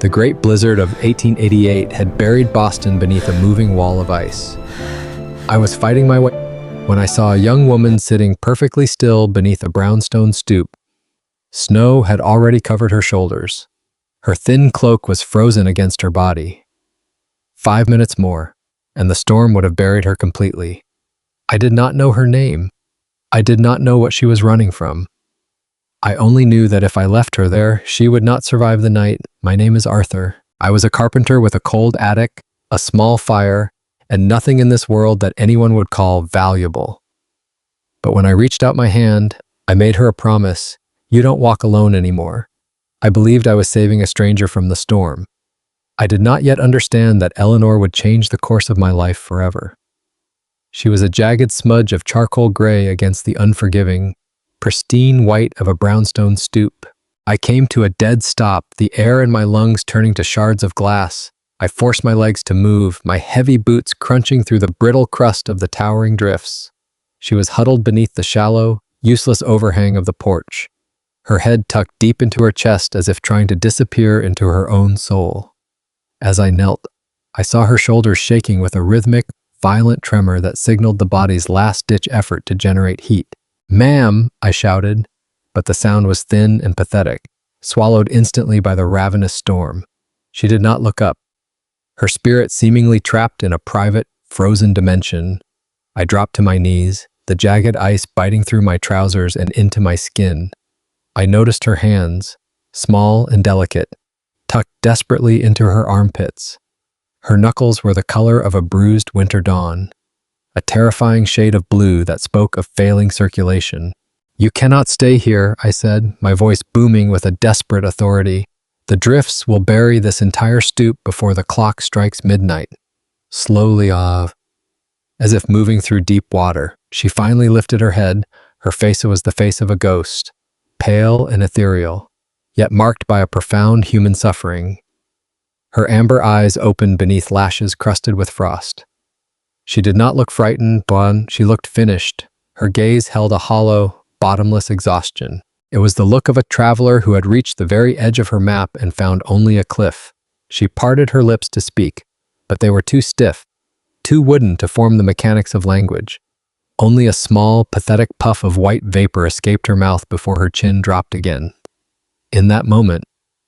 The Great Blizzard of 1888 had buried Boston beneath a moving wall of ice. I was fighting my way when I saw a young woman sitting perfectly still beneath a brownstone stoop. Snow had already covered her shoulders. Her thin cloak was frozen against her body. 5 minutes more, and the storm would have buried her completely. I did not know her name. I did not know what she was running from. I only knew that if I left her there, she would not survive the night. My name is Arthur. I was a carpenter with a cold attic, a small fire, and nothing in this world that anyone would call valuable. But when I reached out my hand, I made her a promise. You don't walk alone anymore. I believed I was saving a stranger from the storm. I did not yet understand that Eleanor would change the course of my life forever. She was a jagged smudge of charcoal gray against the unforgiving, pristine white of a brownstone stoop. I came to a dead stop, the air in my lungs turning to shards of glass. I forced my legs to move, my heavy boots crunching through the brittle crust of the towering drifts. She was huddled beneath the shallow, useless overhang of the porch, her head tucked deep into her chest as if trying to disappear into her own soul. As I knelt, I saw her shoulders shaking with a rhythmic, violent tremor that signaled the body's last-ditch effort to generate heat. "Ma'am," I shouted, but the sound was thin and pathetic, swallowed instantly by the ravenous storm. She did not look up, her spirit seemingly trapped in a private, frozen dimension. I dropped to my knees, the jagged ice biting through my trousers and into my skin. I noticed her hands, small and delicate, tucked desperately into her armpits. Her knuckles were the color of a bruised winter dawn, a terrifying shade of blue that spoke of failing circulation. "You cannot stay here," I said, my voice booming with a desperate authority. "The drifts will bury this entire stoop before the clock strikes midnight." Slowly, as if moving through deep water, she finally lifted her head. Her face was the face of a ghost, pale and ethereal, yet marked by a profound human suffering. Her amber eyes opened beneath lashes crusted with frost. She did not look frightened, she looked finished. Her gaze held a hollow, bottomless exhaustion. It was the look of a traveler who had reached the very edge of her map and found only a cliff. She parted her lips to speak, but they were too stiff, too wooden to form the mechanics of language. Only a small, pathetic puff of white vapor escaped her mouth before her chin dropped again. In that moment,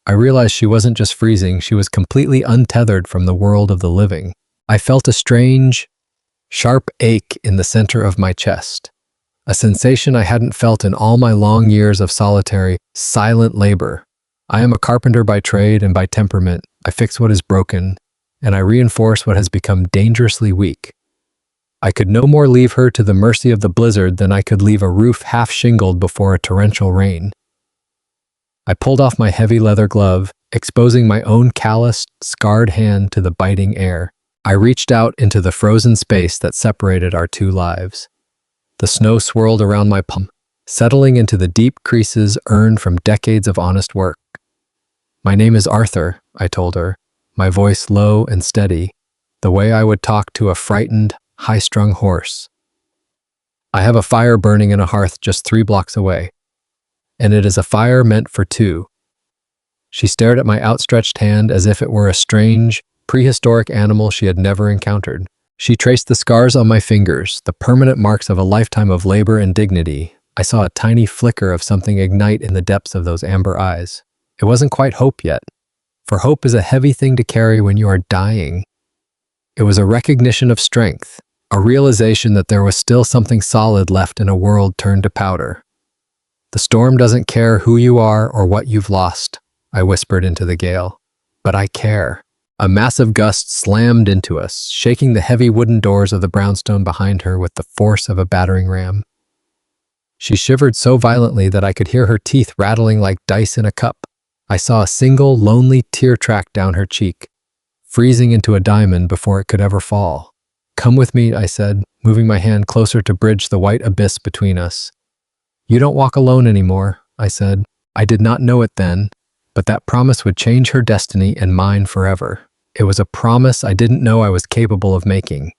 I realized she wasn't just freezing, she was completely untethered from the world of the living. I felt a strange, sharp ache in the center of my chest, a sensation I hadn't felt in all my long years of solitary, silent labor. I am a carpenter by trade and by temperament. I fix what is broken, and I reinforce what has become dangerously weak. I could no more leave her to the mercy of the blizzard than I could leave a roof half-shingled before a torrential rain. I pulled off my heavy leather glove, exposing my own calloused, scarred hand to the biting air. I reached out into the frozen space that separated our two lives. The snow swirled around my palm, settling into the deep creases earned from decades of honest work. "My name is Arthur," I told her, my voice low and steady, the way I would talk to a frightened, high-strung horse. "I have a fire burning in a hearth just 3 blocks away, and it is a fire meant for 2. She stared at my outstretched hand as if it were a strange, prehistoric animal she had never encountered. She traced the scars on my fingers, the permanent marks of a lifetime of labor and dignity. I saw a tiny flicker of something ignite in the depths of those amber eyes. It wasn't quite hope yet, for hope is a heavy thing to carry when you are dying. It was a recognition of strength, a realization that there was still something solid left in a world turned to powder. "The storm doesn't care who you are or what you've lost," I whispered into the gale. "But I care." A massive gust slammed into us, shaking the heavy wooden doors of the brownstone behind her with the force of a battering ram. She shivered so violently that I could hear her teeth rattling like dice in a cup. I saw a single, lonely tear track down her cheek, freezing into a diamond before it could ever fall. "Come with me," I said, moving my hand closer to bridge the white abyss between us. "You don't walk alone anymore," I said. I did not know it then, but that promise would change her destiny and mine forever. It was a promise I didn't know I was capable of making.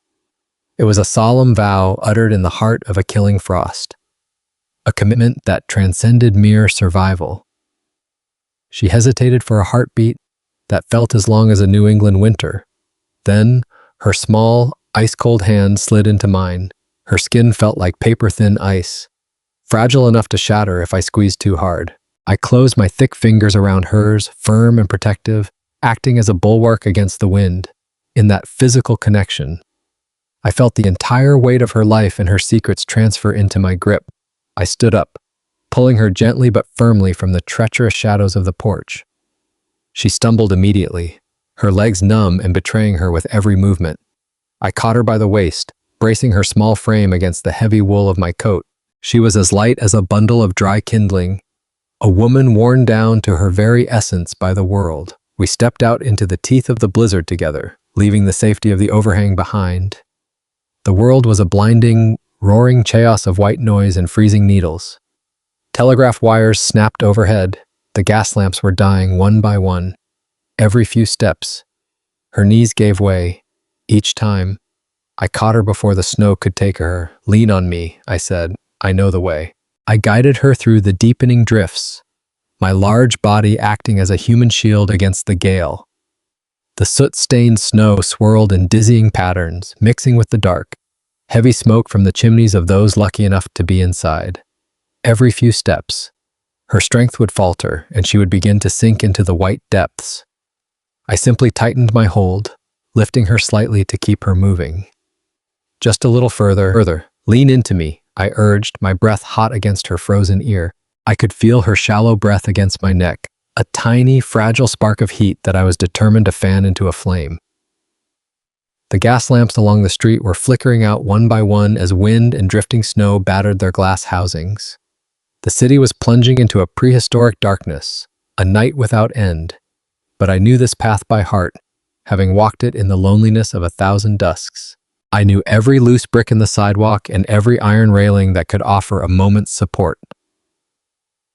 It was a solemn vow uttered in the heart of a killing frost, a commitment that transcended mere survival. She hesitated for a heartbeat, that felt as long as a New England winter. Then, her small, ice-cold hand slid into mine. Her skin felt like paper-thin ice, fragile enough to shatter if I squeezed too hard. I closed my thick fingers around hers, firm and protective, acting as a bulwark against the wind. In that physical connection, I felt the entire weight of her life and her secrets transfer into my grip. I stood up, pulling her gently but firmly from the treacherous shadows of the porch. She stumbled immediately, her legs numb and betraying her with every movement. I caught her by the waist, bracing her small frame against the heavy wool of my coat. She was as light as a bundle of dry kindling, a woman worn down to her very essence by the world. We stepped out into the teeth of the blizzard together, leaving the safety of the overhang behind. The world was a blinding, roaring chaos of white noise and freezing needles. Telegraph wires snapped overhead. The gas lamps were dying one by one. Every few steps, her knees gave way. Each time, I caught her before the snow could take her. "Lean on me," I said. "I know the way." I guided her through the deepening drifts, my large body acting as a human shield against the gale. The soot-stained snow swirled in dizzying patterns, mixing with the dark, heavy smoke from the chimneys of those lucky enough to be inside. Every few steps, her strength would falter and she would begin to sink into the white depths. I simply tightened my hold, lifting her slightly to keep her moving. "Just a little further. Lean into me," I urged, my breath hot against her frozen ear. I could feel her shallow breath against my neck, a tiny, fragile spark of heat that I was determined to fan into a flame. The gas lamps along the street were flickering out one by one as wind and drifting snow battered their glass housings. The city was plunging into a prehistoric darkness, a night without end. But I knew this path by heart, having walked it in the loneliness of 1,000 dusks. I knew every loose brick in the sidewalk and every iron railing that could offer a moment's support.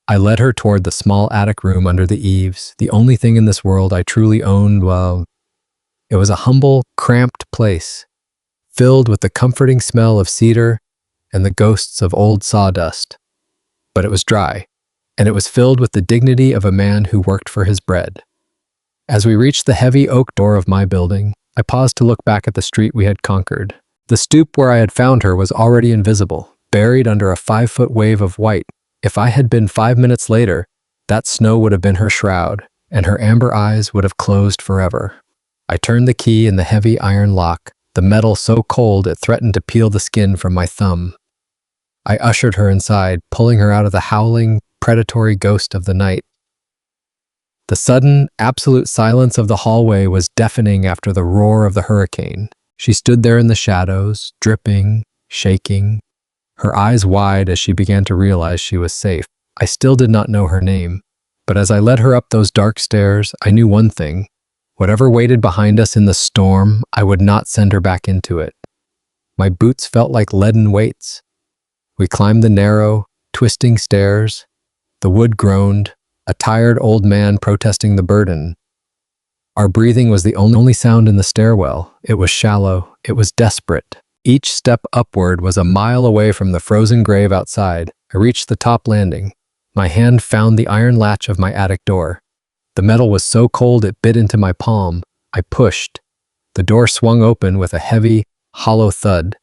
I led her toward the small attic room under the eaves, the only thing in this world I truly owned. Well, it was a humble, cramped place, filled with the comforting smell of cedar and the ghosts of old sawdust. But it was dry, and it was filled with the dignity of a man who worked for his bread. As we reached the heavy oak door of my building, I paused to look back at the street we had conquered. The stoop where I had found her was already invisible, buried under a 5-foot wave of white. If I had been 5 minutes later, that snow would have been her shroud, and her amber eyes would have closed forever. I turned the key in the heavy iron lock, the metal so cold it threatened to peel the skin from my thumb. I ushered her inside, pulling her out of the howling, predatory ghost of the night. The sudden, absolute silence of the hallway was deafening after the roar of the hurricane. She stood there in the shadows, dripping, shaking, her eyes wide as she began to realize she was safe. I still did not know her name, but as I led her up those dark stairs, I knew one thing. Whatever waited behind us in the storm, I would not send her back into it. My boots felt like leaden weights. We climbed the narrow, twisting stairs. The wood groaned, a tired old man protesting the burden. Our breathing was the only sound in the stairwell. It was shallow. It was desperate. Each step upward was a mile away from the frozen grave outside. I reached the top landing. My hand found the iron latch of my attic door. The metal was so cold it bit into my palm. I pushed. The door swung open with a heavy, hollow thud.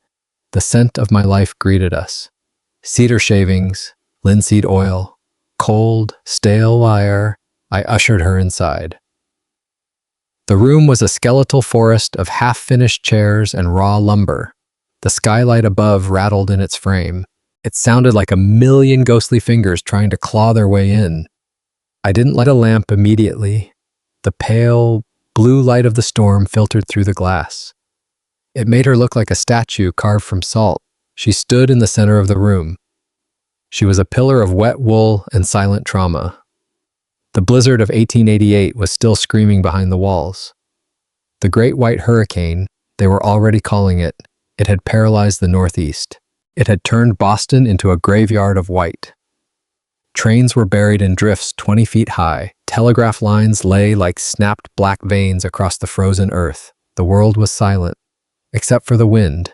The scent of my life greeted us. Cedar shavings, linseed oil, cold, stale wire. I ushered her inside. The room was a skeletal forest of half-finished chairs and raw lumber. The skylight above rattled in its frame. It sounded like a million ghostly fingers trying to claw their way in. I didn't light a lamp immediately. The pale, blue light of the storm filtered through the glass. It made her look like a statue carved from salt. She stood in the center of the room. She was a pillar of wet wool and silent trauma. The blizzard of 1888 was still screaming behind the walls. The Great White Hurricane, they were already calling it, it had paralyzed the Northeast. It had turned Boston into a graveyard of white. Trains were buried in drifts 20 feet high. Telegraph lines lay like snapped black veins across the frozen earth. The world was silent, except for the wind.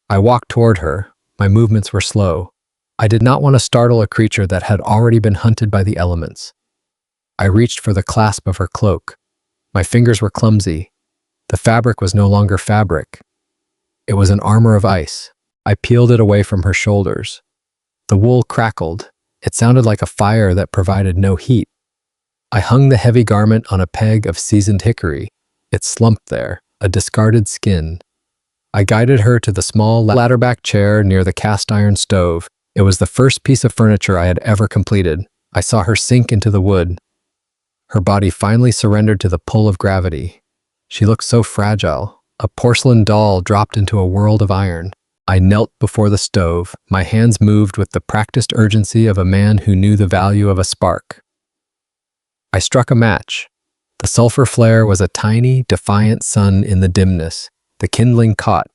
I walked toward her. My movements were slow. I did not want to startle a creature that had already been hunted by the elements. I reached for the clasp of her cloak. My fingers were clumsy. The fabric was no longer fabric. It was an armor of ice. I peeled it away from her shoulders. The wool crackled. It sounded like a fire that provided no heat. I hung the heavy garment on a peg of seasoned hickory. It slumped there, a discarded skin. I guided her to the small ladder-back chair near the cast-iron stove. It was the first piece of furniture I had ever completed. I saw her sink into the wood. Her body finally surrendered to the pull of gravity. She looked so fragile, a porcelain doll dropped into a world of iron. I knelt before the stove. My hands moved with the practiced urgency of a man who knew the value of a spark. I struck a match. The sulfur flare was a tiny, defiant sun in the dimness. The kindling caught.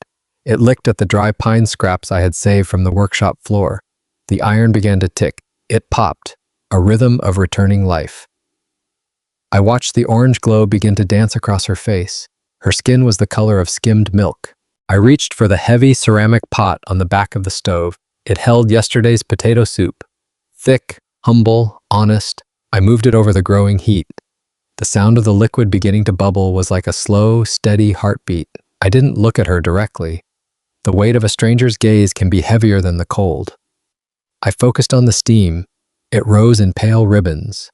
It licked at the dry pine scraps I had saved from the workshop floor. The iron began to tick. It popped, a rhythm of returning life. I watched the orange glow begin to dance across her face. Her skin was the color of skimmed milk. I reached for the heavy ceramic pot on the back of the stove. It held yesterday's potato soup. Thick, humble, honest. I moved it over the growing heat. The sound of the liquid beginning to bubble was like a slow, steady heartbeat. I didn't look at her directly. The weight of a stranger's gaze can be heavier than the cold. I focused on the steam. It rose in pale ribbons.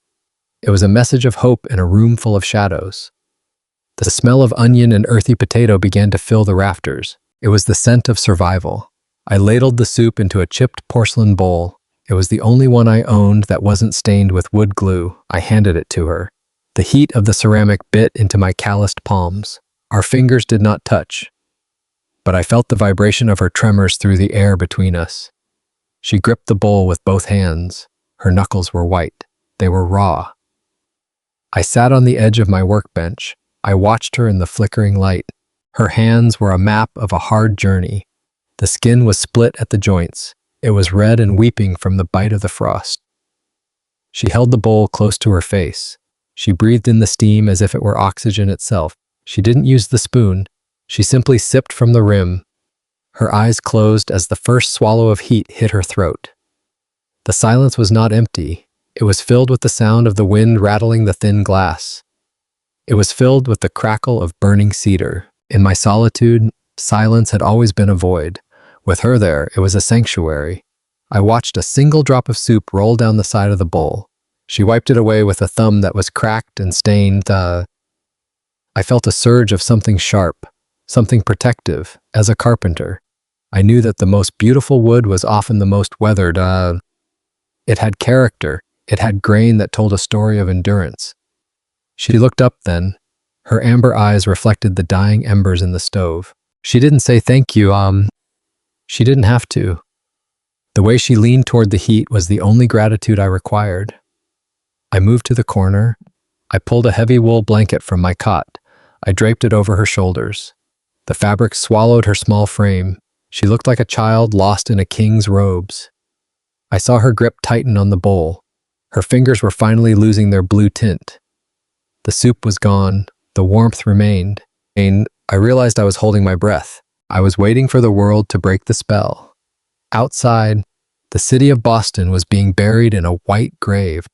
It was a message of hope in a room full of shadows. The smell of onion and earthy potato began to fill the rafters. It was the scent of survival. I ladled the soup into a chipped porcelain bowl. It was the only one I owned that wasn't stained with wood glue. I handed it to her. The heat of the ceramic bit into my calloused palms. Our fingers did not touch, but I felt the vibration of her tremors through the air between us. She gripped the bowl with both hands. Her knuckles were white. They were raw. I sat on the edge of my workbench. I watched her in the flickering light. Her hands were a map of a hard journey. The skin was split at the joints. It was red and weeping from the bite of the frost. She held the bowl close to her face. She breathed in the steam as if it were oxygen itself. She didn't use the spoon. She simply sipped from the rim. Her eyes closed as the first swallow of heat hit her throat. The silence was not empty. It was filled with the sound of the wind rattling the thin glass. It was filled with the crackle of burning cedar. In my solitude, silence had always been a void. With her there, it was a sanctuary. I watched a single drop of soup roll down the side of the bowl. She wiped it away with a thumb that was cracked and stained. I felt a surge of something sharp, something protective. As a carpenter, I knew that the most beautiful wood was often the most weathered. It had character. It had grain that told a story of endurance. She looked up then. Her amber eyes reflected the dying embers in the stove. She didn't say thank you, She didn't have to. The way she leaned toward the heat was the only gratitude I required. I moved to the corner. I pulled a heavy wool blanket from my cot. I draped it over her shoulders. The fabric swallowed her small frame. She looked like a child lost in a king's robes. I saw her grip tighten on the bowl. Her fingers were finally losing their blue tint. The soup was gone. The warmth remained. And I realized I was holding my breath. I was waiting for the world to break the spell. Outside, the city of Boston was being buried in a white grave.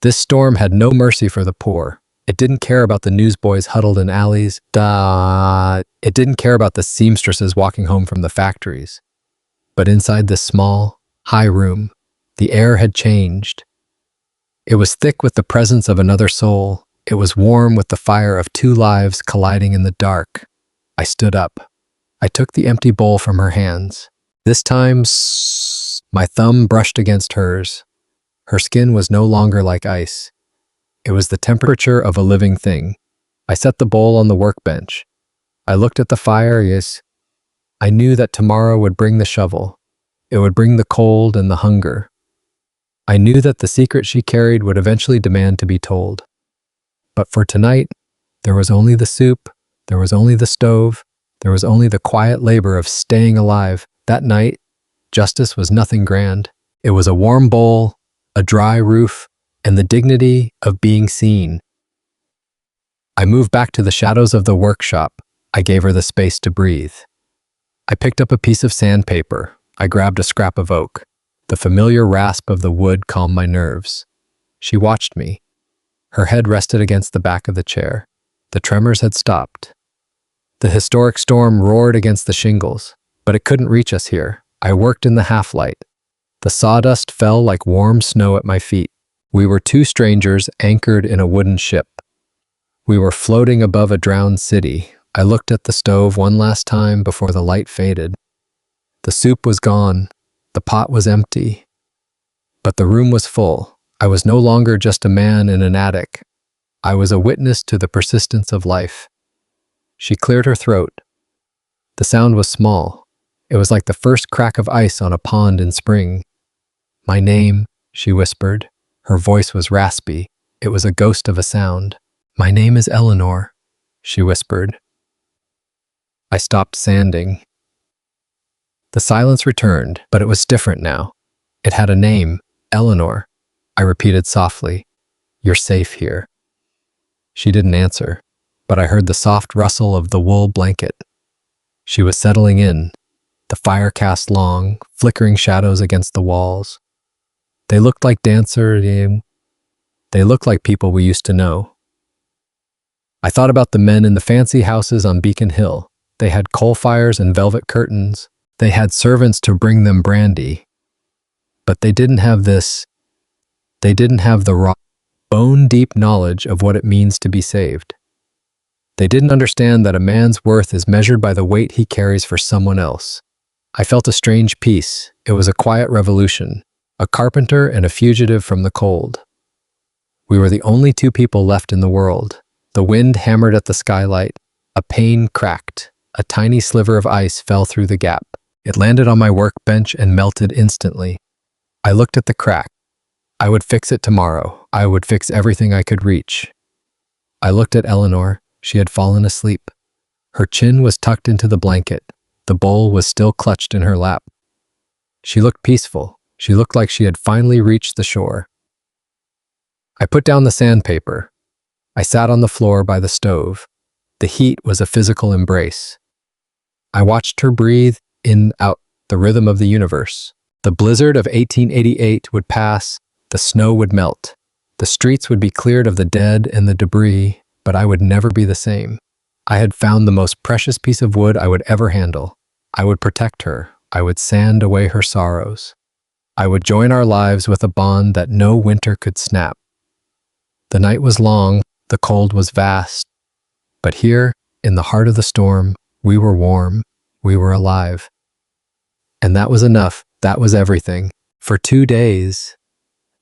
This storm had no mercy for the poor. It didn't care about the newsboys huddled in alleys. It didn't care about the seamstresses walking home from the factories. But inside this small, high room, the air had changed. It was thick with the presence of another soul. It was warm with the fire of two lives colliding in the dark. I stood up. I took the empty bowl from her hands. This time, my thumb brushed against hers. Her skin was no longer like ice. It was the temperature of a living thing. I set the bowl on the workbench. I looked at the fire, yes. I knew that tomorrow would bring the shovel. It would bring the cold and the hunger. I knew that the secret she carried would eventually demand to be told. But for tonight, there was only the soup, there was only the stove, there was only the quiet labor of staying alive. That night, justice was nothing grand. It was a warm bowl, a dry roof, and the dignity of being seen. I moved back to the shadows of the workshop. I gave her the space to breathe. I picked up a piece of sandpaper. I grabbed a scrap of oak. The familiar rasp of the wood calmed my nerves. She watched me. Her head rested against the back of the chair. The tremors had stopped. The historic storm roared against the shingles, but it couldn't reach us here. I worked in the half-light. The sawdust fell like warm snow at my feet. We were two strangers anchored in a wooden ship. We were floating above a drowned city. I looked at the stove one last time before the light faded. The soup was gone. The pot was empty. But the room was full. I was no longer just a man in an attic. I was a witness to the persistence of life. She cleared her throat. The sound was small. It was like the first crack of ice on a pond in spring. "My name," she whispered. Her voice was raspy. It was a ghost of a sound. "My name is Eleanor," she whispered. I stopped sanding. The silence returned, but it was different now. It had a name, Eleanor. I repeated softly, "You're safe here." She didn't answer, but I heard the soft rustle of the wool blanket. She was settling in. The fire cast long, flickering shadows against the walls. They looked like dancers. They looked like people we used to know. I thought about the men in the fancy houses on Beacon Hill. They had coal fires and velvet curtains. They had servants to bring them brandy. But they didn't have this. They didn't have the raw, bone-deep knowledge of what it means to be saved. They didn't understand that a man's worth is measured by the weight he carries for someone else. I felt a strange peace. It was a quiet revolution, a carpenter and a fugitive from the cold. We were the only two people left in the world. The wind hammered at the skylight. A pane cracked. A tiny sliver of ice fell through the gap. It landed on my workbench and melted instantly. I looked at the crack. I would fix it tomorrow. I would fix everything I could reach. I looked at Eleanor. She had fallen asleep. Her chin was tucked into the blanket. The bowl was still clutched in her lap. She looked peaceful. She looked like she had finally reached the shore. I put down the sandpaper. I sat on the floor by the stove. The heat was a physical embrace. I watched her breathe in, out, the rhythm of the universe. The blizzard of 1888 would pass. The snow would melt. The streets would be cleared of the dead and the debris, but I would never be the same. I had found the most precious piece of wood I would ever handle. I would protect her. I would sand away her sorrows. I would join our lives with a bond that no winter could snap. The night was long. The cold was vast. But here, in the heart of the storm, we were warm. We were alive. And that was enough. That was everything. For 2 days,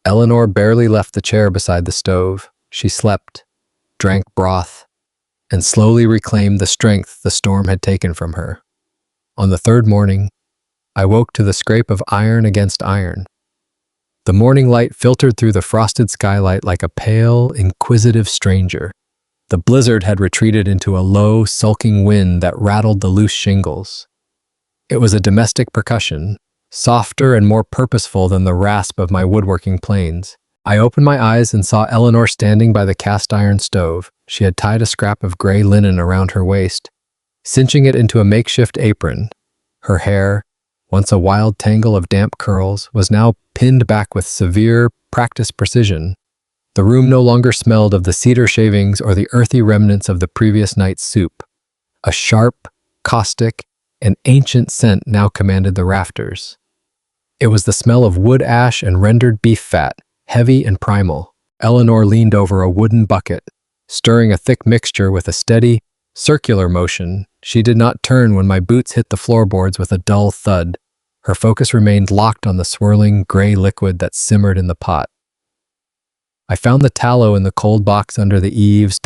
Eleanor barely left the chair beside the stove. She slept, drank broth, and slowly reclaimed the strength the storm had taken from her. On the third morning, I woke to the scrape of iron against iron. The morning light filtered through the frosted skylight like a pale, inquisitive stranger. The blizzard had retreated into a low, sulking wind that rattled the loose shingles. It was a domestic percussion, softer and more purposeful than the rasp of my woodworking planes. I opened my eyes and saw Eleanor standing by the cast-iron stove. She had tied a scrap of gray linen around her waist, cinching it into a makeshift apron. Her hair, once a wild tangle of damp curls, was now pinned back with severe, practiced precision. The room no longer smelled of the cedar shavings or the earthy remnants of the previous night's soup. A sharp, caustic, and ancient scent now commanded the rafters. It was the smell of wood ash and rendered beef fat, heavy and primal. Eleanor leaned over a wooden bucket, stirring a thick mixture with a steady, circular motion. She did not turn when my boots hit the floorboards with a dull thud. Her focus remained locked on the swirling, gray liquid that simmered in the pot. "I found the tallow in the cold box under the eaves,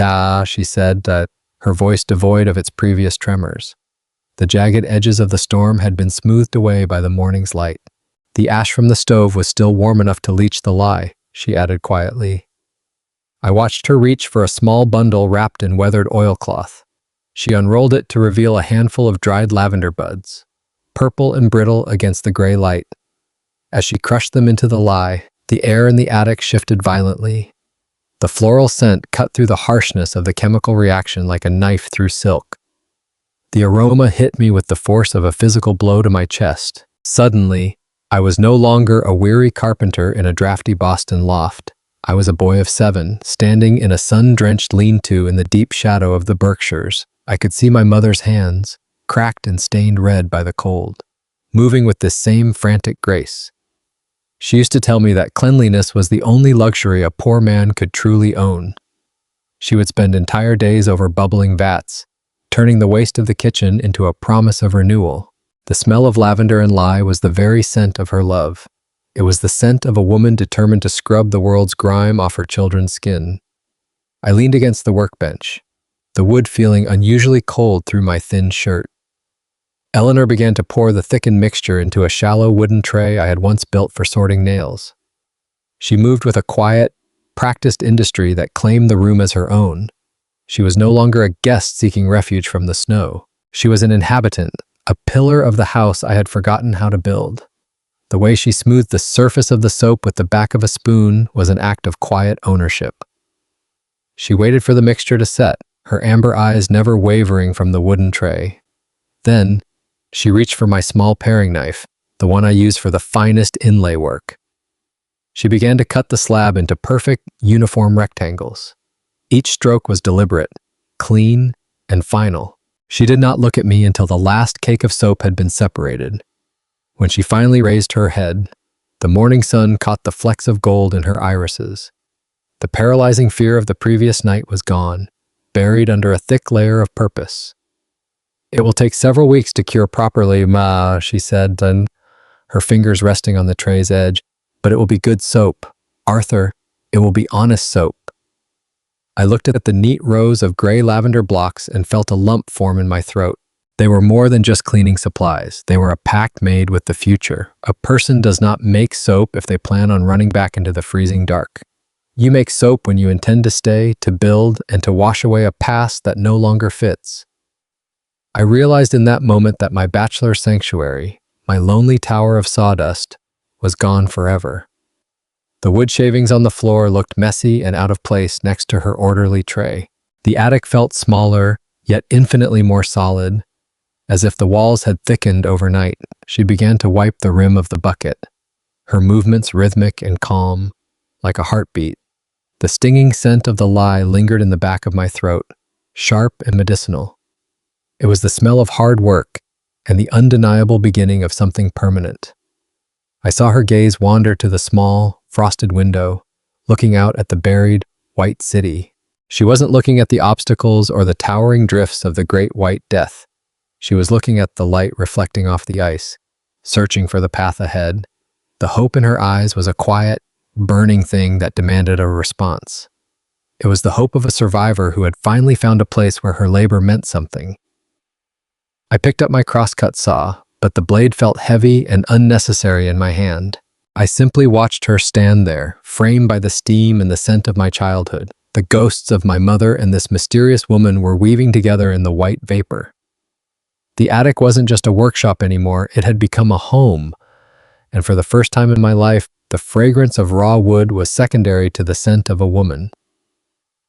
she said, her voice devoid of its previous tremors. The jagged edges of the storm had been smoothed away by the morning's light. The ash from the stove was still warm enough to leach the lye, she added quietly. I watched her reach for a small bundle wrapped in weathered oilcloth. She unrolled it to reveal a handful of dried lavender buds, purple and brittle against the gray light. As she crushed them into the lye, the air in the attic shifted violently. The floral scent cut through the harshness of the chemical reaction like a knife through silk. The aroma hit me with the force of a physical blow to my chest. Suddenly, I was no longer a weary carpenter in a drafty Boston loft. I was a boy of 7, standing in a sun-drenched lean-to in the deep shadow of the Berkshires. I could see my mother's hands, cracked and stained red by the cold, moving with this same frantic grace. She used to tell me that cleanliness was the only luxury a poor man could truly own. She would spend entire days over bubbling vats, turning the waste of the kitchen into a promise of renewal. The smell of lavender and lye was the very scent of her love. It was the scent of a woman determined to scrub the world's grime off her children's skin. I leaned against the workbench, the wood feeling unusually cold through my thin shirt. Eleanor began to pour the thickened mixture into a shallow wooden tray I had once built for sorting nails. She moved with a quiet, practiced industry that claimed the room as her own. She was no longer a guest seeking refuge from the snow. She was an inhabitant, a pillar of the house I had forgotten how to build. The way she smoothed the surface of the soap with the back of a spoon was an act of quiet ownership. She waited for the mixture to set, her amber eyes never wavering from the wooden tray. Then, she reached for my small paring knife, the one I use for the finest inlay work. She began to cut the slab into perfect, uniform rectangles. Each stroke was deliberate, clean, and final. She did not look at me until the last cake of soap had been separated. When she finally raised her head, the morning sun caught the flecks of gold in her irises. The paralyzing fear of the previous night was gone, buried under a thick layer of purpose. "It will take several weeks to cure properly, Ma," she said, then, her fingers resting on the tray's edge. "But it will be good soap. Arthur, it will be honest soap." I looked at the neat rows of gray lavender blocks and felt a lump form in my throat. They were more than just cleaning supplies. They were a pact made with the future. A person does not make soap if they plan on running back into the freezing dark. You make soap when you intend to stay, to build, and to wash away a past that no longer fits. I realized in that moment that my bachelor sanctuary, my lonely tower of sawdust, was gone forever. The wood shavings on the floor looked messy and out of place next to her orderly tray. The attic felt smaller, yet infinitely more solid, as if the walls had thickened overnight. She began to wipe the rim of the bucket, her movements rhythmic and calm, like a heartbeat. The stinging scent of the lye lingered in the back of my throat, sharp and medicinal. It was the smell of hard work and the undeniable beginning of something permanent. I saw her gaze wander to the small, frosted window, looking out at the buried, white city. She wasn't looking at the obstacles or the towering drifts of the great white death. She was looking at the light reflecting off the ice, searching for the path ahead. The hope in her eyes was a quiet, burning thing that demanded a response. It was the hope of a survivor who had finally found a place where her labor meant something. I picked up my crosscut saw, but the blade felt heavy and unnecessary in my hand. I simply watched her stand there, framed by the steam and the scent of my childhood. The ghosts of my mother and this mysterious woman were weaving together in the white vapor. The attic wasn't just a workshop anymore, it had become a home. And for the first time in my life, the fragrance of raw wood was secondary to the scent of a woman.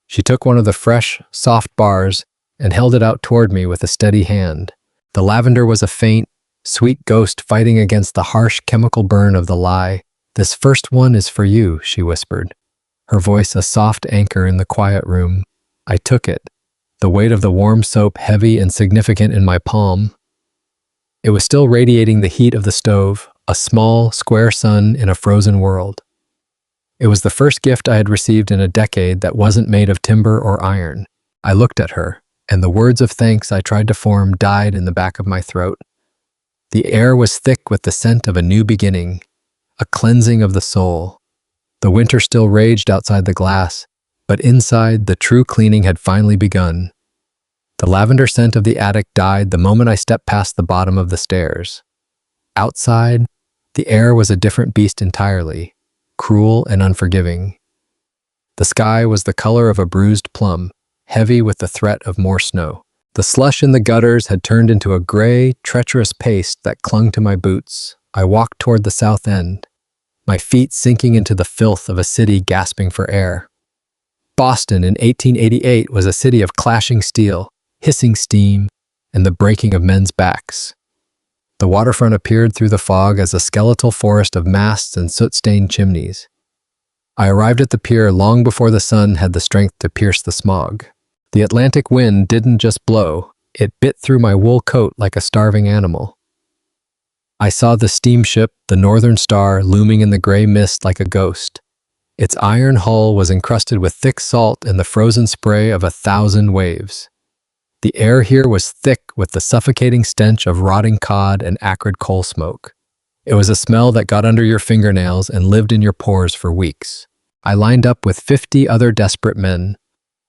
She took one of the fresh, soft bars and held it out toward me with a steady hand. The lavender was a faint, sweet ghost fighting against the harsh chemical burn of the lye. "This first one is for you," she whispered, her voice a soft anchor in the quiet room. I took it, the weight of the warm soap heavy and significant in my palm. It was still radiating the heat of the stove, a small, square sun in a frozen world. It was the first gift I had received in a decade that wasn't made of timber or iron. I looked at her, and the words of thanks I tried to form died in the back of my throat. The air was thick with the scent of a new beginning, a cleansing of the soul. The winter still raged outside the glass, but inside, the true cleaning had finally begun. The lavender scent of the attic died the moment I stepped past the bottom of the stairs. Outside, the air was a different beast entirely, cruel and unforgiving. The sky was the color of a bruised plum, heavy with the threat of more snow. The slush in the gutters had turned into a gray, treacherous paste that clung to my boots. I walked toward the south end, my feet sinking into the filth of a city gasping for air. Boston in 1888 was a city of clashing steel, hissing steam, and the breaking of men's backs. The waterfront appeared through the fog as a skeletal forest of masts and soot-stained chimneys. I arrived at the pier long before the sun had the strength to pierce the smog. The Atlantic wind didn't just blow, it bit through my wool coat like a starving animal. I saw the steamship, the Northern Star, looming in the gray mist like a ghost. Its iron hull was encrusted with thick salt and the frozen spray of 1,000 waves. The air here was thick with the suffocating stench of rotting cod and acrid coal smoke. It was a smell that got under your fingernails and lived in your pores for weeks. I lined up with 50 other desperate men,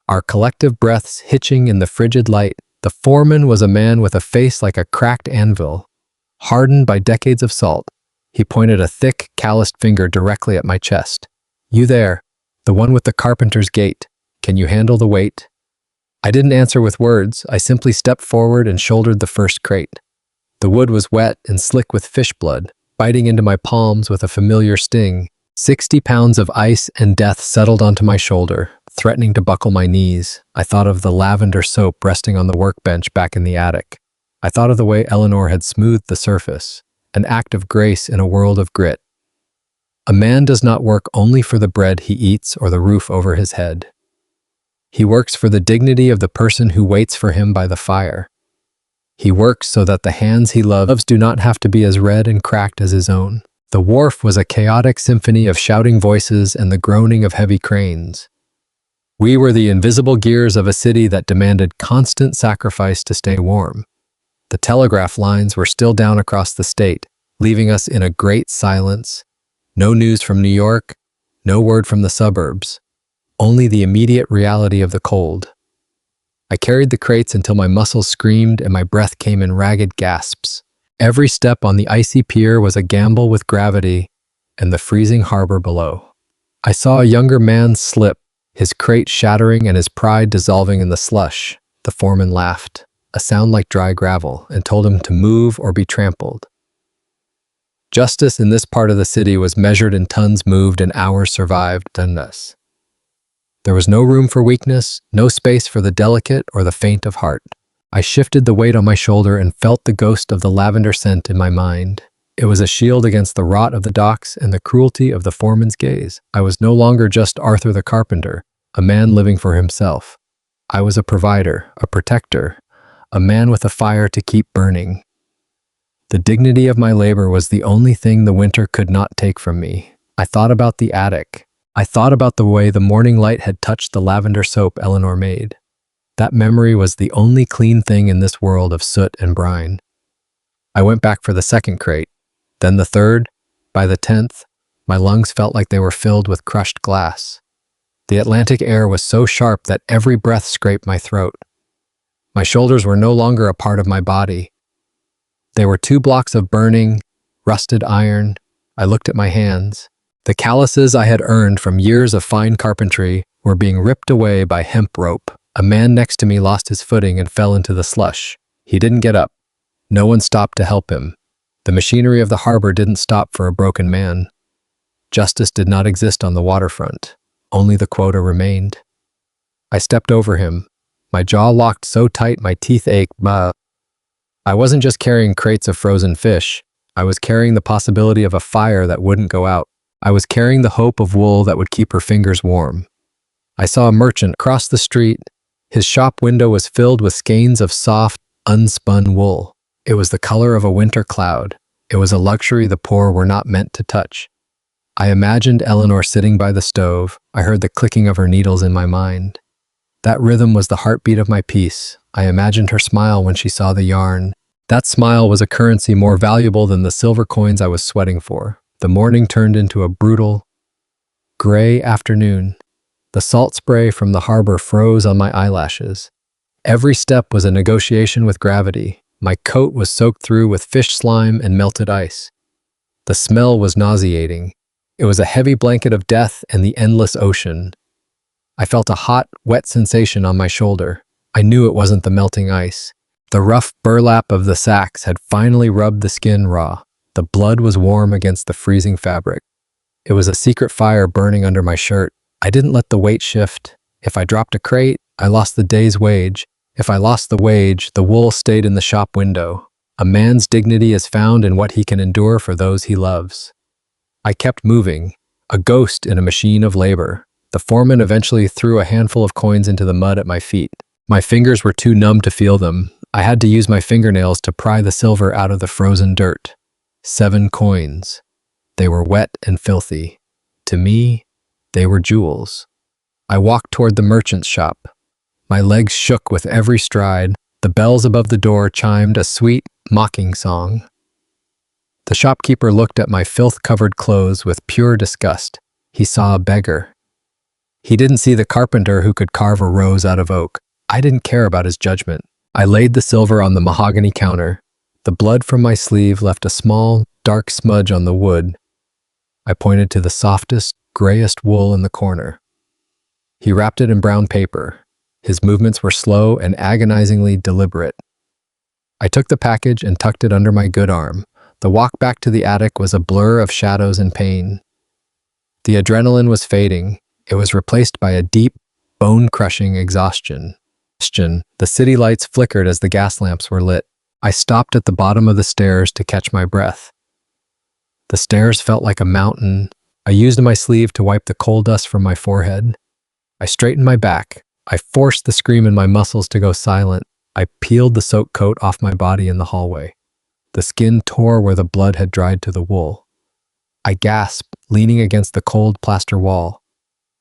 our collective breaths hitching in the frigid light. The foreman was a man with a face like a cracked anvil, hardened by decades of salt. He pointed a thick, calloused finger directly at my chest. "You there, the one with the carpenter's gait. Can you handle the weight?" I didn't answer with words. I simply stepped forward and shouldered the first crate. The wood was wet and slick with fish blood, biting into my palms with a familiar sting. 60 pounds of ice and death settled onto my shoulder, threatening to buckle my knees. I thought of the lavender soap resting on the workbench back in the attic. I thought of the way Eleanor had smoothed the surface, an act of grace in a world of grit. A man does not work only for the bread he eats or the roof over his head. He works for the dignity of the person who waits for him by the fire. He works so that the hands he loves do not have to be as red and cracked as his own. The wharf was a chaotic symphony of shouting voices and the groaning of heavy cranes. We were the invisible gears of a city that demanded constant sacrifice to stay warm. The telegraph lines were still down across the state, leaving us in a great silence. No news from New York, no word from the suburbs, only the immediate reality of the cold. I carried the crates until my muscles screamed and my breath came in ragged gasps. Every step on the icy pier was a gamble with gravity and the freezing harbor below. I saw a younger man slip, his crate shattering and his pride dissolving in the slush. The foreman laughed, a sound like dry gravel, and told him to move or be trampled. Justice in this part of the city was measured in tons moved and hours survived than us. There was no room for weakness, no space for the delicate or the faint of heart. I shifted the weight on my shoulder and felt the ghost of the lavender scent in my mind. It was a shield against the rot of the docks and the cruelty of the foreman's gaze. I was no longer just Arthur the carpenter, a man living for himself. I was a provider, a protector, a man with a fire to keep burning. The dignity of my labor was the only thing the winter could not take from me. I thought about the attic. I thought about the way the morning light had touched the lavender soap Eleanor made. That memory was the only clean thing in this world of soot and brine. I went back for the second crate, then the third. By the 10th, my lungs felt like they were filled with crushed glass. The Atlantic air was so sharp that every breath scraped my throat. My shoulders were no longer a part of my body. They were 2 blocks of burning, rusted iron. I looked at my hands. The calluses I had earned from years of fine carpentry were being ripped away by hemp rope. A man next to me lost his footing and fell into the slush. He didn't get up. No one stopped to help him. The machinery of the harbor didn't stop for a broken man. Justice did not exist on the waterfront. Only the quota remained. I stepped over him. My jaw locked so tight my teeth ached. I wasn't just carrying crates of frozen fish. I was carrying the possibility of a fire that wouldn't go out. I was carrying the hope of wool that would keep her fingers warm. I saw a merchant cross the street. His shop window was filled with skeins of soft, unspun wool. It was the color of a winter cloud. It was a luxury the poor were not meant to touch. I imagined Eleanor sitting by the stove. I heard the clicking of her needles in my mind. That rhythm was the heartbeat of my piece. I imagined her smile when she saw the yarn. That smile was a currency more valuable than the silver coins I was sweating for. The morning turned into a brutal, gray afternoon. The salt spray from the harbor froze on my eyelashes. Every step was a negotiation with gravity. My coat was soaked through with fish slime and melted ice. The smell was nauseating. It was a heavy blanket of death and the endless ocean. I felt a hot, wet sensation on my shoulder. I knew it wasn't the melting ice. The rough burlap of the sacks had finally rubbed the skin raw. The blood was warm against the freezing fabric. It was a secret fire burning under my shirt. I didn't let the weight shift. If I dropped a crate, I lost the day's wage. If I lost the wage, the wool stayed in the shop window. A man's dignity is found in what he can endure for those he loves. I kept moving. a ghost in a machine of labor. The foreman eventually threw a handful of coins into the mud at my feet. My fingers were too numb to feel them. I had to use my fingernails to pry the silver out of the frozen dirt. 7 coins. They were wet and filthy. To me, they were jewels. I walked toward the merchant's shop. My legs shook with every stride. The bells above the door chimed a sweet, mocking song. The shopkeeper looked at my filth-covered clothes with pure disgust. He saw a beggar. He didn't see the carpenter who could carve a rose out of oak. I didn't care about his judgment. I laid the silver on the mahogany counter. The blood from my sleeve left a small, dark smudge on the wood. I pointed to the softest, grayest wool in the corner. He wrapped it in brown paper. His movements were slow and agonizingly deliberate. I took the package and tucked it under my good arm. The walk back to the attic was a blur of shadows and pain. The adrenaline was fading. It was replaced by a deep, bone-crushing exhaustion. The city lights flickered as the gas lamps were lit. I stopped at the bottom of the stairs to catch my breath. The stairs felt like a mountain. I used my sleeve to wipe the coal dust from my forehead. I straightened my back. I forced the scream in my muscles to go silent. I peeled the soaked coat off my body in the hallway. The skin tore where the blood had dried to the wool. I gasped, leaning against the cold plaster wall.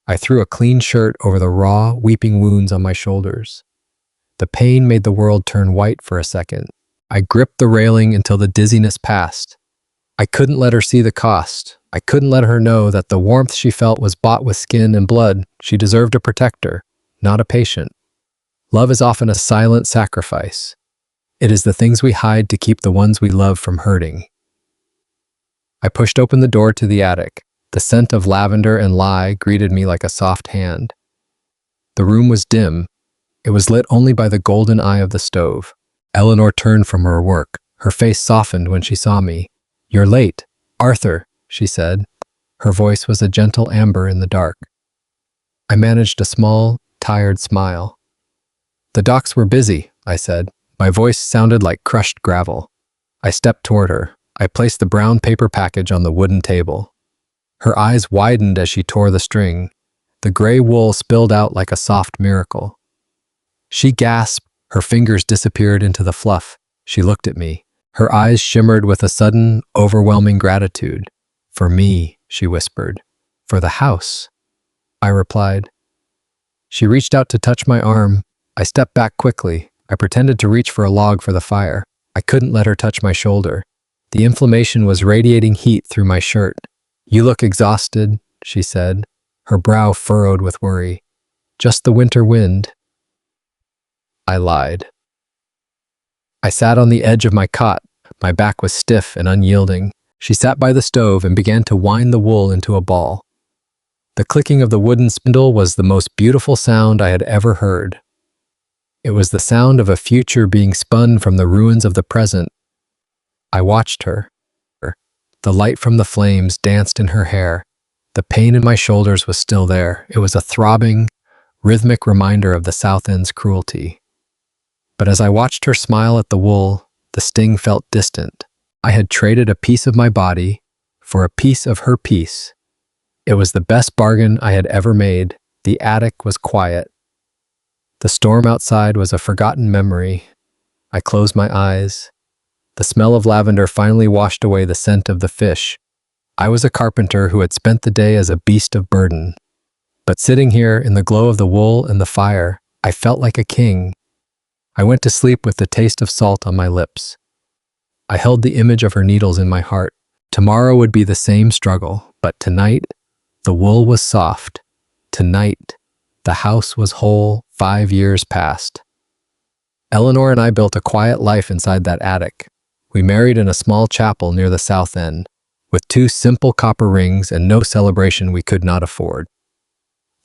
I threw a clean shirt over the raw, weeping wounds on my shoulders. The pain made the world turn white for a second. I gripped the railing until the dizziness passed. I couldn't let her see the cost. I couldn't let her know that the warmth she felt was bought with skin and blood. She deserved a protector, not a patient. Love is often a silent sacrifice. It is the things we hide to keep the ones we love from hurting. I pushed open the door to the attic. The scent of lavender and lye greeted me like a soft hand. The room was dim. It was lit only by the golden eye of the stove. Eleanor turned from her work. Her face softened when she saw me. "You're late, Arthur," she said. Her voice was a gentle amber in the dark. I managed a small, tired smile. "The docks were busy," I said. My voice sounded like crushed gravel. I stepped toward her. I placed the brown paper package on the wooden table. Her eyes widened as she tore the string. The gray wool spilled out like a soft miracle. She gasped. Her fingers disappeared into the fluff. She looked at me. Her eyes shimmered with a sudden, overwhelming gratitude. "For me," she whispered. "For the house," I replied. She reached out to touch my arm. I stepped back quickly. I pretended to reach for a log for the fire. I couldn't let her touch my shoulder. The inflammation was radiating heat through my shirt. "You look exhausted," she said, her brow furrowed with worry. "Just the winter wind." I lied. I sat on the edge of my cot. My back was stiff and unyielding. She sat by the stove and began to wind the wool into a ball. The clicking of the wooden spindle was the most beautiful sound I had ever heard. It was the sound of a future being spun from the ruins of the present. I watched her. The light from the flames danced in her hair. The pain in my shoulders was still there. It was a throbbing, rhythmic reminder of the South End's cruelty. But as I watched her smile at the wool, the sting felt distant. I had traded a piece of my body for a piece of her peace. It was the best bargain I had ever made. The attic was quiet. The storm outside was a forgotten memory. I closed my eyes. The smell of lavender finally washed away the scent of the fish. I was a carpenter who had spent the day as a beast of burden. But sitting here in the glow of the wool and the fire, I felt like a king. I went to sleep with the taste of salt on my lips. I held the image of her needles in my heart. Tomorrow would be the same struggle, but tonight, the wool was soft. Tonight, the house was whole. 5 years passed. Eleanor and I built a quiet life inside that attic. We married in a small chapel near the South End, with 2 simple copper rings and no celebration we could not afford.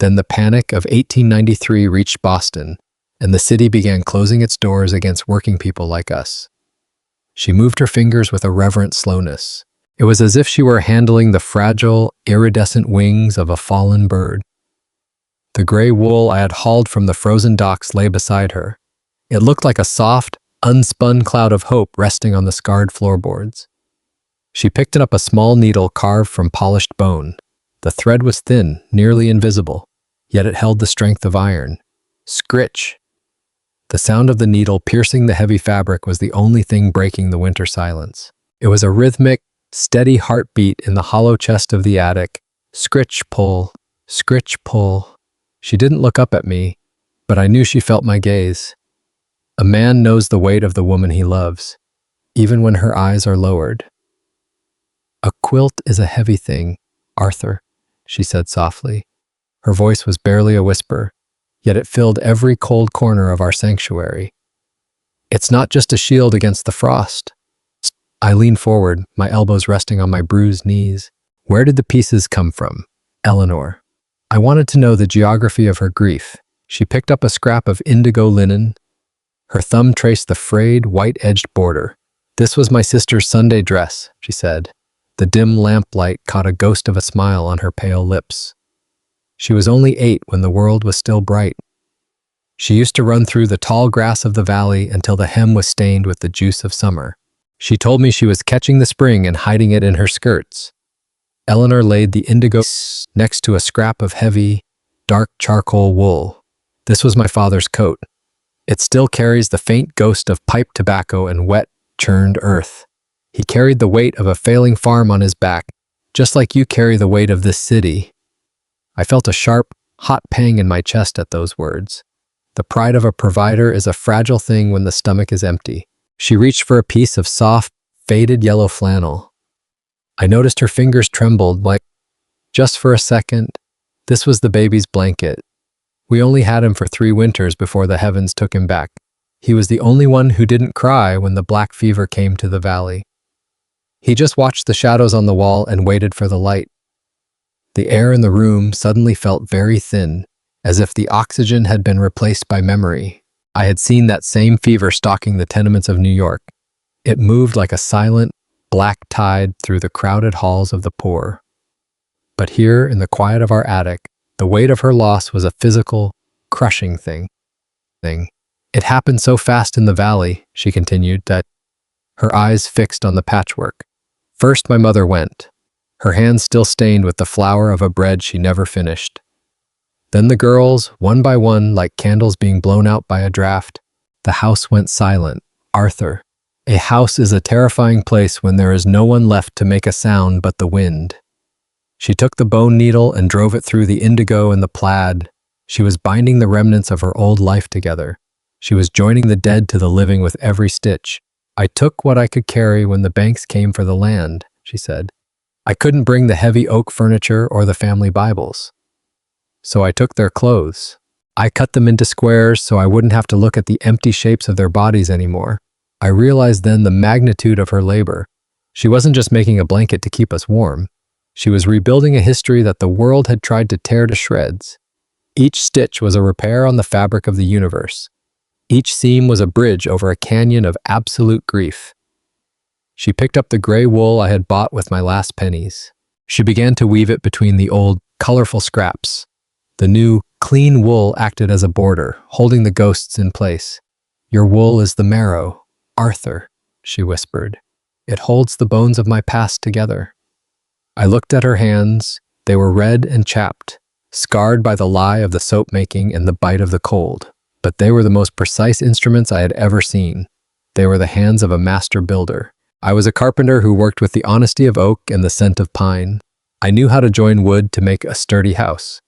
Then the panic of 1893 reached Boston, and the city began closing its doors against working people like us. She moved her fingers with a reverent slowness. It was as if she were handling the fragile, iridescent wings of a fallen bird. The gray wool I had hauled from the frozen docks lay beside her. It looked like a soft, unspun cloud of hope resting on the scarred floorboards. She picked up a small needle carved from polished bone. The thread was thin, nearly invisible, yet it held the strength of iron. Scritch! The sound of the needle piercing the heavy fabric was the only thing breaking the winter silence. It was a rhythmic, steady heartbeat in the hollow chest of the attic. Scritch, pull, scritch, pull. She didn't look up at me, but I knew she felt my gaze. A man knows the weight of the woman he loves, even when her eyes are lowered. A quilt is a heavy thing, Arthur, she said softly. Her voice was barely a whisper, yet it filled every cold corner of our sanctuary. It's not just a shield against the frost. I leaned forward, my elbows resting on my bruised knees. Where did the pieces come from? Eleanor. I wanted to know the geography of her grief. She picked up a scrap of indigo linen. Her thumb traced the frayed, white-edged border. This was my sister's Sunday dress, she said. The dim lamplight caught a ghost of a smile on her pale lips. She was only 8 when the world was still bright. She used to run through the tall grass of the valley until the hem was stained with the juice of summer. She told me she was catching the spring and hiding it in her skirts. Eleanor laid the indigo next to a scrap of heavy, dark charcoal wool. This was my father's coat. It still carries the faint ghost of pipe tobacco and wet, churned earth. He carried the weight of a failing farm on his back, just like you carry the weight of this city. I felt a sharp, hot pang in my chest at those words. The pride of a provider is a fragile thing when the stomach is empty. She reached for a piece of soft, faded yellow flannel. I noticed her fingers trembled, like, just for a second. This was the baby's blanket. We only had him for 3 winters before the heavens took him back. He was the only one who didn't cry when the black fever came to the valley. He just watched the shadows on the wall and waited for the light. The air in the room suddenly felt very thin, as if the oxygen had been replaced by memory. I had seen that same fever stalking the tenements of New York. It moved like a silent, black tide through the crowded halls of the poor. But here, in the quiet of our attic, the weight of her loss was a physical, crushing thing. It happened so fast in the valley, she continued, that her eyes fixed on the patchwork. First my mother went, her hands still stained with the flour of a bread she never finished. Then the girls, one by one, like candles being blown out by a draft. The house went silent. Arthur, a house is a terrifying place when there is no one left to make a sound but the wind. She took the bone needle and drove it through the indigo and the plaid. She was binding the remnants of her old life together. She was joining the dead to the living with every stitch. I took what I could carry when the banks came for the land, she said. I couldn't bring the heavy oak furniture or the family Bibles. So I took their clothes. I cut them into squares so I wouldn't have to look at the empty shapes of their bodies anymore. I realized then the magnitude of her labor. She wasn't just making a blanket to keep us warm. She was rebuilding a history that the world had tried to tear to shreds. Each stitch was a repair on the fabric of the universe. Each seam was a bridge over a canyon of absolute grief. She picked up the gray wool I had bought with my last pennies. She began to weave it between the old, colorful scraps. The new, clean wool acted as a border, holding the ghosts in place. Your wool is the marrow, Arthur, she whispered. It holds the bones of my past together. I looked at her hands. They were red and chapped, scarred by the lie of the soap making and the bite of the cold. But they were the most precise instruments I had ever seen. They were the hands of a master builder. I was a carpenter who worked with the honesty of oak and the scent of pine. I knew how to join wood to make a sturdy house.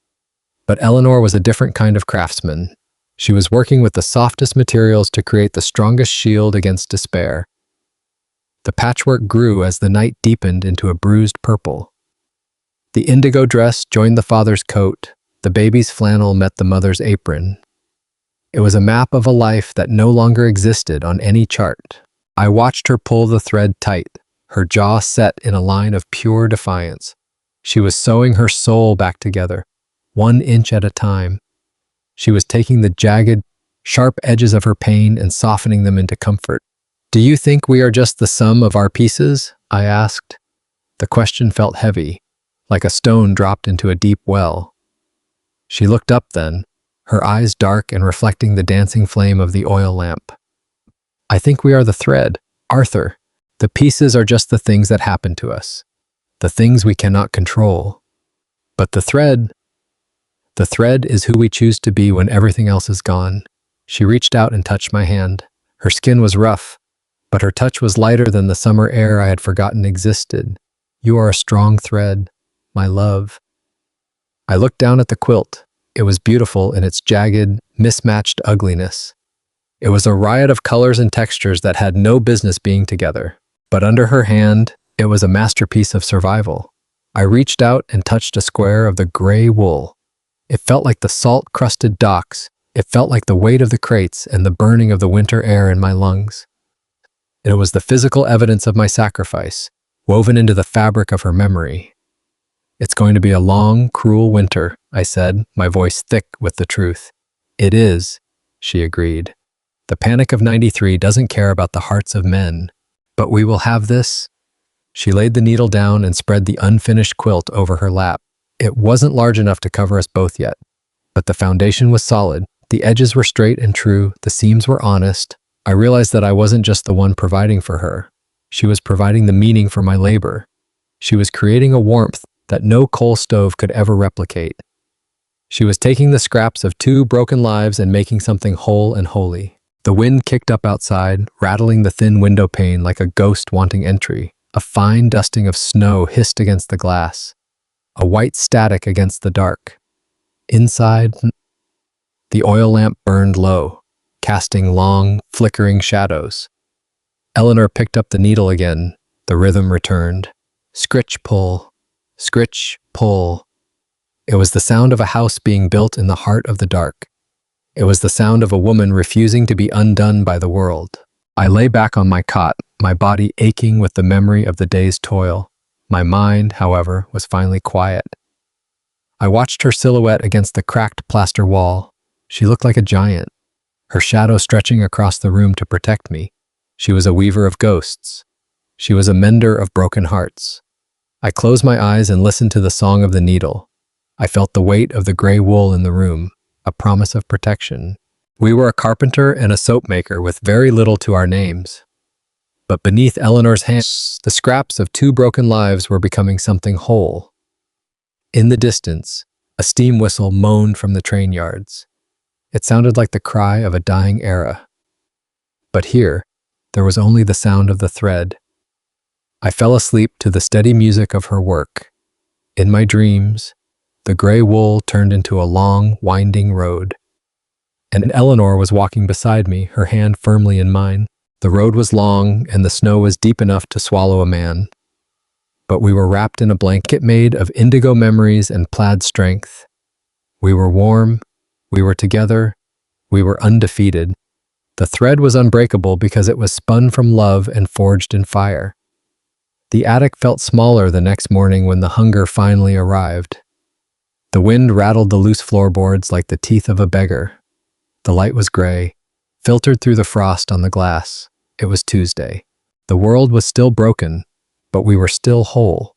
But Eleanor was a different kind of craftsman. She was working with the softest materials to create the strongest shield against despair. The patchwork grew as the night deepened into a bruised purple. The indigo dress joined the father's coat. The baby's flannel met the mother's apron. It was a map of a life that no longer existed on any chart. I watched her pull the thread tight, her jaw set in a line of pure defiance. She was sewing her soul back together, 1 inch at a time. She was taking the jagged, sharp edges of her pain and softening them into comfort. Do you think we are just the sum of our pieces? I asked. The question felt heavy, like a stone dropped into a deep well. She looked up then, her eyes dark and reflecting the dancing flame of the oil lamp. I think we are the thread, Arthur. The pieces are just the things that happen to us, the things we cannot control. But the thread is who we choose to be when everything else is gone. She reached out and touched my hand. Her skin was rough, but her touch was lighter than the summer air I had forgotten existed. You are a strong thread, my love. I looked down at the quilt. It was beautiful in its jagged, mismatched ugliness. It was a riot of colors and textures that had no business being together. But under her hand, it was a masterpiece of survival. I reached out and touched a square of the gray wool. It felt like the salt-crusted docks. It felt like the weight of the crates and the burning of the winter air in my lungs. It was the physical evidence of my sacrifice, woven into the fabric of her memory. It's going to be a long, cruel winter, I said, my voice thick with the truth. It is, she agreed. The Panic of '93 doesn't care about the hearts of men. But we will have this. She laid the needle down and spread the unfinished quilt over her lap. It wasn't large enough to cover us both yet, but the foundation was solid. The edges were straight and true, the seams were honest. I realized that I wasn't just the one providing for her. She was providing the meaning for my labor. She was creating a warmth that no coal stove could ever replicate. She was taking the scraps of 2 broken lives and making something whole and holy. The wind kicked up outside, rattling the thin window pane like a ghost wanting entry. A fine dusting of snow hissed against the glass, a white static against the dark. Inside, the oil lamp burned low, casting long, flickering shadows. Eleanor picked up the needle again. The rhythm returned. Scritch, pull. Scritch, pull. It was the sound of a house being built in the heart of the dark. It was the sound of a woman refusing to be undone by the world. I lay back on my cot, my body aching with the memory of the day's toil. My mind, however, was finally quiet. I watched her silhouette against the cracked plaster wall. She looked like a giant, her shadow stretching across the room to protect me. She was a weaver of ghosts. She was a mender of broken hearts. I closed my eyes and listened to the song of the needle. I felt the weight of the gray wool in the room, a promise of protection. We were a carpenter and a soap maker with very little to our names. But beneath Eleanor's hands, the scraps of 2 broken lives were becoming something whole. In the distance, a steam whistle moaned from the train yards. It sounded like the cry of a dying era. But here, there was only the sound of the thread. I fell asleep to the steady music of her work. In my dreams, the gray wool turned into a long, winding road. And Eleanor was walking beside me, her hand firmly in mine. The road was long, and the snow was deep enough to swallow a man. But we were wrapped in a blanket made of indigo memories and plaid strength. We were warm, we were together, we were undefeated. The thread was unbreakable because it was spun from love and forged in fire. The attic felt smaller the next morning when the hunger finally arrived. The wind rattled the loose floorboards like the teeth of a beggar. The light was gray, filtered through the frost on the glass. It was Tuesday. The world was still broken, but we were still whole.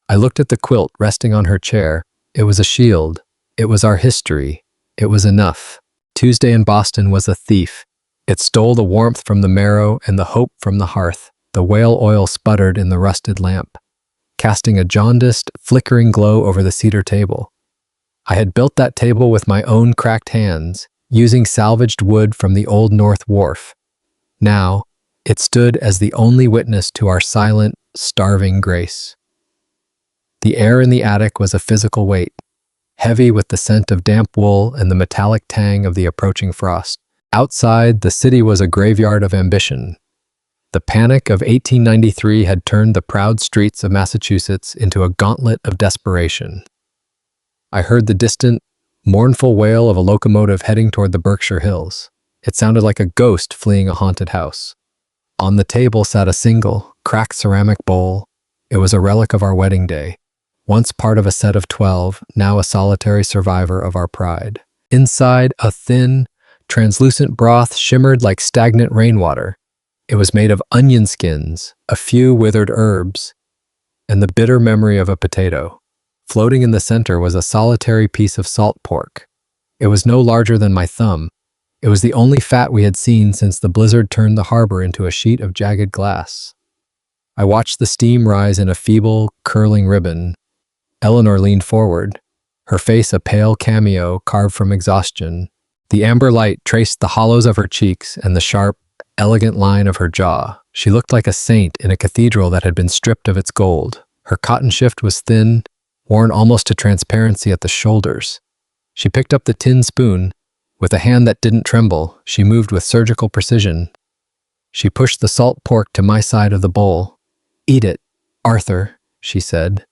I looked at the quilt resting on her chair. It was a shield. It was our history. It was enough. Tuesday in Boston was a thief. It stole the warmth from the marrow and the hope from the hearth. The whale oil sputtered in the rusted lamp, casting a jaundiced, flickering glow over the cedar table. I had built that table with my own cracked hands, using salvaged wood from the Old North Wharf. Now, it stood as the only witness to our silent, starving grace. The air in the attic was a physical weight, heavy with the scent of damp wool and the metallic tang of the approaching frost. Outside, the city was a graveyard of ambition. The Panic of 1893 had turned the proud streets of Massachusetts into a gauntlet of desperation. I heard the distant, mournful wail of a locomotive heading toward the Berkshire Hills. It sounded like a ghost fleeing a haunted house. On the table sat a single, cracked ceramic bowl. It was a relic of our wedding day, once part of a set of 12, now a solitary survivor of our pride. Inside, a thin, translucent broth shimmered like stagnant rainwater. It was made of onion skins, a few withered herbs, and the bitter memory of a potato. Floating in the center was a solitary piece of salt pork. It was no larger than my thumb. It was the only fat we had seen since the blizzard turned the harbor into a sheet of jagged glass. I watched the steam rise in a feeble, curling ribbon. Eleanor leaned forward, her face a pale cameo carved from exhaustion. The amber light traced the hollows of her cheeks and the sharp, elegant line of her jaw. She looked like a saint in a cathedral that had been stripped of its gold. Her cotton shift was thin, worn almost to transparency at the shoulders. She picked up the tin spoon. With a hand that didn't tremble, she moved with surgical precision. She pushed the salt pork to my side of the bowl. "Eat it, Arthur," she said.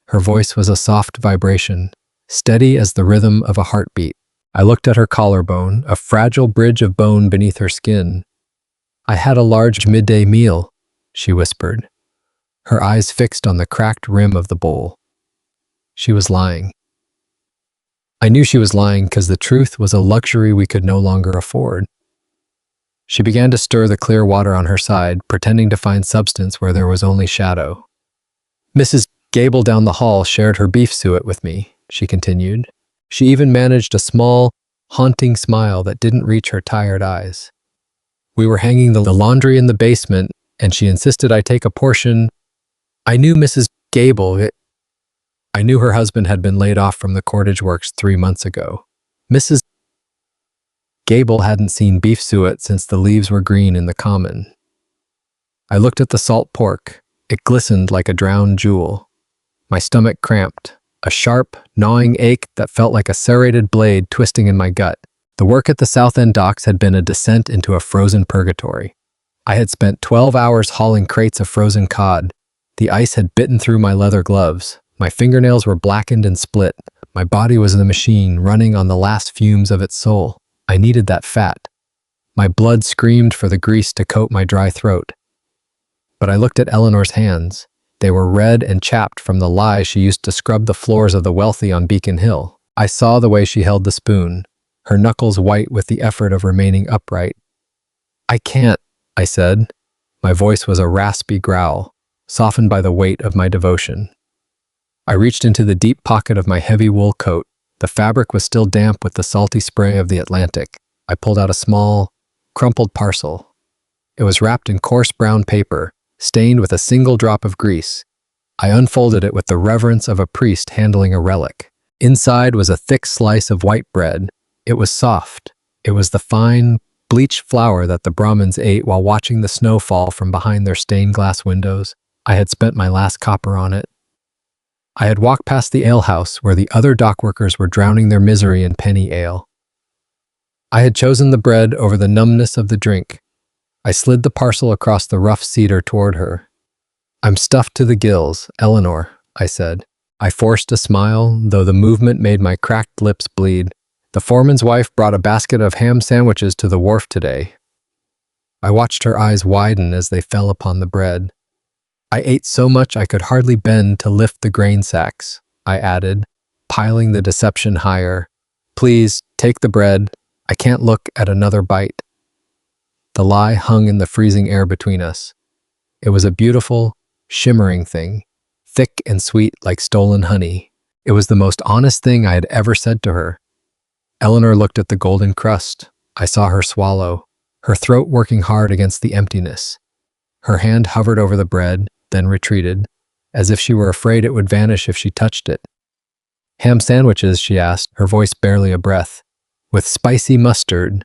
Her voice was a soft vibration, steady as the rhythm of a heartbeat. I looked at her collarbone, a fragile bridge of bone beneath her skin. "I had a large midday meal," she whispered, her eyes fixed on the cracked rim of the bowl. She was lying. I knew she was lying because the truth was a luxury we could no longer afford. She began to stir the clear water on her side, pretending to find substance where there was only shadow. "Mrs. Gable down the hall shared her beef suet with me," she continued. She even managed a small, haunting smile that didn't reach her tired eyes. "We were hanging the laundry in the basement, and she insisted I take a portion. I knew Mrs. Gable. I knew her husband had been laid off from the cordage works 3 months ago. Mrs. Gable hadn't seen beef suet since the leaves were green in the common." I looked at the salt pork. It glistened like a drowned jewel. My stomach cramped, a sharp, gnawing ache that felt like a serrated blade twisting in my gut. The work at the South End docks had been a descent into a frozen purgatory. I had spent 12 hours hauling crates of frozen cod. The ice had bitten through my leather gloves. My fingernails were blackened and split. My body was in a machine running on the last fumes of its soul. I needed that fat. My blood screamed for the grease to coat my dry throat. But I looked at Eleanor's hands. They were red and chapped from the lye she used to scrub the floors of the wealthy on Beacon Hill. I saw the way she held the spoon, her knuckles white with the effort of remaining upright. "I can't," I said. My voice was a raspy growl, softened by the weight of my devotion. I reached into the deep pocket of my heavy wool coat. The fabric was still damp with the salty spray of the Atlantic. I pulled out a small, crumpled parcel. It was wrapped in coarse brown paper, stained with a single drop of grease. I unfolded it with the reverence of a priest handling a relic. Inside was a thick slice of white bread. It was soft. It was the fine, bleached flour that the Brahmins ate while watching the snow fall from behind their stained glass windows. I had spent my last copper on it. I had walked past the alehouse where the other dockworkers were drowning their misery in penny ale. I had chosen the bread over the numbness of the drink. I slid the parcel across the rough cedar toward her. "I'm stuffed to the gills, Eleanor," I said. I forced a smile, though the movement made my cracked lips bleed. "The foreman's wife brought a basket of ham sandwiches to the wharf today." I watched her eyes widen as they fell upon the bread. "I ate so much I could hardly bend to lift the grain sacks," I added, piling the deception higher. "Please, take the bread. I can't look at another bite." The lie hung in the freezing air between us. It was a beautiful, shimmering thing, thick and sweet like stolen honey. It was the most honest thing I had ever said to her. Eleanor looked at the golden crust. I saw her swallow, her throat working hard against the emptiness. Her hand hovered over the bread, then retreated, as if she were afraid it would vanish if she touched it. "Ham sandwiches?" she asked, her voice barely a breath. "With spicy mustard?"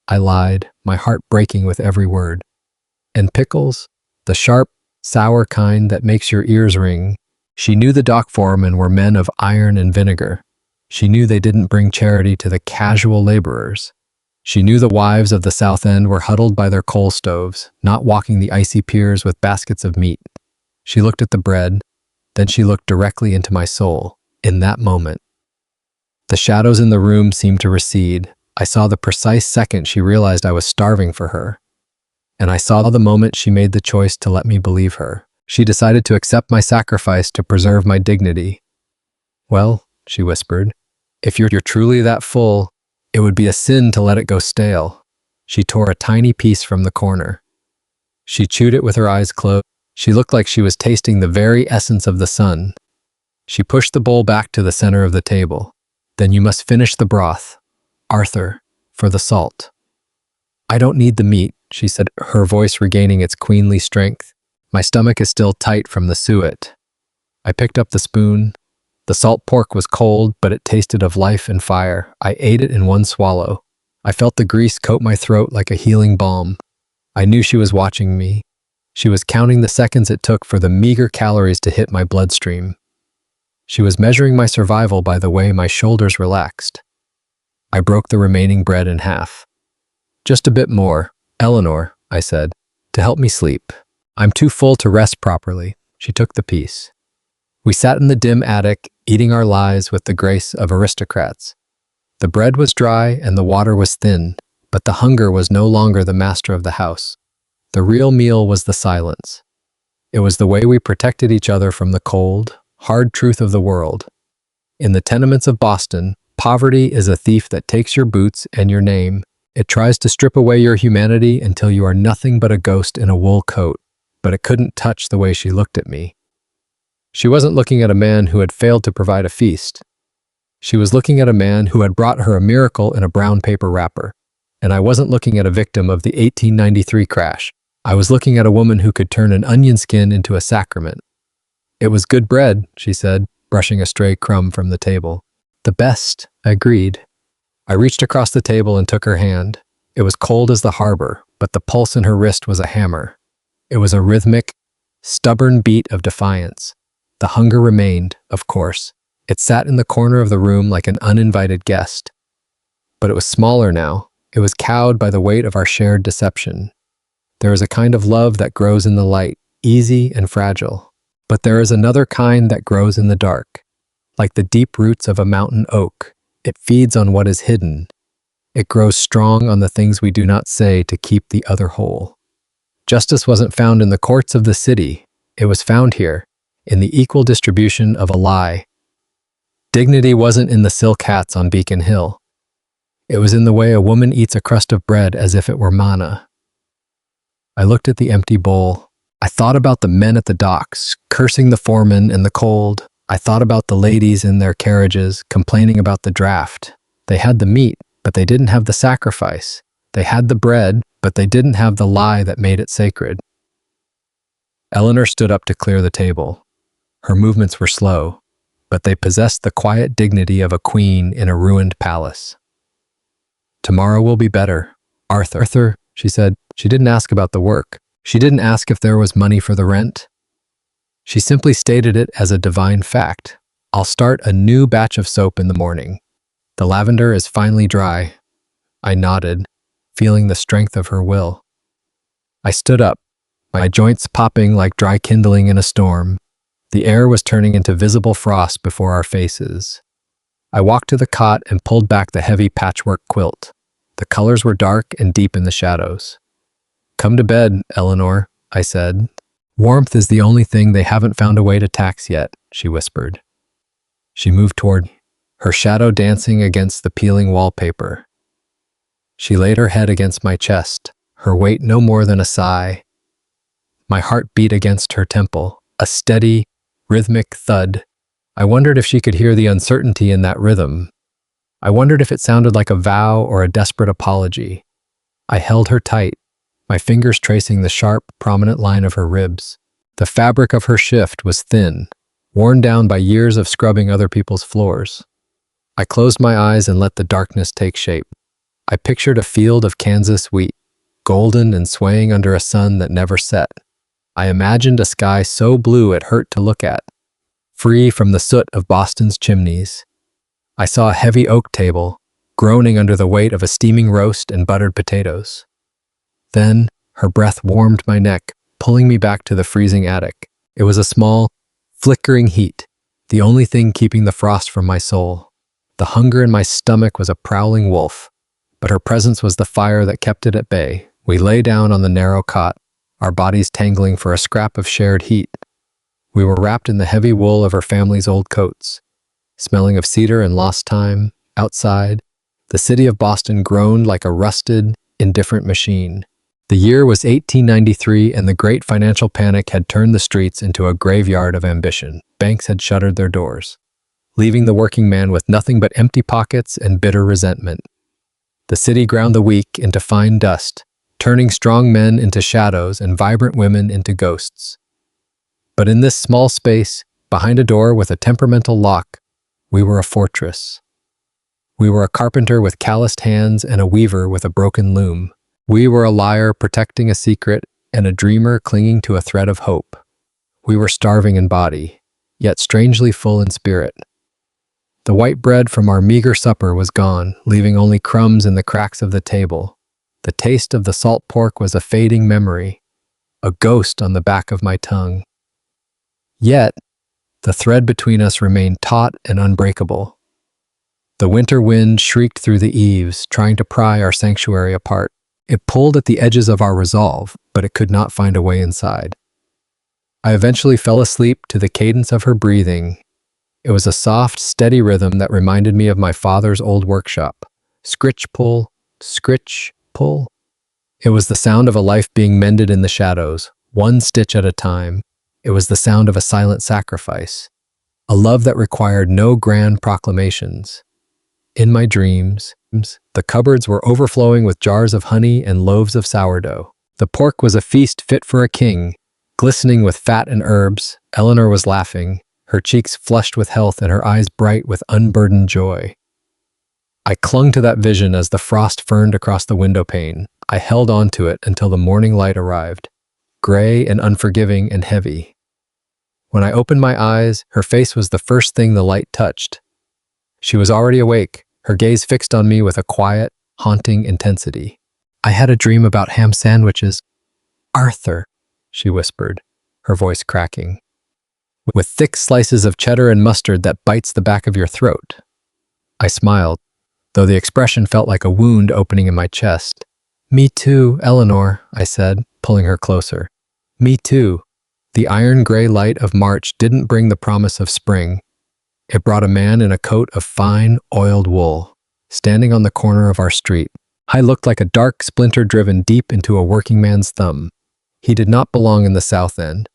I lied, my heart breaking with every word. "And pickles? The sharp, sour kind that makes your ears ring." She knew the dock foremen were men of iron and vinegar. She knew they didn't bring charity to the casual laborers. She knew the wives of the South End were huddled by their coal stoves, not walking the icy piers with baskets of meat. She looked at the bread, then she looked directly into my soul. In that moment, the shadows in the room seemed to recede. I saw the precise second she realized I was starving for her. And I saw the moment she made the choice to let me believe her. She decided to accept my sacrifice to preserve my dignity. "Well," she whispered, "if you're truly that full, it would be a sin to let it go stale." She tore a tiny piece from the corner. She chewed it with her eyes closed. She looked like she was tasting the very essence of the sun. She pushed the bowl back to the center of the table. "Then you must finish the broth, Arthur, for the salt." "I don't need the meat," she said, her voice regaining its queenly strength. "My stomach is still tight from the suet." I picked up the spoon. The salt pork was cold, but it tasted of life and fire. I ate it in one swallow. I felt the grease coat my throat like a healing balm. I knew she was watching me. She was counting the seconds it took for the meager calories to hit my bloodstream. She was measuring my survival by the way my shoulders relaxed. I broke the remaining bread in half. Just a bit more, Eleanor, I said, to help me sleep. I'm too full to rest properly. She took the piece. We sat in the dim attic, eating our lies with the grace of aristocrats. The bread was dry and the water was thin, but the hunger was no longer the master of the house. The real meal was the silence. It was the way we protected each other from the cold, hard truth of the world. In the tenements of Boston, poverty is a thief that takes your boots and your name. It tries to strip away your humanity until you are nothing but a ghost in a wool coat. But it couldn't touch the way she looked at me. She wasn't looking at a man who had failed to provide a feast. She was looking at a man who had brought her a miracle in a brown paper wrapper. And I wasn't looking at a victim of the 1893 crash. I was looking at a woman who could turn an onion skin into a sacrament. It was good bread, she said, brushing a stray crumb from the table. The best, I agreed. I reached across the table and took her hand. It was cold as the harbor, but the pulse in her wrist was a hammer. It was a rhythmic, stubborn beat of defiance. The hunger remained, of course. It sat in the corner of the room like an uninvited guest. But it was smaller now. It was cowed by the weight of our shared deception. There is a kind of love that grows in the light, easy and fragile. But there is another kind that grows in the dark. Like the deep roots of a mountain oak, it feeds on what is hidden. It grows strong on the things we do not say to keep the other whole. Justice wasn't found in the courts of the city. It was found here, in the equal distribution of a lie. Dignity wasn't in the silk hats on Beacon Hill. It was in the way a woman eats a crust of bread as if it were manna. I looked at the empty bowl. I thought about the men at the docks, cursing the foreman and the cold. I thought about the ladies in their carriages, complaining about the draft. They had the meat, but they didn't have the sacrifice. They had the bread, but they didn't have the lie that made it sacred. Eleanor stood up to clear the table. Her movements were slow, but they possessed the quiet dignity of a queen in a ruined palace. Tomorrow will be better. Arthur, she said. She didn't ask about the work. She didn't ask if there was money for the rent. She simply stated it as a divine fact. I'll start a new batch of soap in the morning. The lavender is finally dry. I nodded, feeling the strength of her will. I stood up, my joints popping like dry kindling in a storm. The air was turning into visible frost before our faces. I walked to the cot and pulled back the heavy patchwork quilt. The colors were dark and deep in the shadows. Come to bed, Eleanor, I said. Warmth is the only thing they haven't found a way to tax yet, she whispered. She moved toward me, her shadow dancing against the peeling wallpaper. She laid her head against my chest, her weight no more than a sigh. My heart beat against her temple, a steady, rhythmic thud. I wondered if she could hear the uncertainty in that rhythm. I wondered if it sounded like a vow or a desperate apology. I held her tight, my fingers tracing the sharp, prominent line of her ribs. The fabric of her shift was thin, worn down by years of scrubbing other people's floors. I closed my eyes and let the darkness take shape. I pictured a field of Kansas wheat, golden and swaying under a sun that never set. I imagined a sky so blue it hurt to look at, free from the soot of Boston's chimneys. I saw a heavy oak table, groaning under the weight of a steaming roast and buttered potatoes. Then, her breath warmed my neck, pulling me back to the freezing attic. It was a small, flickering heat, the only thing keeping the frost from my soul. The hunger in my stomach was a prowling wolf, but her presence was the fire that kept it at bay. We lay down on the narrow cot, our bodies tangling for a scrap of shared heat. We were wrapped in the heavy wool of her family's old coats, smelling of cedar and lost time. Outside, the city of Boston groaned like a rusted, indifferent machine. The year was 1893, and the great financial panic had turned the streets into a graveyard of ambition. Banks had shuttered their doors, leaving the working man with nothing but empty pockets and bitter resentment. The city ground the weak into fine dust, turning strong men into shadows and vibrant women into ghosts. But in this small space, Behind a door with a temperamental lock, we were a fortress. We were a carpenter with calloused hands and a weaver with a broken loom. We were a liar protecting a secret and a dreamer clinging to a thread of hope. We were starving in body, yet strangely full in spirit. The white bread from our meager supper was gone, leaving only crumbs in the cracks of the table. The taste of the salt pork was a fading memory, a ghost on the back of my tongue. Yet, the thread between us remained taut and unbreakable. The winter wind shrieked through the eaves, trying to pry our sanctuary apart. It pulled at the edges of our resolve, but it could not find a way inside. I eventually fell asleep to the cadence of her breathing. It was a soft, steady rhythm that reminded me of my father's old workshop. Scritch, pull, scritch, pull. It was the sound of a life being mended in the shadows, one stitch at a time. It was the sound of a silent sacrifice, a love that required no grand proclamations. In my dreams, the cupboards were overflowing with jars of honey and loaves of sourdough. The pork was a feast fit for a king, glistening with fat and herbs. Eleanor was laughing, her cheeks flushed with health and her eyes bright with unburdened joy. I clung to that vision as the frost furned across the window pane. I held on to it until the morning light arrived, gray and unforgiving and heavy. When I opened my eyes, her face was the first thing the light touched. She was already awake, her gaze fixed on me with a quiet, haunting intensity. "I had a dream about ham sandwiches." "Arthur," she whispered, her voice cracking. "With thick slices of cheddar and mustard that bites the back of your throat." I smiled, though the expression felt like a wound opening in my chest. "Me too, Eleanor," I said, pulling her closer. "Me too." The iron-gray light of March didn't bring the promise of spring. It brought a man in a coat of fine, oiled wool, standing on the corner of our street. I looked like a dark splinter driven deep into a working man's thumb. He did not belong in the South End.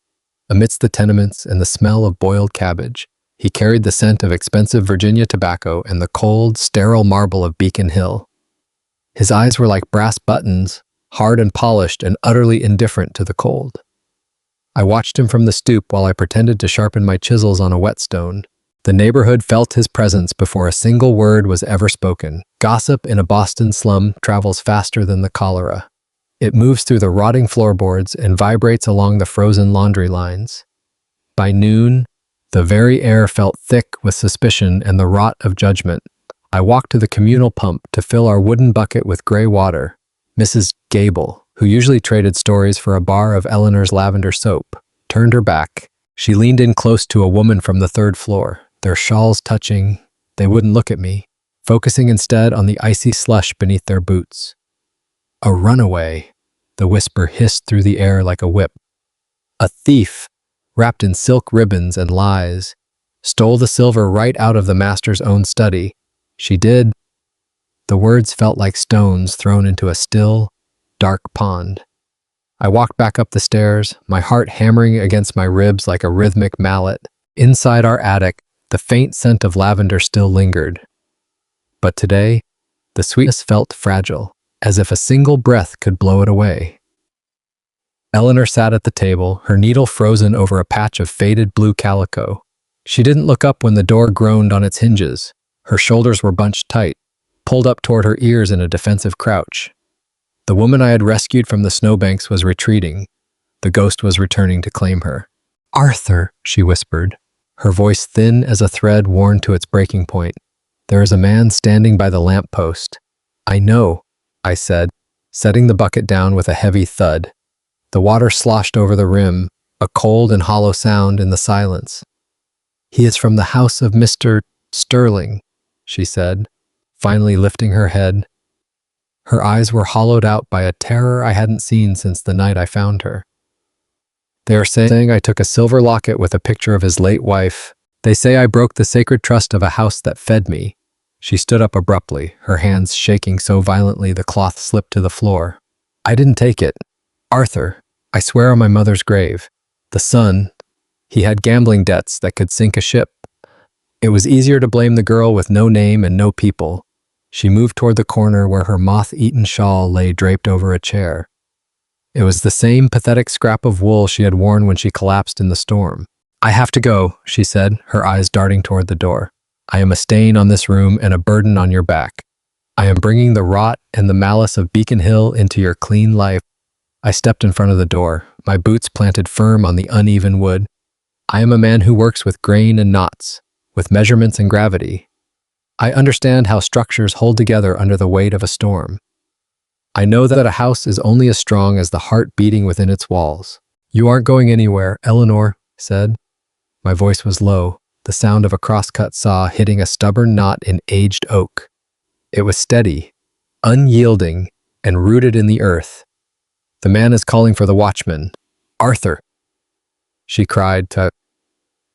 Amidst the tenements and the smell of boiled cabbage, he carried the scent of expensive Virginia tobacco and the cold, sterile marble of Beacon Hill. His eyes were like brass buttons, hard and polished and utterly indifferent to the cold. I watched him from the stoop while I pretended to sharpen my chisels on a whetstone. The neighborhood felt his presence before a single word was ever spoken. Gossip in a Boston slum travels faster than the cholera. It moves through the rotting floorboards and vibrates along the frozen laundry lines. By noon, the very air felt thick with suspicion and the rot of judgment. I walked to the communal pump to fill our wooden bucket with gray water. Mrs. Gable, who usually traded stories for a bar of Eleanor's lavender soap, turned her back. She leaned in close to a woman from the third floor, their shawls touching. They wouldn't look at me, focusing instead on the icy slush beneath their boots. "A runaway," the whisper hissed through the air like a whip. "A thief, wrapped in silk ribbons and lies, stole the silver right out of the master's own study. She did." The words felt like stones thrown into a still, dark pond. I walked back up the stairs, my heart hammering against my ribs like a rhythmic mallet. Inside our attic, the faint scent of lavender still lingered. But today, the sweetness felt fragile, as if a single breath could blow it away. Eleanor sat at the table, her needle frozen over a patch of faded blue calico. She didn't look up when the door groaned on its hinges. Her shoulders were bunched tight, pulled up toward her ears in a defensive crouch. The woman I had rescued from the snowbanks was retreating. The ghost was returning to claim her. "Arthur," she whispered, her voice thin as a thread worn to its breaking point. "There is a man standing by the lamppost." "I know," I said, setting the bucket down with a heavy thud. The water sloshed over the rim, a cold and hollow sound in the silence. "He is from the house of Mr. Sterling," she said, finally lifting her head. Her eyes were hollowed out by a terror I hadn't seen since the night I found her. "They are saying I took a silver locket with a picture of his late wife. They say I broke the sacred trust of a house that fed me." She stood up abruptly, her hands shaking so violently the cloth slipped to the floor. "I didn't take it. Arthur, I swear on my mother's grave. The son, he had gambling debts that could sink a ship. It was easier to blame the girl with no name and no people." She moved toward the corner where her moth-eaten shawl lay draped over a chair. It was the same pathetic scrap of wool she had worn when she collapsed in the storm. I have to go, she said, her eyes darting toward the door. I am a stain on this room and a burden on your back. I am bringing the rot and the malice of Beacon Hill into your clean life. I stepped in front of the door, my boots planted firm on the uneven wood. I am a man who works with grain and knots, with measurements and gravity. I understand how structures hold together under the weight of a storm. I know that a house is only as strong as the heart beating within its walls. You aren't going anywhere, Eleanor said. My voice was low, the sound of a crosscut saw hitting a stubborn knot in aged oak. It was steady, unyielding, and rooted in the earth. The man is calling for the watchman. Arthur, she cried,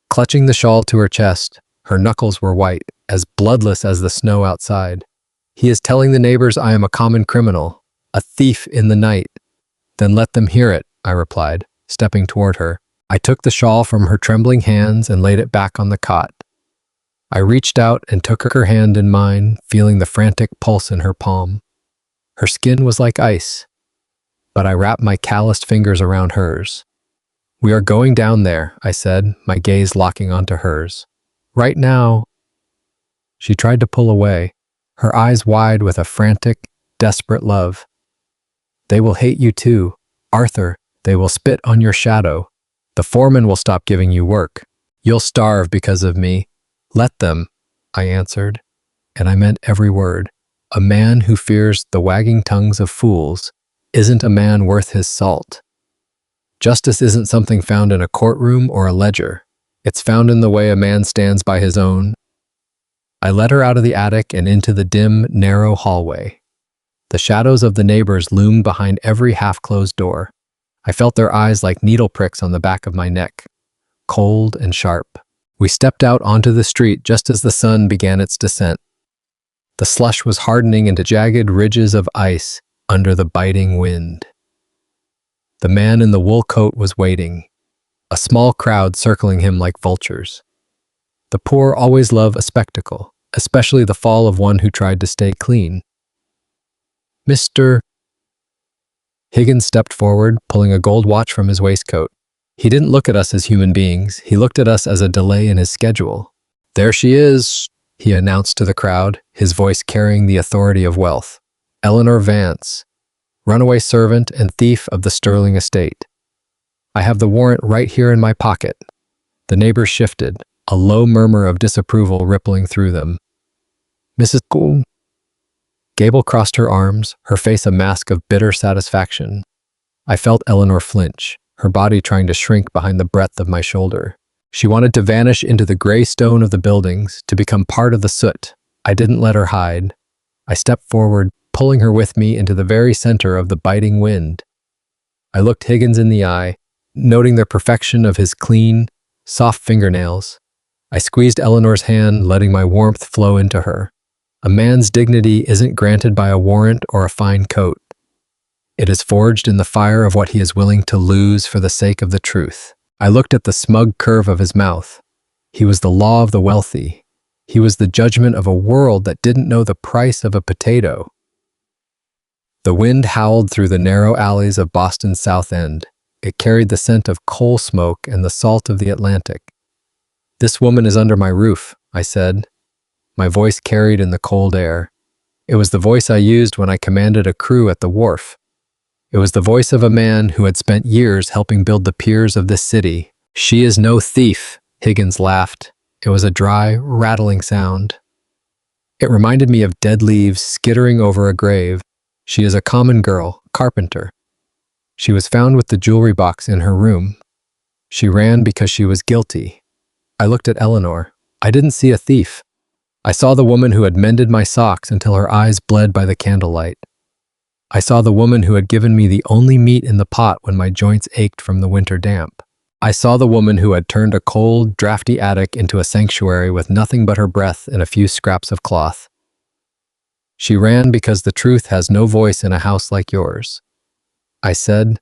clutching the shawl to her chest. Her knuckles were white, as bloodless as the snow outside. He is telling the neighbors I am a common criminal, a thief in the night. Then let them hear it, I replied, stepping toward her. I took the shawl from her trembling hands and laid it back on the cot. I reached out and took her hand in mine, feeling the frantic pulse in her palm. Her skin was like ice, but I wrapped my calloused fingers around hers. We are going down there, I said, my gaze locking onto hers. Right now. She tried to pull away, her eyes wide with a frantic, desperate love. They will hate you too, Arthur. They will spit on your shadow. The foreman will stop giving you work. You'll starve because of me. Let them, I answered, and I meant every word. A man who fears the wagging tongues of fools isn't a man worth his salt. Justice isn't something found in a courtroom or a ledger. It's found in the way a man stands by his own. I led her out of the attic and into the dim, narrow hallway. The shadows of the neighbors loomed behind every half-closed door. I felt their eyes like needle pricks on the back of my neck, cold and sharp. We stepped out onto the street just as the sun began its descent. The slush was hardening into jagged ridges of ice under the biting wind. The man in the wool coat was waiting, a small crowd circling him like vultures. The poor always love a spectacle, especially the fall of one who tried to stay clean. Mr. Higgins stepped forward, pulling a gold watch from his waistcoat. He didn't look at us as human beings. He looked at us as a delay in his schedule. There she is, he announced to the crowd, his voice carrying the authority of wealth. Eleanor Vance, runaway servant and thief of the Sterling estate. I have the warrant right here in my pocket. The neighbors shifted, a low murmur of disapproval rippling through them. Mrs. Cole. Gable crossed her arms, her face a mask of bitter satisfaction. I felt Eleanor flinch, her body trying to shrink behind the breadth of my shoulder. She wanted to vanish into the gray stone of the buildings, to become part of the soot. I didn't let her hide. I stepped forward, pulling her with me into the very center of the biting wind. I looked Higgins in the eye, noting the perfection of his clean, soft fingernails. I squeezed Eleanor's hand, letting my warmth flow into her. A man's dignity isn't granted by a warrant or a fine coat. It is forged in the fire of what he is willing to lose for the sake of the truth. I looked at the smug curve of his mouth. He was the law of the wealthy. He was the judgment of a world that didn't know the price of a potato. The wind howled through the narrow alleys of Boston's South End. It carried the scent of coal smoke and the salt of the Atlantic. This woman is under my roof, I said. My voice carried in the cold air. It was the voice I used when I commanded a crew at the wharf. It was the voice of a man who had spent years helping build the piers of this city. She is no thief, Higgins laughed. It was a dry, rattling sound. It reminded me of dead leaves skittering over a grave. She is a common girl, carpenter. She was found with the jewelry box in her room. She ran because she was guilty. I looked at Eleanor. I didn't see a thief. I saw the woman who had mended my socks until her eyes bled by the candlelight. I saw the woman who had given me the only meat in the pot when my joints ached from the winter damp. I saw the woman who had turned a cold, drafty attic into a sanctuary with nothing but her breath and a few scraps of cloth. She ran because the truth has no voice in a house like yours. I said.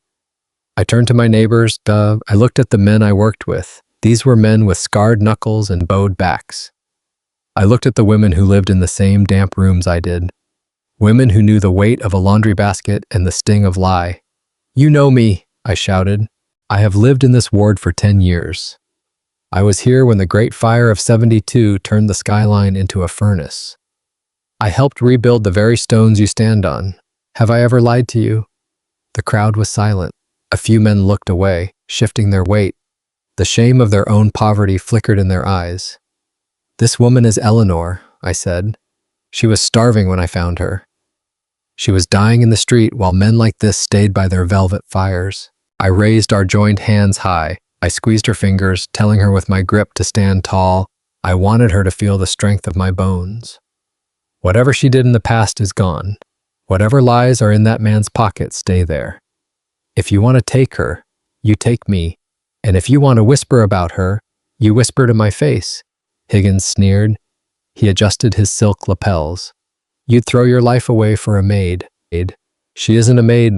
I turned to my neighbors. I looked at the men I worked with. These were men with scarred knuckles and bowed backs. I looked at the women who lived in the same damp rooms I did. Women who knew the weight of a laundry basket and the sting of lie. You know me, I shouted. I have lived in this ward for 10 years. I was here when the Great Fire of '72 turned the skyline into a furnace. I helped rebuild the very stones you stand on. Have I ever lied to you?" The crowd was silent. A few men looked away, shifting their weight. The shame of their own poverty flickered in their eyes. "This woman is Eleanor," I said. "She was starving when I found her. She was dying in the street while men like this stayed by their velvet fires." I raised our joined hands high. I squeezed her fingers, telling her with my grip to stand tall. I wanted her to feel the strength of my bones. "Whatever she did in the past is gone. Whatever lies are in that man's pocket stay there. If you want to take her, you take me. And if you want to whisper about her, you whisper to my face." Higgins sneered. He adjusted his silk lapels. "You'd throw your life away for a maid." "She isn't a maid,"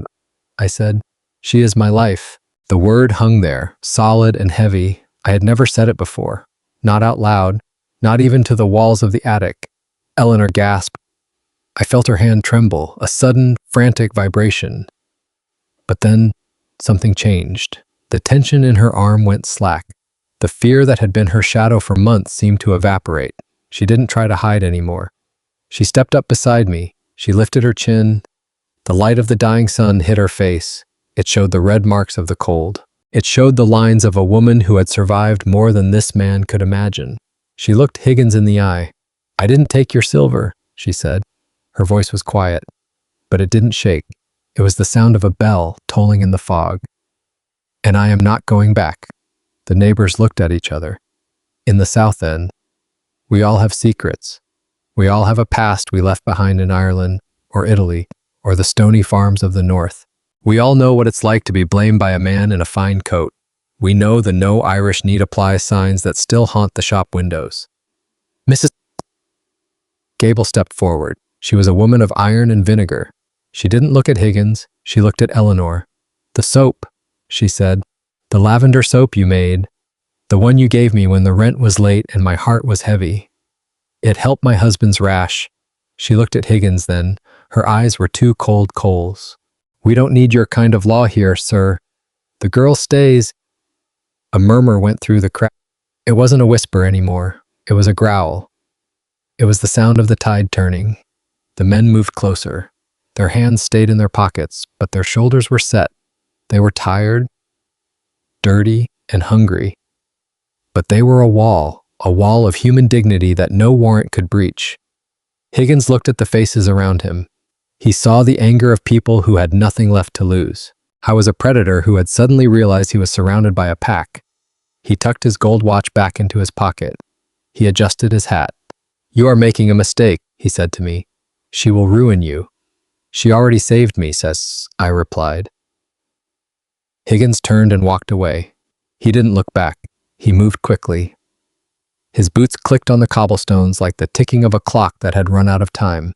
I said. "She is my life." The word hung there, solid and heavy. I had never said it before. Not out loud, not even to the walls of the attic. Eleanor gasped. I felt her hand tremble, a sudden, frantic vibration. But then, something changed. The tension in her arm went slack. The fear that had been her shadow for months seemed to evaporate. She didn't try to hide anymore. She stepped up beside me. She lifted her chin. The light of the dying sun hit her face. It showed the red marks of the cold. It showed the lines of a woman who had survived more than this man could imagine. She looked Higgins in the eye. "I didn't take your silver," she said. Her voice was quiet, but it didn't shake. It was the sound of a bell tolling in the fog. "And I am not going back." The neighbors looked at each other. In the South End, we all have secrets. We all have a past we left behind in Ireland, or Italy, or the stony farms of the North. We all know what it's like to be blamed by a man in a fine coat. We know the "No Irish Need Apply" signs that still haunt the shop windows. Mrs. Gable stepped forward. She was a woman of iron and vinegar. She didn't look at Higgins. She looked at Eleanor. "The soap," she said. "The lavender soap you made. The one you gave me when the rent was late and my heart was heavy. It helped my husband's rash." She looked at Higgins then. Her eyes were two cold coals. "We don't need your kind of law here, sir. The girl stays." A murmur went through the crowd. It wasn't a whisper anymore. It was a growl. It was the sound of the tide turning. The men moved closer. Their hands stayed in their pockets, but their shoulders were set. They were tired, dirty, and hungry. But they were a wall of human dignity that no warrant could breach. Higgins looked at the faces around him. He saw the anger of people who had nothing left to lose. I was a predator who had suddenly realized he was surrounded by a pack. He tucked his gold watch back into his pocket. He adjusted his hat. "You are making a mistake," he said to me. "She will ruin you." "She already saved me," I replied. Higgins turned and walked away. He didn't look back. He moved quickly. His boots clicked on the cobblestones like the ticking of a clock that had run out of time.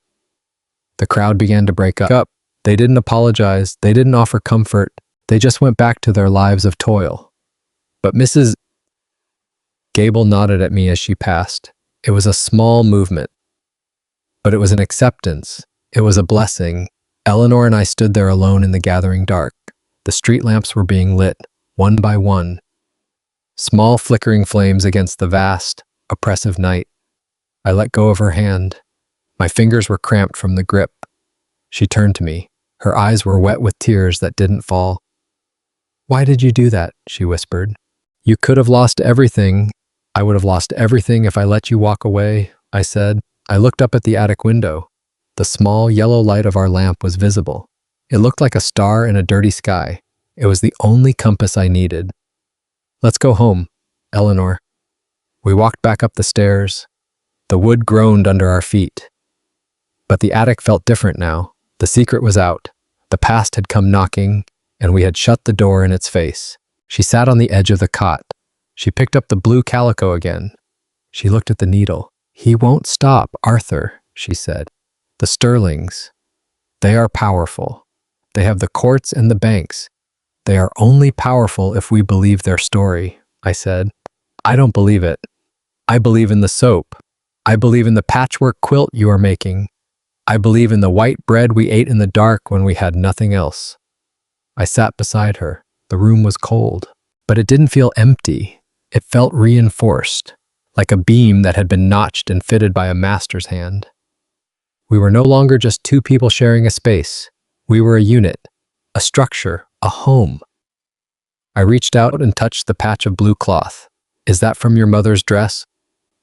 The crowd began to break up. They didn't apologize. They didn't offer comfort. They just went back to their lives of toil. But Mrs. Gable nodded at me as she passed. It was a small movement, but it was an acceptance. It was a blessing. Eleanor and I stood there alone in the gathering dark. The street lamps were being lit, one by one. Small flickering flames against the vast, oppressive night. I let go of her hand. My fingers were cramped from the grip. She turned to me. Her eyes were wet with tears that didn't fall. "Why did you do that?" she whispered. "You could have lost everything." "I would have lost everything if I let you walk away," I said. I looked up at the attic window. The small yellow light of our lamp was visible. It looked like a star in a dirty sky. It was the only compass I needed. "Let's go home, Eleanor." We walked back up the stairs. The wood groaned under our feet. But the attic felt different now. The secret was out. The past had come knocking, and we had shut the door in its face. She sat on the edge of the cot. She picked up the blue calico again. She looked at the needle. "He won't stop, Arthur," she said. "The Sterlings, they are powerful. They have the courts and the banks. They are only powerful if we believe their story," I said. "I don't believe it. I believe in the soap. I believe in the patchwork quilt you are making. I believe in the white bread we ate in the dark when we had nothing else." I sat beside her. The room was cold, but it didn't feel empty. It felt reinforced, like a beam that had been notched and fitted by a master's hand. We were no longer just two people sharing a space. We were a unit, a structure, a home. I reached out and touched the patch of blue cloth. "Is that from your mother's dress?"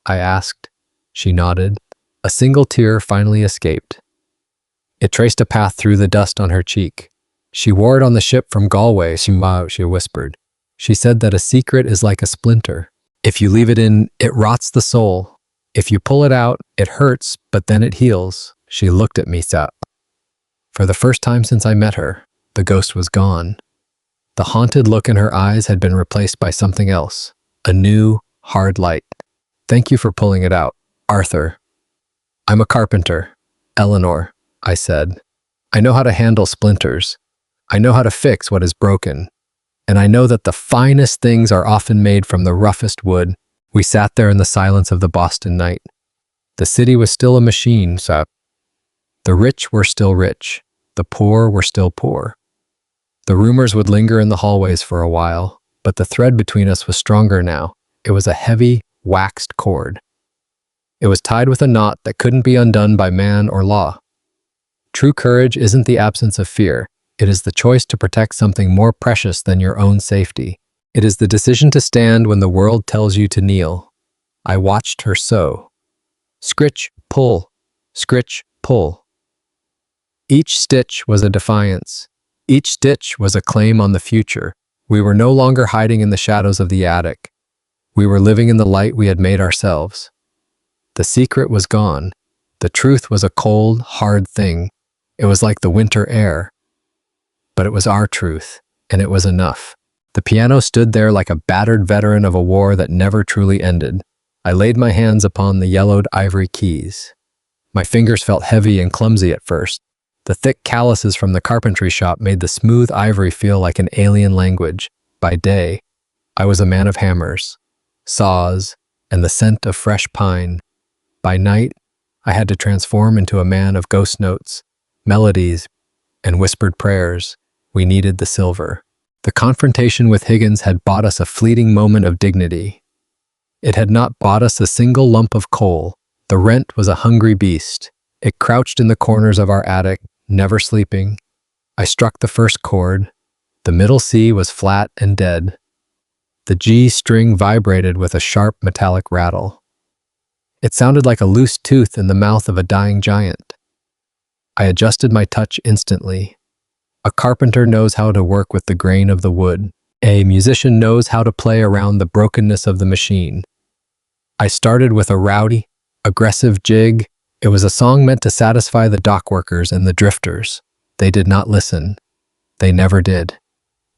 I asked. She nodded. A single tear finally escaped. It traced a path through the dust on her cheek. "She wore it on the ship from Galway," she whispered. "She said that a secret is like a splinter. If you leave it in, it rots the soul. If you pull it out, it hurts, but then it heals." She looked at me, sat. For the first time since I met her, the ghost was gone. The haunted look in her eyes had been replaced by something else, a new, hard light. "Thank you for pulling it out, Arthur." "I'm a carpenter, Eleanor," I said. "I know how to handle splinters. I know how to fix what is broken. And I know that the finest things are often made from the roughest wood." We sat there in the silence of the Boston night. The city was still a machine, so the rich were still rich. The poor were still poor. The rumors would linger in the hallways for a while, but the thread between us was stronger now. It was a heavy, waxed cord. It was tied with a knot that couldn't be undone by man or law. True courage isn't the absence of fear. It is the choice to protect something more precious than your own safety. It is the decision to stand when the world tells you to kneel. I watched her sew. Scritch, pull, scritch, pull. Each stitch was a defiance. Each stitch was a claim on the future. We were no longer hiding in the shadows of the attic. We were living in the light we had made ourselves. The secret was gone. The truth was a cold, hard thing. It was like the winter air. But it was our truth, and it was enough. The piano stood there like a battered veteran of a war that never truly ended. I laid my hands upon the yellowed ivory keys. My fingers felt heavy and clumsy at first. The thick calluses from the carpentry shop made the smooth ivory feel like an alien language. By day, I was a man of hammers, saws, and the scent of fresh pine. By night, I had to transform into a man of ghost notes, melodies, and whispered prayers. We needed the silver. The confrontation with Higgins had bought us a fleeting moment of dignity. It had not bought us a single lump of coal. The rent was a hungry beast. It crouched in the corners of our attic, never sleeping. I struck the first chord. The middle C was flat and dead. The G string vibrated with a sharp metallic rattle. It sounded like a loose tooth in the mouth of a dying giant. I adjusted my touch instantly. A carpenter knows how to work with the grain of the wood. A musician knows how to play around the brokenness of the machine. I started with a rowdy, aggressive jig. It was a song meant to satisfy the dock workers and the drifters. They did not listen. They never did.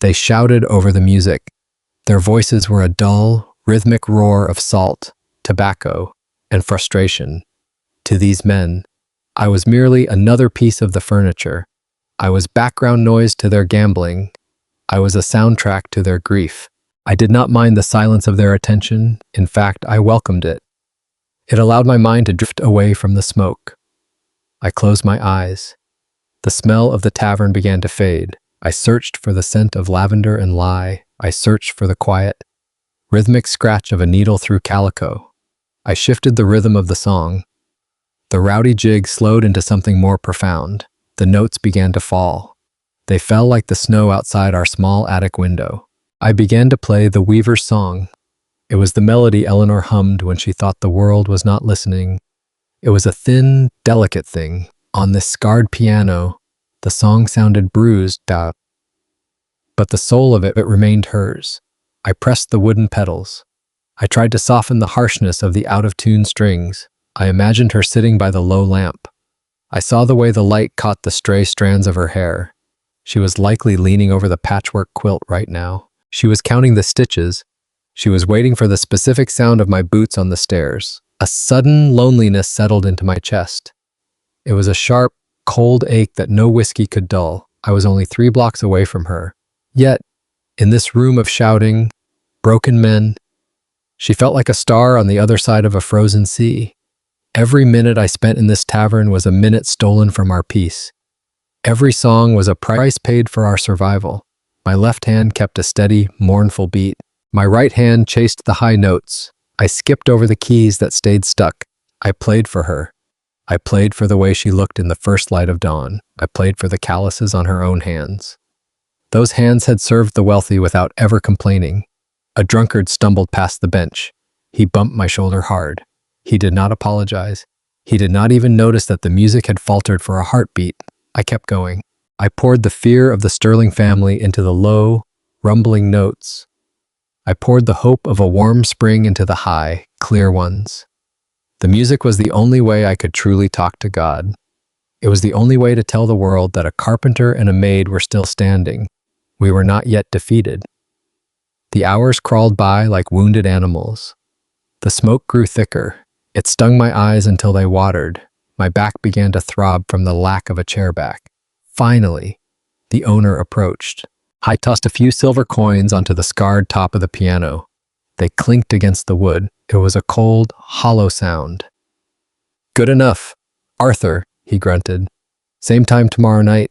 They shouted over the music. Their voices were a dull, rhythmic roar of salt, tobacco, and frustration. To these men, I was merely another piece of the furniture. I was background noise to their gambling. I was a soundtrack to their grief. I did not mind the silence of their attention. In fact, I welcomed it. It allowed my mind to drift away from the smoke. I closed my eyes. The smell of the tavern began to fade. I searched for the scent of lavender and lye. I searched for the quiet, rhythmic scratch of a needle through calico. I shifted the rhythm of the song. The rowdy jig slowed into something more profound. The notes began to fall. They fell like the snow outside our small attic window. I began to play the Weaver's song. It was the melody Eleanor hummed when she thought the world was not listening. It was a thin, delicate thing. On this scarred piano, the song sounded bruised out, but the soul of it remained hers. I pressed the wooden pedals. I tried to soften the harshness of the out-of-tune strings. I imagined her sitting by the low lamp. I saw the way the light caught the stray strands of her hair. She was likely leaning over the patchwork quilt right now. She was counting the stitches. She was waiting for the specific sound of my boots on the stairs. A sudden loneliness settled into my chest. It was a sharp, cold ache that no whiskey could dull. I was only 3 blocks away from her. Yet, in this room of shouting, broken men, she felt like a star on the other side of a frozen sea. Every minute I spent in this tavern was a minute stolen from our peace. Every song was a price paid for our survival. My left hand kept a steady, mournful beat. My right hand chased the high notes. I skipped over the keys that stayed stuck. I played for her. I played for the way she looked in the first light of dawn. I played for the calluses on her own hands. Those hands had served the wealthy without ever complaining. A drunkard stumbled past the bench. He bumped my shoulder hard. He did not apologize. He did not even notice that the music had faltered for a heartbeat. I kept going. I poured the fear of the Sterling family into the low, rumbling notes. I poured the hope of a warm spring into the high, clear ones. The music was the only way I could truly talk to God. It was the only way to tell the world that a carpenter and a maid were still standing. We were not yet defeated. The hours crawled by like wounded animals. The smoke grew thicker. It stung my eyes until they watered. My back began to throb from the lack of a chair back. Finally, the owner approached. I tossed a few silver coins onto the scarred top of the piano. They clinked against the wood. It was a cold, hollow sound. "Good enough. Arthur," he grunted. "Same time tomorrow night."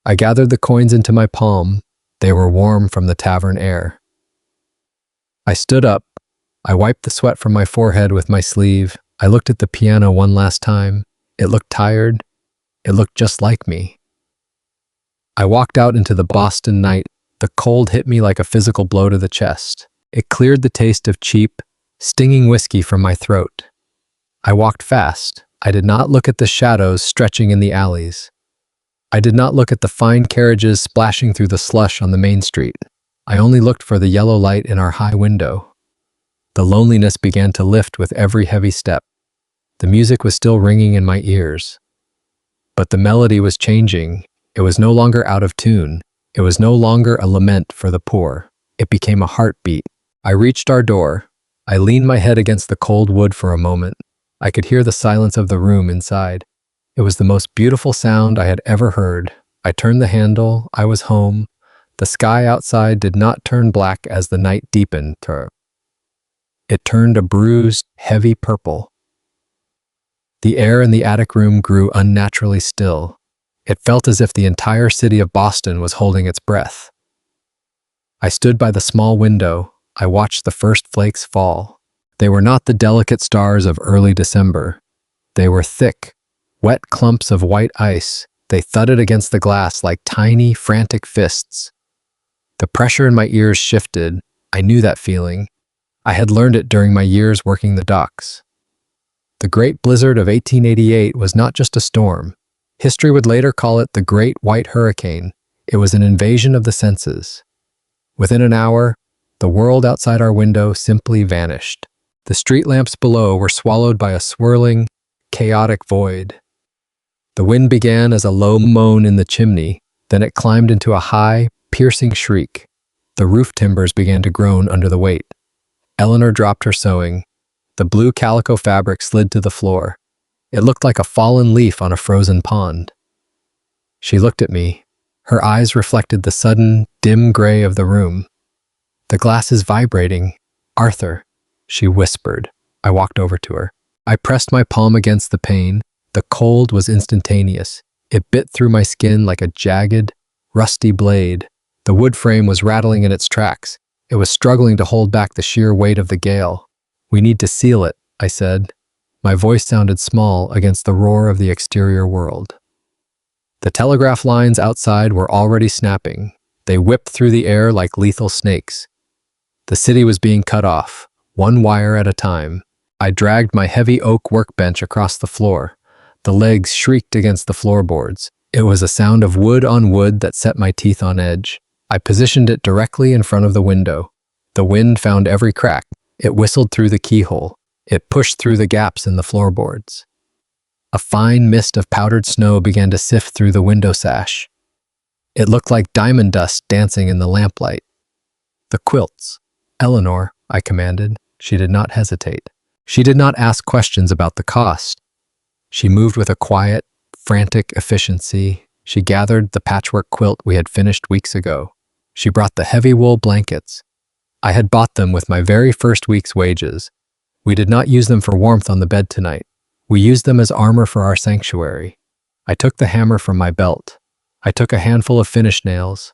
I gathered the coins into my palm. They were warm from the tavern air. I stood up. I wiped the sweat from my forehead with my sleeve. I looked at the piano one last time. It looked tired. It looked just like me. I walked out into the Boston night. The cold hit me like a physical blow to the chest. It cleared the taste of cheap, stinging whiskey from my throat. I walked fast. I did not look at the shadows stretching in the alleys. I did not look at the fine carriages splashing through the slush on the main street. I only looked for the yellow light in our high window. The loneliness began to lift with every heavy step. The music was still ringing in my ears. But the melody was changing. It was no longer out of tune. It was no longer a lament for the poor. It became a heartbeat. I reached our door. I leaned my head against the cold wood for a moment. I could hear the silence of the room inside. It was the most beautiful sound I had ever heard. I turned the handle. I was home. The sky outside did not turn black as the night deepened. It turned a bruised, heavy purple. The air in the attic room grew unnaturally still. It felt as if the entire city of Boston was holding its breath. I stood by the small window. I watched the first flakes fall. They were not the delicate stars of early December. They were thick, wet clumps of white ice. They thudded against the glass like tiny, frantic fists. The pressure in my ears shifted. I knew that feeling. I had learned it during my years working the docks. The Great Blizzard of 1888 was not just a storm. History would later call it the Great White Hurricane. It was an invasion of the senses. Within an hour, the world outside our window simply vanished. The street lamps below were swallowed by a swirling, chaotic void. The wind began as a low moan in the chimney, then it climbed into a high, piercing shriek. The roof timbers began to groan under the weight. Eleanor dropped her sewing. The blue calico fabric slid to the floor. It looked like a fallen leaf on a frozen pond. She looked at me. Her eyes reflected the sudden, dim gray of the room. "The glass is vibrating. Arthur," she whispered. I walked over to her. I pressed my palm against the pane. The cold was instantaneous. It bit through my skin like a jagged, rusty blade. The wood frame was rattling in its tracks. It was struggling to hold back the sheer weight of the gale. "We need to seal it," I said. My voice sounded small against the roar of the exterior world. The telegraph lines outside were already snapping. They whipped through the air like lethal snakes. The city was being cut off, one wire at a time. I dragged my heavy oak workbench across the floor. The legs shrieked against the floorboards. It was a sound of wood on wood that set my teeth on edge. I positioned it directly in front of the window. The wind found every crack. It whistled through the keyhole. It pushed through the gaps in the floorboards. A fine mist of powdered snow began to sift through the window sash. It looked like diamond dust dancing in the lamplight. "The quilts." "Eleanor," I commanded. She did not hesitate. She did not ask questions about the cost. She moved with a quiet, frantic efficiency. She gathered the patchwork quilt we had finished weeks ago. She brought the heavy wool blankets. I had bought them with my very first week's wages. We did not use them for warmth on the bed tonight. We used them as armor for our sanctuary. I took the hammer from my belt. I took a handful of finish nails.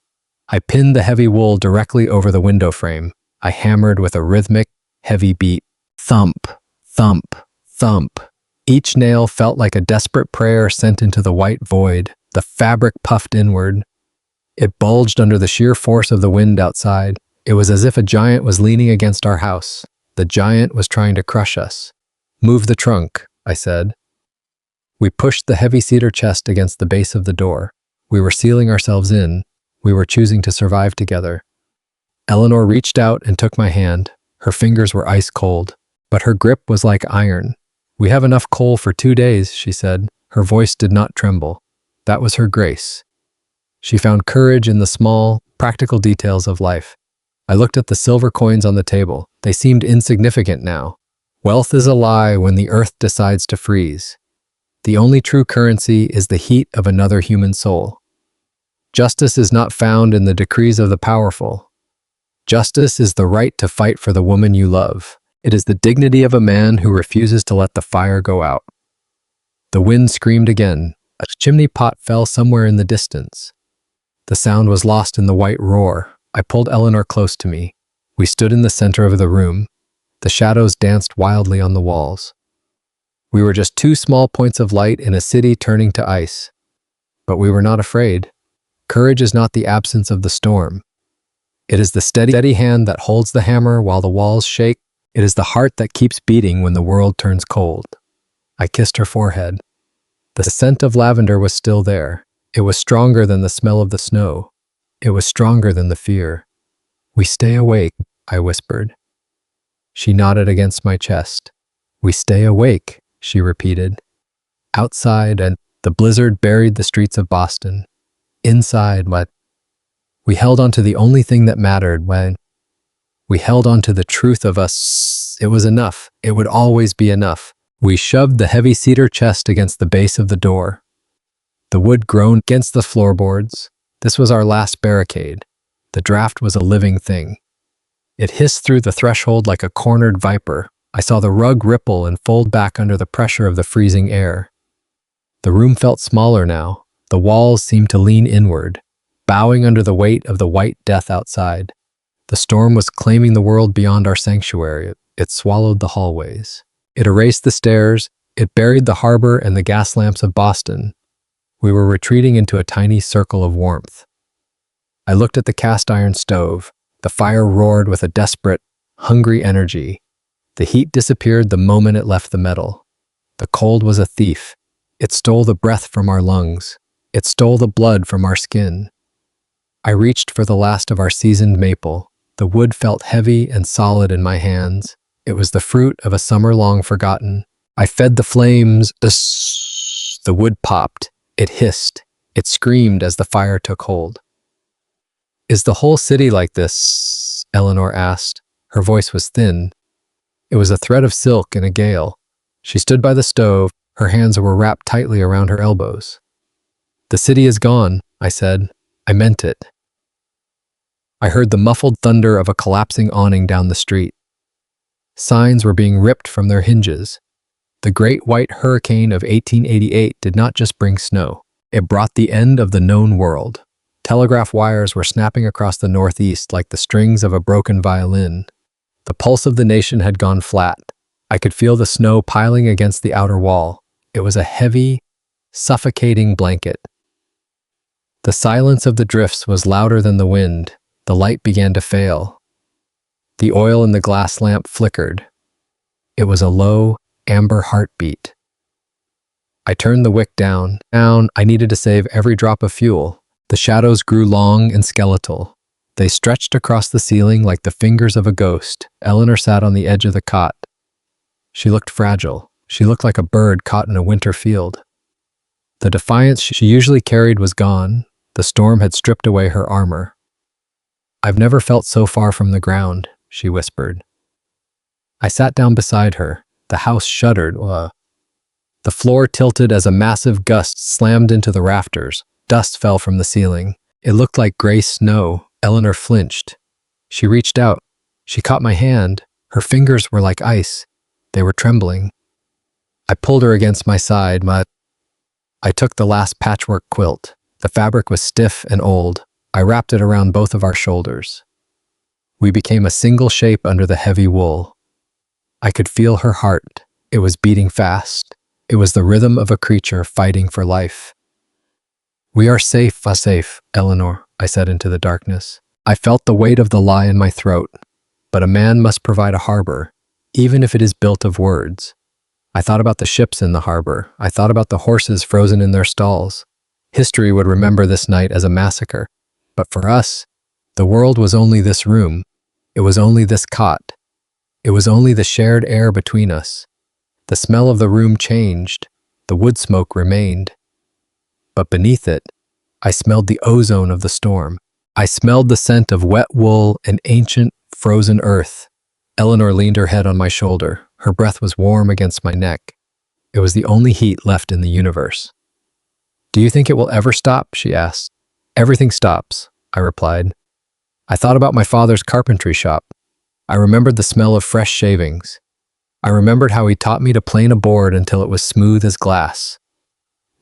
I pinned the heavy wool directly over the window frame. I hammered with a rhythmic, heavy beat. Thump, thump, thump. Each nail felt like a desperate prayer sent into the white void. The fabric puffed inward. It bulged under the sheer force of the wind outside. It was as if a giant was leaning against our house. The giant was trying to crush us. Move the trunk, I said. We pushed the heavy cedar chest against the base of the door. We were sealing ourselves in. We were choosing to survive together. Eleanor reached out and took my hand. Her fingers were ice cold, but her grip was like iron. We have enough coal for 2 days, she said. Her voice did not tremble. That was her grace. She found courage in the small, practical details of life. I looked at the silver coins on the table. They seemed insignificant now. Wealth is a lie when the earth decides to freeze. The only true currency is the heat of another human soul. Justice is not found in the decrees of the powerful. Justice is the right to fight for the woman you love. It is the dignity of a man who refuses to let the fire go out. The wind screamed again. A chimney pot fell somewhere in the distance. The sound was lost in the white roar. I pulled Eleanor close to me. We stood in the center of the room. The shadows danced wildly on the walls. We were just 2 small points of light in a city turning to ice. But we were not afraid. Courage is not the absence of the storm. It is the steady hand that holds the hammer while the walls shake. It is the heart that keeps beating when the world turns cold. I kissed her forehead. The scent of lavender was still there. It was stronger than the smell of the snow. It was stronger than the fear. We stay awake, I whispered. She nodded against my chest. We stay awake, she repeated. Outside, and the blizzard buried the streets of Boston. Inside, what? We held on to the only thing that mattered when we held on to the truth of us. It was enough. It would always be enough. We shoved the heavy cedar chest against the base of the door. The wood groaned against the floorboards. This was our last barricade. The draft was a living thing. It hissed through the threshold like a cornered viper. I saw the rug ripple and fold back under the pressure of the freezing air. The room felt smaller now. The walls seemed to lean inward, bowing under the weight of the white death outside. The storm was claiming the world beyond our sanctuary. It swallowed the hallways. It erased the stairs. It buried the harbor and the gas lamps of Boston. We were retreating into a tiny circle of warmth. I looked at the cast iron stove. The fire roared with a desperate, hungry energy. The heat disappeared the moment it left the metal. The cold was a thief. It stole the breath from our lungs. It stole the blood from our skin. I reached for the last of our seasoned maple. The wood felt heavy and solid in my hands. It was the fruit of a summer long forgotten. I fed the flames. The wood popped. It hissed. It screamed as the fire took hold. Is the whole city like this? Eleanor asked. Her voice was thin. It was a thread of silk in a gale. She stood by the stove. Her hands were wrapped tightly around her elbows. The city is gone, I said. I meant it. I heard the muffled thunder of a collapsing awning down the street. Signs were being ripped from their hinges. The great white hurricane of 1888 did not just bring snow. It brought the end of the known world. Telegraph wires were snapping across the northeast like the strings of a broken violin. The pulse of the nation had gone flat. I could feel the snow piling against the outer wall. It was a heavy, suffocating blanket. The silence of the drifts was louder than the wind. The light began to fail. The oil in the glass lamp flickered. It was a low, amber heartbeat. I turned the wick down. I needed to save every drop of fuel. The shadows grew long and skeletal. They stretched across the ceiling like the fingers of a ghost. Eleanor sat on the edge of the cot. She looked fragile. She looked like a bird caught in a winter field. The defiance she usually carried was gone. The storm had stripped away her armor. I've never felt so far from the ground, she whispered. I sat down beside her. The house shuddered. The floor tilted as a massive gust slammed into the rafters. Dust fell from the ceiling. It looked like gray snow. Eleanor flinched. She reached out. She caught my hand. Her fingers were like ice. They were trembling. I pulled her against my side. I took the last patchwork quilt. The fabric was stiff and old. I wrapped it around both of our shoulders. We became a single shape under the heavy wool. I could feel her heart. It was beating fast. It was the rhythm of a creature fighting for life. "We are safe, Eleanor," I said into the darkness. I felt the weight of the lie in my throat. But a man must provide a harbor, even if it is built of words. I thought about the ships in the harbor. I thought about the horses frozen in their stalls. History would remember this night as a massacre. But for us, the world was only this room. It was only this cot. It was only the shared air between us. The smell of the room changed. The wood smoke remained. But beneath it, I smelled the ozone of the storm. I smelled the scent of wet wool and ancient, frozen earth. Eleanor leaned her head on my shoulder. Her breath was warm against my neck. It was the only heat left in the universe. "Do you think it will ever stop?" she asked. "Everything stops," I replied. I thought about my father's carpentry shop. I remembered the smell of fresh shavings. I remembered how he taught me to plane a board until it was smooth as glass.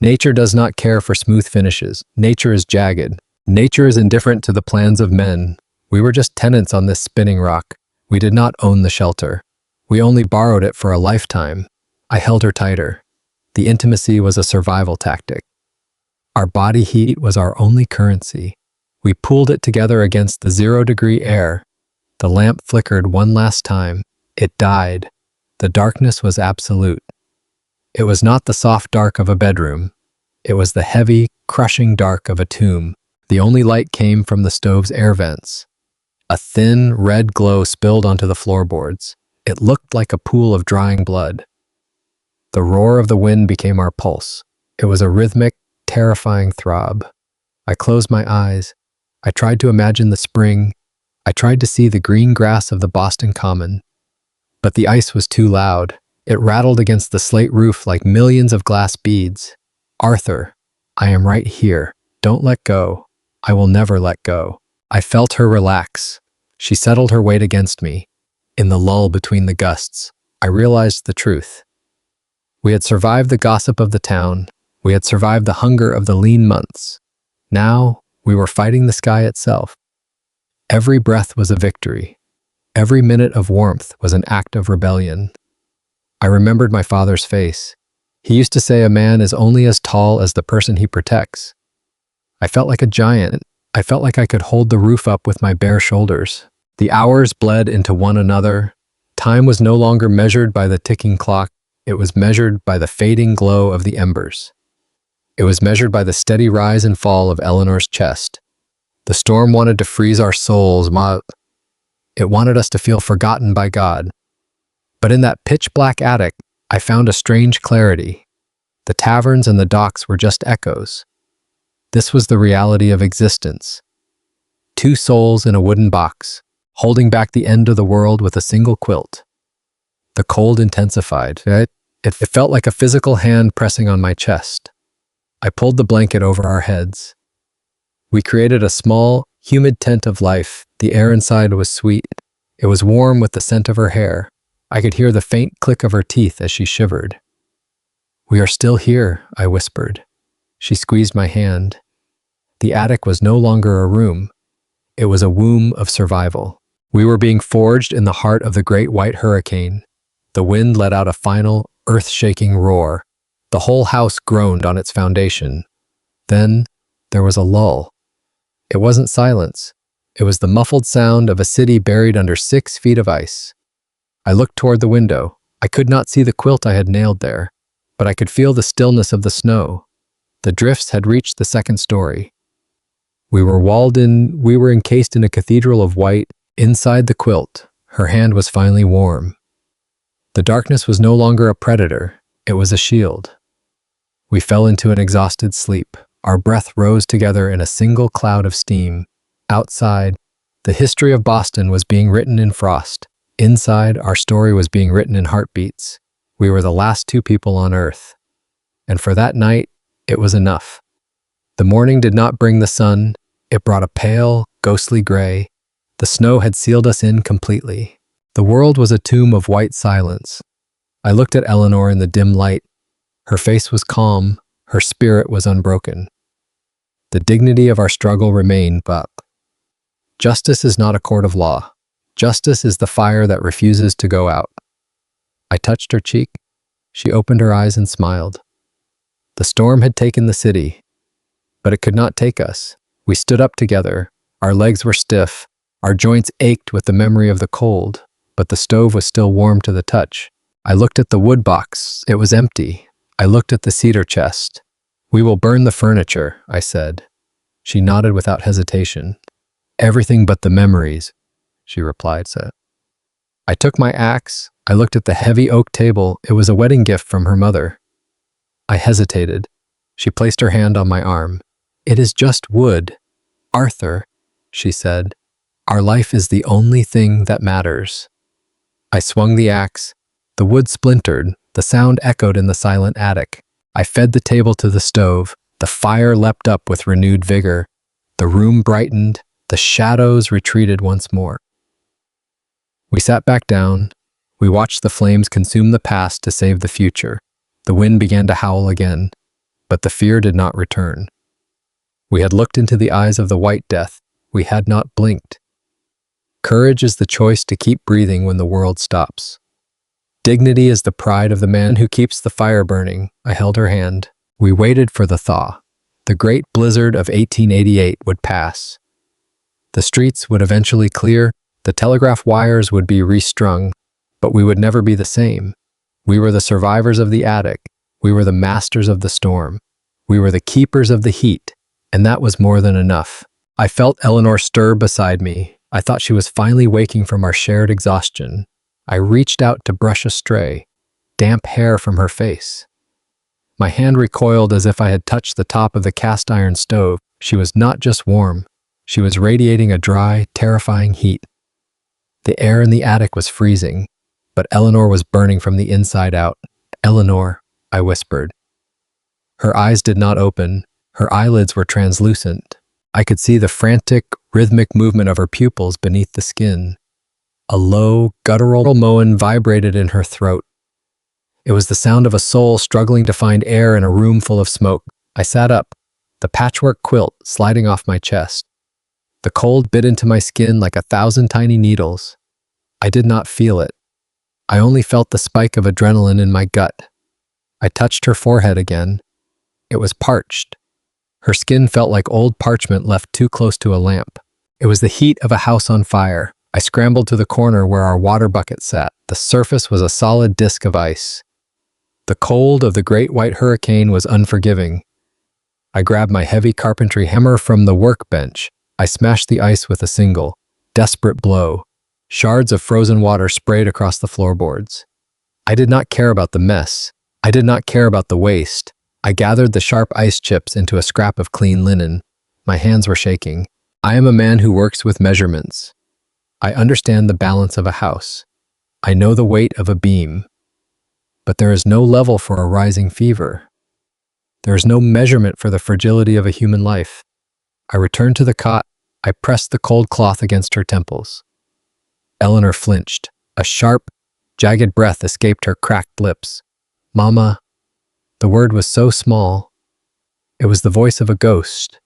Nature does not care for smooth finishes. Nature is jagged. Nature is indifferent to the plans of men. We were just tenants on this spinning rock. We did not own the shelter. We only borrowed it for a lifetime. I held her tighter. The intimacy was a survival tactic. Our body heat was our only currency. We pooled it together against the 0-degree air. The lamp flickered one last time. It died. The darkness was absolute. It was not the soft dark of a bedroom. It was the heavy, crushing dark of a tomb. The only light came from the stove's air vents. A thin, red glow spilled onto the floorboards. It looked like a pool of drying blood. The roar of the wind became our pulse. It was a rhythmic, terrifying throb. I closed my eyes. I tried to imagine the spring. I tried to see the green grass of the Boston Common. But the ice was too loud. It rattled against the slate roof like millions of glass beads. "Arthur, I am right here. Don't let go. I will never let go." I felt her relax. She settled her weight against me. In the lull between the gusts, I realized the truth. We had survived the gossip of the town. We had survived the hunger of the lean months. Now, we were fighting the sky itself. Every breath was a victory. Every minute of warmth was an act of rebellion. I remembered my father's face. He used to say a man is only as tall as the person he protects. I felt like a giant. I felt like I could hold the roof up with my bare shoulders. The hours bled into one another. Time was no longer measured by the ticking clock. It was measured by the fading glow of the embers. It was measured by the steady rise and fall of Eleanor's chest. The storm wanted to freeze our souls. It wanted us to feel forgotten by God. But in that pitch-black attic, I found a strange clarity. The taverns and the docks were just echoes. This was the reality of existence. Two souls in a wooden box, holding back the end of the world with a single quilt. The cold intensified. It felt like a physical hand pressing on my chest. I pulled the blanket over our heads. We created a small, humid tent of life. The air inside was sweet. It was warm with the scent of her hair. I could hear the faint click of her teeth as she shivered. "We are still here," I whispered. She squeezed my hand. The attic was no longer a room. It was a womb of survival. We were being forged in the heart of the great white hurricane. The wind let out a final, earth-shaking roar. The whole house groaned on its foundation. Then there was a lull. It wasn't silence. It was the muffled sound of a city buried under 6 feet of ice. I looked toward the window. I could not see the quilt I had nailed there, but I could feel the stillness of the snow. The drifts had reached the 2nd story. We were encased in a cathedral of white. Inside the quilt, her hand was finally warm. The darkness was no longer a predator. It was a shield. We fell into an exhausted sleep. Our breath rose together in a single cloud of steam. Outside, the history of Boston was being written in frost. Inside, our story was being written in heartbeats. We were the last 2 people on Earth. And for that night, it was enough. The morning did not bring the sun. It brought a pale, ghostly gray. The snow had sealed us in completely. The world was a tomb of white silence. I looked at Eleanor in the dim light. Her face was calm. Her spirit was unbroken. The dignity of our struggle remained, but justice is not a court of law. Justice is the fire that refuses to go out. I touched her cheek. She opened her eyes and smiled. The storm had taken the city, but it could not take us. We stood up together. Our legs were stiff. Our joints ached with the memory of the cold, but the stove was still warm to the touch. I looked at the wood box. It was empty. I looked at the cedar chest. "We will burn the furniture," I said. She nodded without hesitation. "Everything but the memories," she replied. I took my axe. I looked at the heavy oak table. It was a wedding gift from her mother. I hesitated. She placed her hand on my arm. "It is just wood, Arthur," she said. "Our life is the only thing that matters." I swung the axe. The wood splintered. The sound echoed in the silent attic. I fed the table to the stove. The fire leapt up with renewed vigor. The room brightened. The shadows retreated once more. We sat back down. We watched the flames consume the past to save the future. The wind began to howl again, but the fear did not return. We had looked into the eyes of the white death. We had not blinked. Courage is the choice to keep breathing when the world stops. Dignity is the pride of the man who keeps the fire burning. I held her hand. We waited for the thaw. The great blizzard of 1888 would pass. The streets would eventually clear. The telegraph wires would be restrung, but we would never be the same. We were the survivors of the attic. We were the masters of the storm. We were the keepers of the heat, and that was more than enough. I felt Eleanor stir beside me. I thought she was finally waking from our shared exhaustion. I reached out to brush a stray, damp hair from her face. My hand recoiled as if I had touched the top of the cast iron stove. She was not just warm. She was radiating a dry, terrifying heat. The air in the attic was freezing, but Eleanor was burning from the inside out. "Eleanor," I whispered. Her eyes did not open. Her eyelids were translucent. I could see the frantic, rhythmic movement of her pupils beneath the skin. A low, guttural moan vibrated in her throat. It was the sound of a soul struggling to find air in a room full of smoke. I sat up, the patchwork quilt sliding off my chest. The cold bit into my skin like 1,000 tiny needles. I did not feel it. I only felt the spike of adrenaline in my gut. I touched her forehead again. It was parched. Her skin felt like old parchment left too close to a lamp. It was the heat of a house on fire. I scrambled to the corner where our water bucket sat. The surface was a solid disk of ice. The cold of the great white hurricane was unforgiving. I grabbed my heavy carpentry hammer from the workbench. I smashed the ice with a single, desperate blow. Shards of frozen water sprayed across the floorboards. I did not care about the mess. I did not care about the waste. I gathered the sharp ice chips into a scrap of clean linen. My hands were shaking. I am a man who works with measurements. I understand the balance of a house. I know the weight of a beam. But there is no level for a rising fever. There is no measurement for the fragility of a human life. I returned to the cot. I pressed the cold cloth against her temples. Eleanor flinched. A sharp, jagged breath escaped her cracked lips. "Mama." The word was so small. It was the voice of a ghost.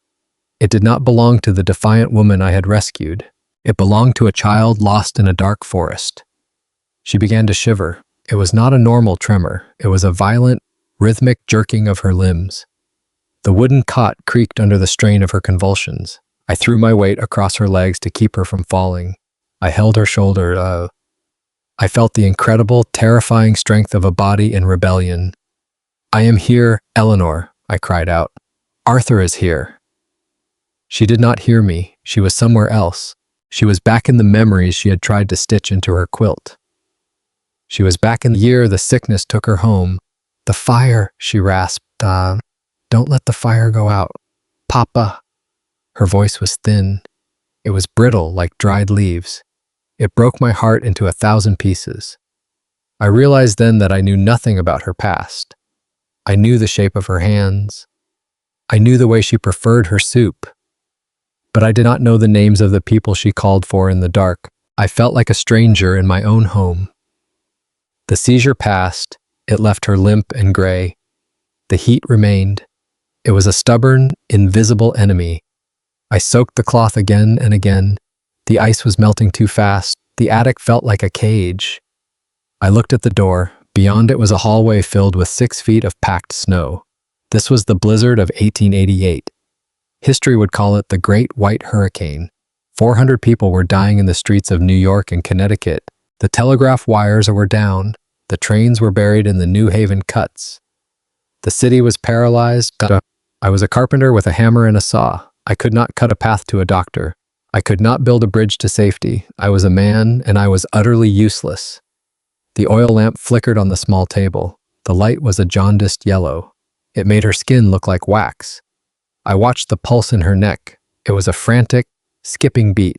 It did not belong to the defiant woman I had rescued. It belonged to a child lost in a dark forest. She began to shiver. It was not a normal tremor. It was a violent, rhythmic jerking of her limbs. The wooden cot creaked under the strain of her convulsions. I threw my weight across her legs to keep her from falling. I held her shoulder. I felt the incredible, terrifying strength of a body in rebellion. "I am here, Eleanor," I cried out. "Arthur is here." She did not hear me. She was somewhere else. She was back in the memories she had tried to stitch into her quilt. She was back in the year the sickness took her home. "The fire," she rasped. Don't let the fire go out. Papa." Her voice was thin. It was brittle like dried leaves. It broke my heart into 1,000 pieces. I realized then that I knew nothing about her past. I knew the shape of her hands. I knew the way she preferred her soup. But I did not know the names of the people she called for in the dark. I felt like a stranger in my own home. The seizure passed. It left her limp and gray. The heat remained. It was a stubborn, invisible enemy. I soaked the cloth again and again. The ice was melting too fast. The attic felt like a cage. I looked at the door. Beyond it was a hallway filled with 6 feet of packed snow. This was the blizzard of 1888. History would call it the Great White Hurricane. 400 people were dying in the streets of New York and Connecticut. The telegraph wires were down. The trains were buried in the New Haven cuts. The city was paralyzed. I was a carpenter with a hammer and a saw. I could not cut a path to a doctor. I could not build a bridge to safety. I was a man, and I was utterly useless. The oil lamp flickered on the small table. The light was a jaundiced yellow. It made her skin look like wax. I watched the pulse in her neck. It was a frantic, skipping beat.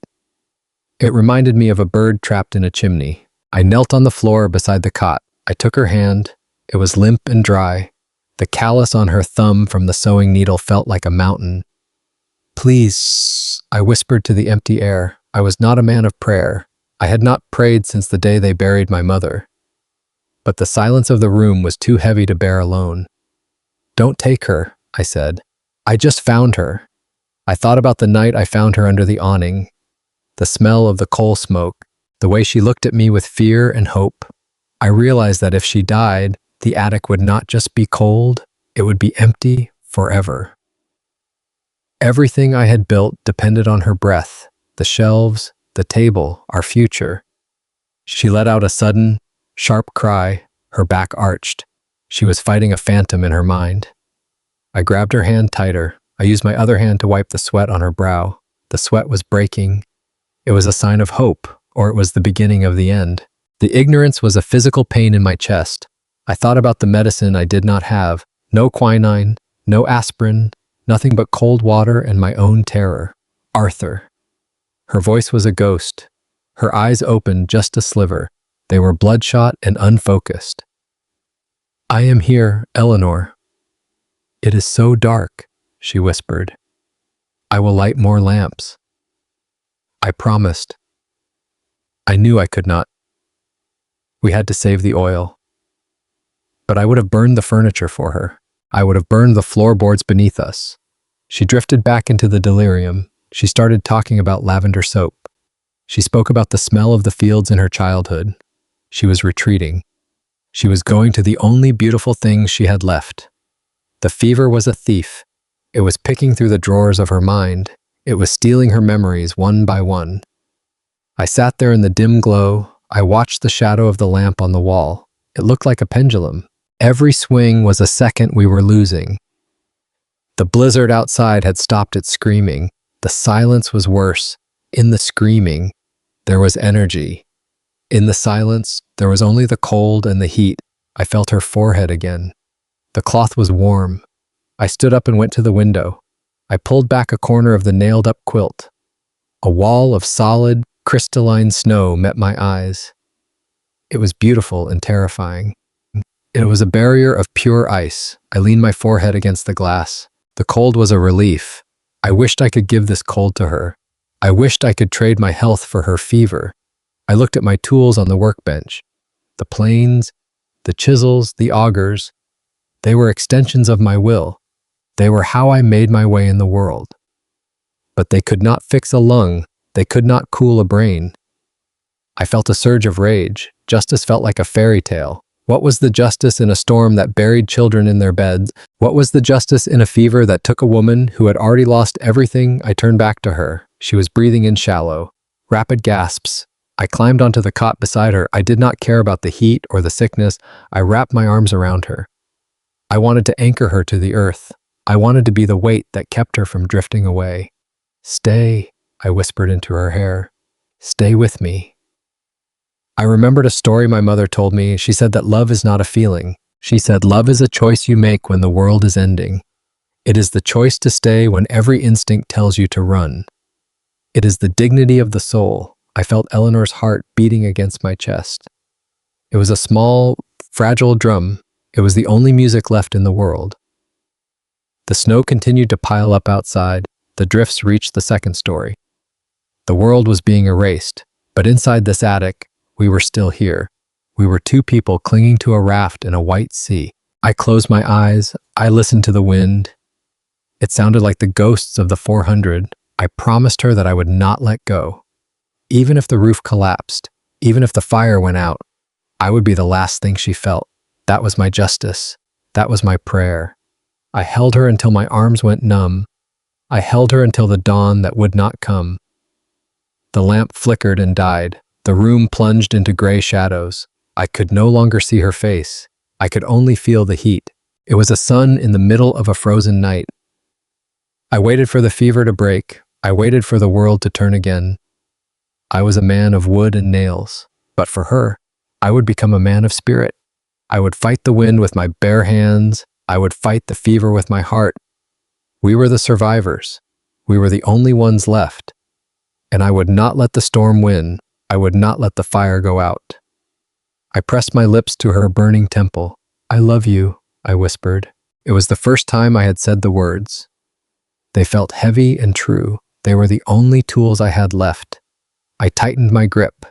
It reminded me of a bird trapped in a chimney. I knelt on the floor beside the cot. I took her hand. It was limp and dry. The callus on her thumb from the sewing needle felt like a mountain. "Please," I whispered to the empty air. I was not a man of prayer. I had not prayed since the day they buried my mother. But the silence of the room was too heavy to bear alone. "Don't take her," I said. "I just found her." I thought about the night I found her under the awning, the smell of the coal smoke, the way she looked at me with fear and hope. I realized that if she died, the attic would not just be cold, it would be empty forever. Everything I had built depended on her breath, the shelves, the table, our future. She let out a sudden, sharp cry, her back arched. She was fighting a phantom in her mind. I grabbed her hand tighter. I used my other hand to wipe the sweat on her brow. The sweat was breaking. It was a sign of hope, or it was the beginning of the end. The ignorance was a physical pain in my chest. I thought about the medicine I did not have. No quinine, no aspirin, nothing but cold water and my own terror. Arthur. Her voice was a ghost. Her eyes opened just a sliver. They were bloodshot and unfocused. "I am here, Eleanor." "It is so dark," she whispered. "I will light more lamps." I promised. I knew I could not. We had to save the oil. But I would have burned the furniture for her. I would have burned the floorboards beneath us. She drifted back into the delirium. She started talking about lavender soap. She spoke about the smell of the fields in her childhood. She was retreating. She was going to the only beautiful thing she had left. The fever was a thief. It was picking through the drawers of her mind. It was stealing her memories one by one. I sat there in the dim glow. I watched the shadow of the lamp on the wall. It looked like a pendulum. Every swing was a second we were losing. The blizzard outside had stopped its screaming. The silence was worse. In the screaming, there was energy. In the silence, there was only the cold and the heat. I felt her forehead again. The cloth was warm. I stood up and went to the window. I pulled back a corner of the nailed-up quilt. A wall of solid, crystalline snow met my eyes. It was beautiful and terrifying. It was a barrier of pure ice. I leaned my forehead against the glass. The cold was a relief. I wished I could give this cold to her. I wished I could trade my health for her fever. I looked at my tools on the workbench. The planes, the chisels, the augers. They were extensions of my will. They were how I made my way in the world. But they could not fix a lung. They could not cool a brain. I felt a surge of rage. Justice felt like a fairy tale. What was the justice in a storm that buried children in their beds? What was the justice in a fever that took a woman who had already lost everything? I turned back to her. She was breathing in shallow, rapid gasps. I climbed onto the cot beside her. I did not care about the heat or the sickness. I wrapped my arms around her. I wanted to anchor her to the earth. I wanted to be the weight that kept her from drifting away. "Stay," I whispered into her hair. "Stay with me." I remembered a story my mother told me. She said that love is not a feeling. She said love is a choice you make when the world is ending. It is the choice to stay when every instinct tells you to run. It is the dignity of the soul. I felt Eleanor's heart beating against my chest. It was a small, fragile drum. It was the only music left in the world. The snow continued to pile up outside. The drifts reached the second story. The world was being erased, but inside this attic, we were still here. We were two people clinging to a raft in a white sea. I closed my eyes. I listened to the wind. It sounded like the ghosts of the 400. I promised her that I would not let go. Even if the roof collapsed, Even if the fire went out, I would be the last thing she felt. That was my justice. That was my prayer. I held her until my arms went numb. I held her until the dawn that would not come. The lamp flickered and died. The room plunged into gray shadows. I could no longer see her face. I could only feel the heat. It was a sun in the middle of a frozen night. I waited for the fever to break. I waited for the world to turn again. I was a man of wood and nails. But for her, I would become a man of spirit. I would fight the wind with my bare hands. I would fight the fever with my heart. We were the survivors. We were the only ones left. And I would not let the storm win. I would not let the fire go out. I pressed my lips to her burning temple. I love you, I whispered. It was the first time I had said the words. They felt heavy and true. They were the only tools I had left. I tightened my grip.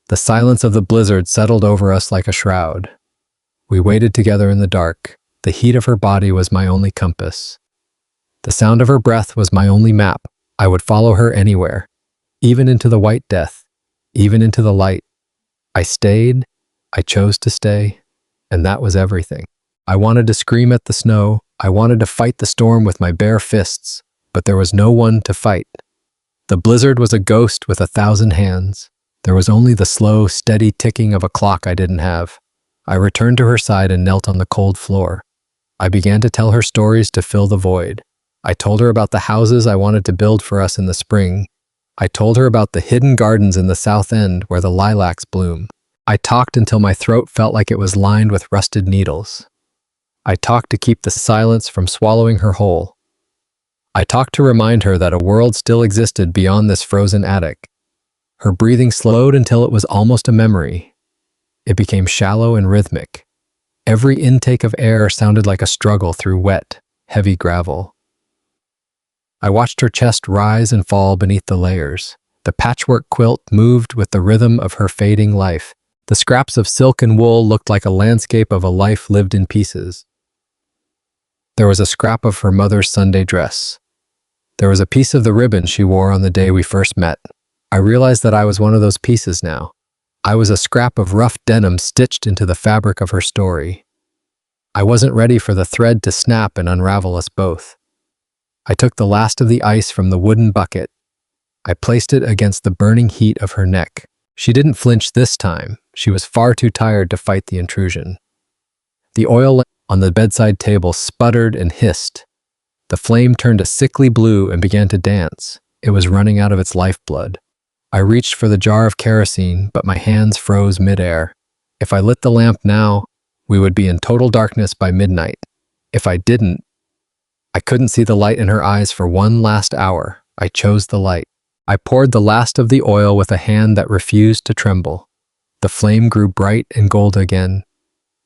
The silence of the blizzard settled over us like a shroud. We waited together in the dark. The heat of her body was my only compass. The sound of her breath was my only map. I would follow her anywhere, even into the white death, even into the light. I stayed. I chose to stay, and that was everything. I wanted to scream at the snow. I wanted to fight the storm with my bare fists, but there was no one to fight. The blizzard was a ghost with 1,000 hands. There was only the slow, steady ticking of a clock I didn't have. I returned to her side and knelt on the cold floor. I began to tell her stories to fill the void. I told her about the houses I wanted to build for us in the spring. I told her about the hidden gardens in the south end where the lilacs bloom. I talked until my throat felt like it was lined with rusted needles. I talked to keep the silence from swallowing her whole. I talked to remind her that a world still existed beyond this frozen attic. Her breathing slowed until it was almost a memory. It became shallow and rhythmic. Every intake of air sounded like a struggle through wet, heavy gravel. I watched her chest rise and fall beneath the layers. The patchwork quilt moved with the rhythm of her fading life. The scraps of silk and wool looked like a landscape of a life lived in pieces. There was a scrap of her mother's Sunday dress. There was a piece of the ribbon she wore on the day we first met. I realized that I was one of those pieces now. I was a scrap of rough denim stitched into the fabric of her story. I wasn't ready for the thread to snap and unravel us both. I took the last of the ice from the wooden bucket. I placed it against the burning heat of her neck. She didn't flinch this time. She was far too tired to fight the intrusion. The oil lamp on the bedside table sputtered and hissed. The flame turned a sickly blue and began to dance. It was running out of its lifeblood. I reached for the jar of kerosene, but my hands froze midair. If I lit the lamp now, we would be in total darkness by midnight. If I didn't, I couldn't see the light in her eyes for one last hour. I chose the light. I poured the last of the oil with a hand that refused to tremble. The flame grew bright and gold again.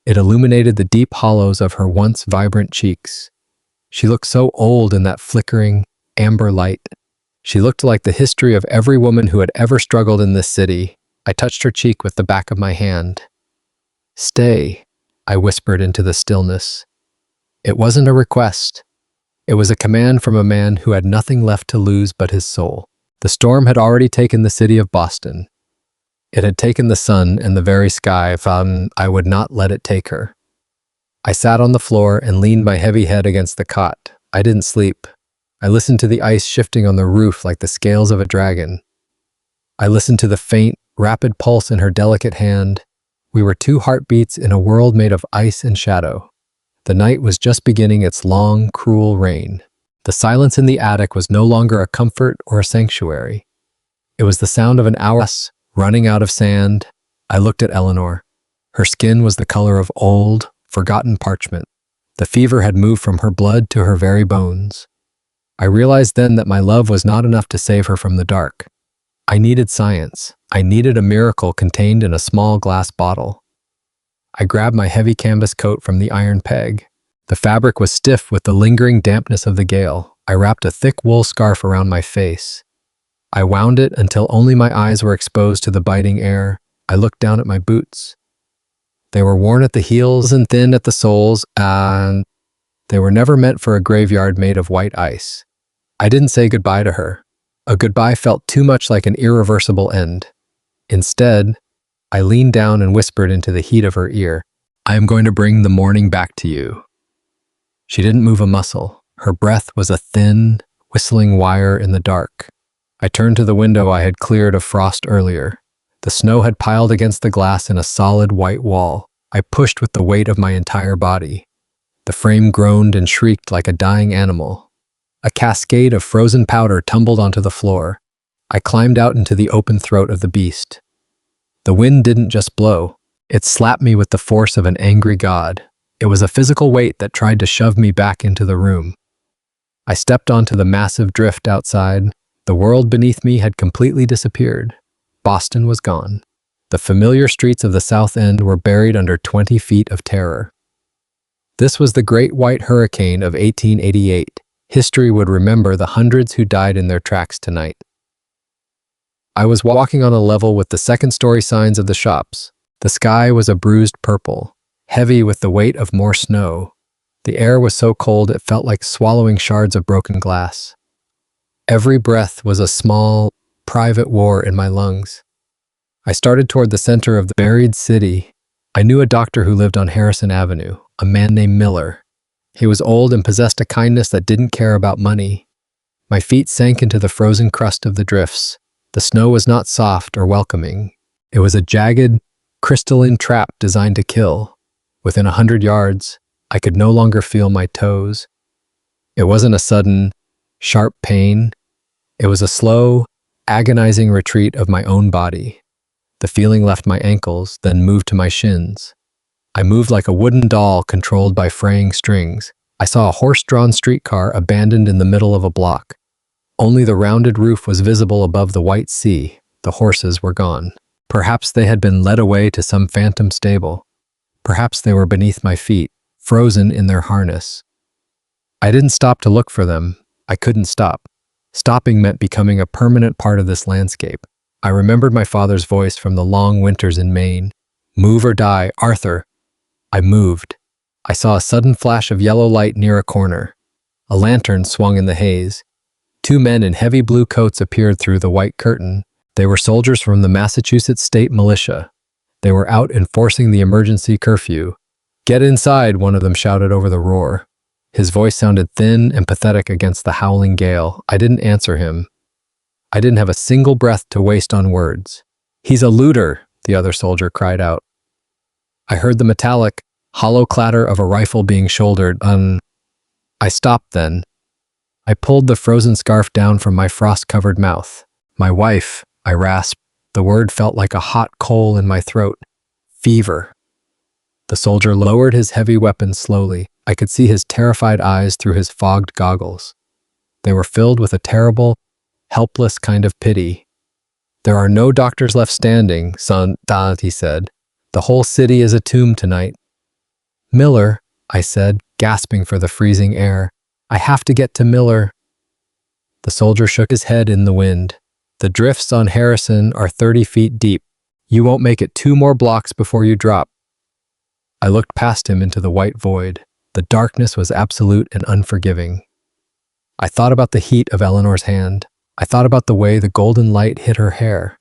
It illuminated the deep hollows of her once vibrant cheeks. She looked so old in that flickering, amber light. She looked like the history of every woman who had ever struggled in this city. I touched her cheek with the back of my hand. "Stay," I whispered into the stillness. It wasn't a request. It was a command from a man who had nothing left to lose but his soul. The storm had already taken the city of Boston. It had taken the sun and the very sky, and I would not let it take her. I sat on the floor and leaned my heavy head against the cot. I didn't sleep. I listened to the ice shifting on the roof like the scales of a dragon. I listened to the faint, rapid pulse in her delicate hand. We were two heartbeats in a world made of ice and shadow. The night was just beginning its long, cruel reign. The silence in the attic was no longer a comfort or a sanctuary. It was the sound of an hourglass running out of sand. I looked at Eleanor. Her skin was the color of old, forgotten parchment. The fever had moved from her blood to her very bones. I realized then that my love was not enough to save her from the dark. I needed science. I needed a miracle contained in a small glass bottle. I grabbed my heavy canvas coat from the iron peg. The fabric was stiff with the lingering dampness of the gale. I wrapped a thick wool scarf around my face. I wound it until only my eyes were exposed to the biting air. I looked down at my boots. They were worn at the heels and thin at the soles, and they were never meant for a graveyard made of white ice. I didn't say goodbye to her. A goodbye felt too much like an irreversible end. Instead, I leaned down and whispered into the heat of her ear, "I am going to bring the morning back to you." She didn't move a muscle. Her breath was a thin, whistling wire in the dark. I turned to the window I had cleared of frost earlier. The snow had piled against the glass in a solid white wall. I pushed with the weight of my entire body. The frame groaned and shrieked like a dying animal. A cascade of frozen powder tumbled onto the floor. I climbed out into the open throat of the beast. The wind didn't just blow. It slapped me with the force of an angry god. It was a physical weight that tried to shove me back into the room. I stepped onto the massive drift outside. The world beneath me had completely disappeared. Boston was gone. The familiar streets of the South End were buried under 20 feet of terror. This was the Great White Hurricane of 1888. History would remember the hundreds who died in their tracks tonight. I was walking on a level with the second-story signs of the shops. The sky was a bruised purple, heavy with the weight of more snow. The air was so cold it felt like swallowing shards of broken glass. Every breath was a small, private war in my lungs. I started toward the center of the buried city. I knew a doctor who lived on Harrison Avenue, a man named Miller. He was old and possessed a kindness that didn't care about money. My feet sank into the frozen crust of the drifts. The snow was not soft or welcoming. It was a jagged, crystalline trap designed to kill. Within 100 yards, I could no longer feel my toes. It wasn't a sudden, sharp pain. It was a slow, agonizing retreat of my own body. The feeling left my ankles, then moved to my shins. I moved like a wooden doll controlled by fraying strings. I saw a horse-drawn streetcar abandoned in the middle of a block. Only the rounded roof was visible above the white sea. The horses were gone. Perhaps they had been led away to some phantom stable. Perhaps they were beneath my feet, frozen in their harness. I didn't stop to look for them. I couldn't stop. Stopping meant becoming a permanent part of this landscape. I remembered my father's voice from the long winters in Maine. "Move or die, Arthur." I moved. I saw a sudden flash of yellow light near a corner. A lantern swung in the haze. Two men in heavy blue coats appeared through the white curtain. They were soldiers from the Massachusetts State Militia. They were out enforcing the emergency curfew. "Get inside," one of them shouted over the roar. His voice sounded thin and pathetic against the howling gale. I didn't answer him. I didn't have a single breath to waste on words. "He's a looter," the other soldier cried out. I heard the metallic, hollow clatter of a rifle being shouldered. I stopped then. I pulled the frozen scarf down from my frost-covered mouth. "My wife," I rasped. The word felt like a hot coal in my throat. "Fever." The soldier lowered his heavy weapon slowly. I could see his terrified eyes through his fogged goggles. They were filled with a terrible, helpless kind of pity. "There are no doctors left standing, son," he said. "The whole city is a tomb tonight." "Miller," I said, gasping for the freezing air. "I have to get to Miller." The soldier shook his head in the wind. "The drifts on Harrison are 30 feet deep. You won't make it 2 more blocks before you drop." I looked past him into the white void. The darkness was absolute and unforgiving. I thought about the heat of Eleanor's hand. I thought about the way the golden light hit her hair.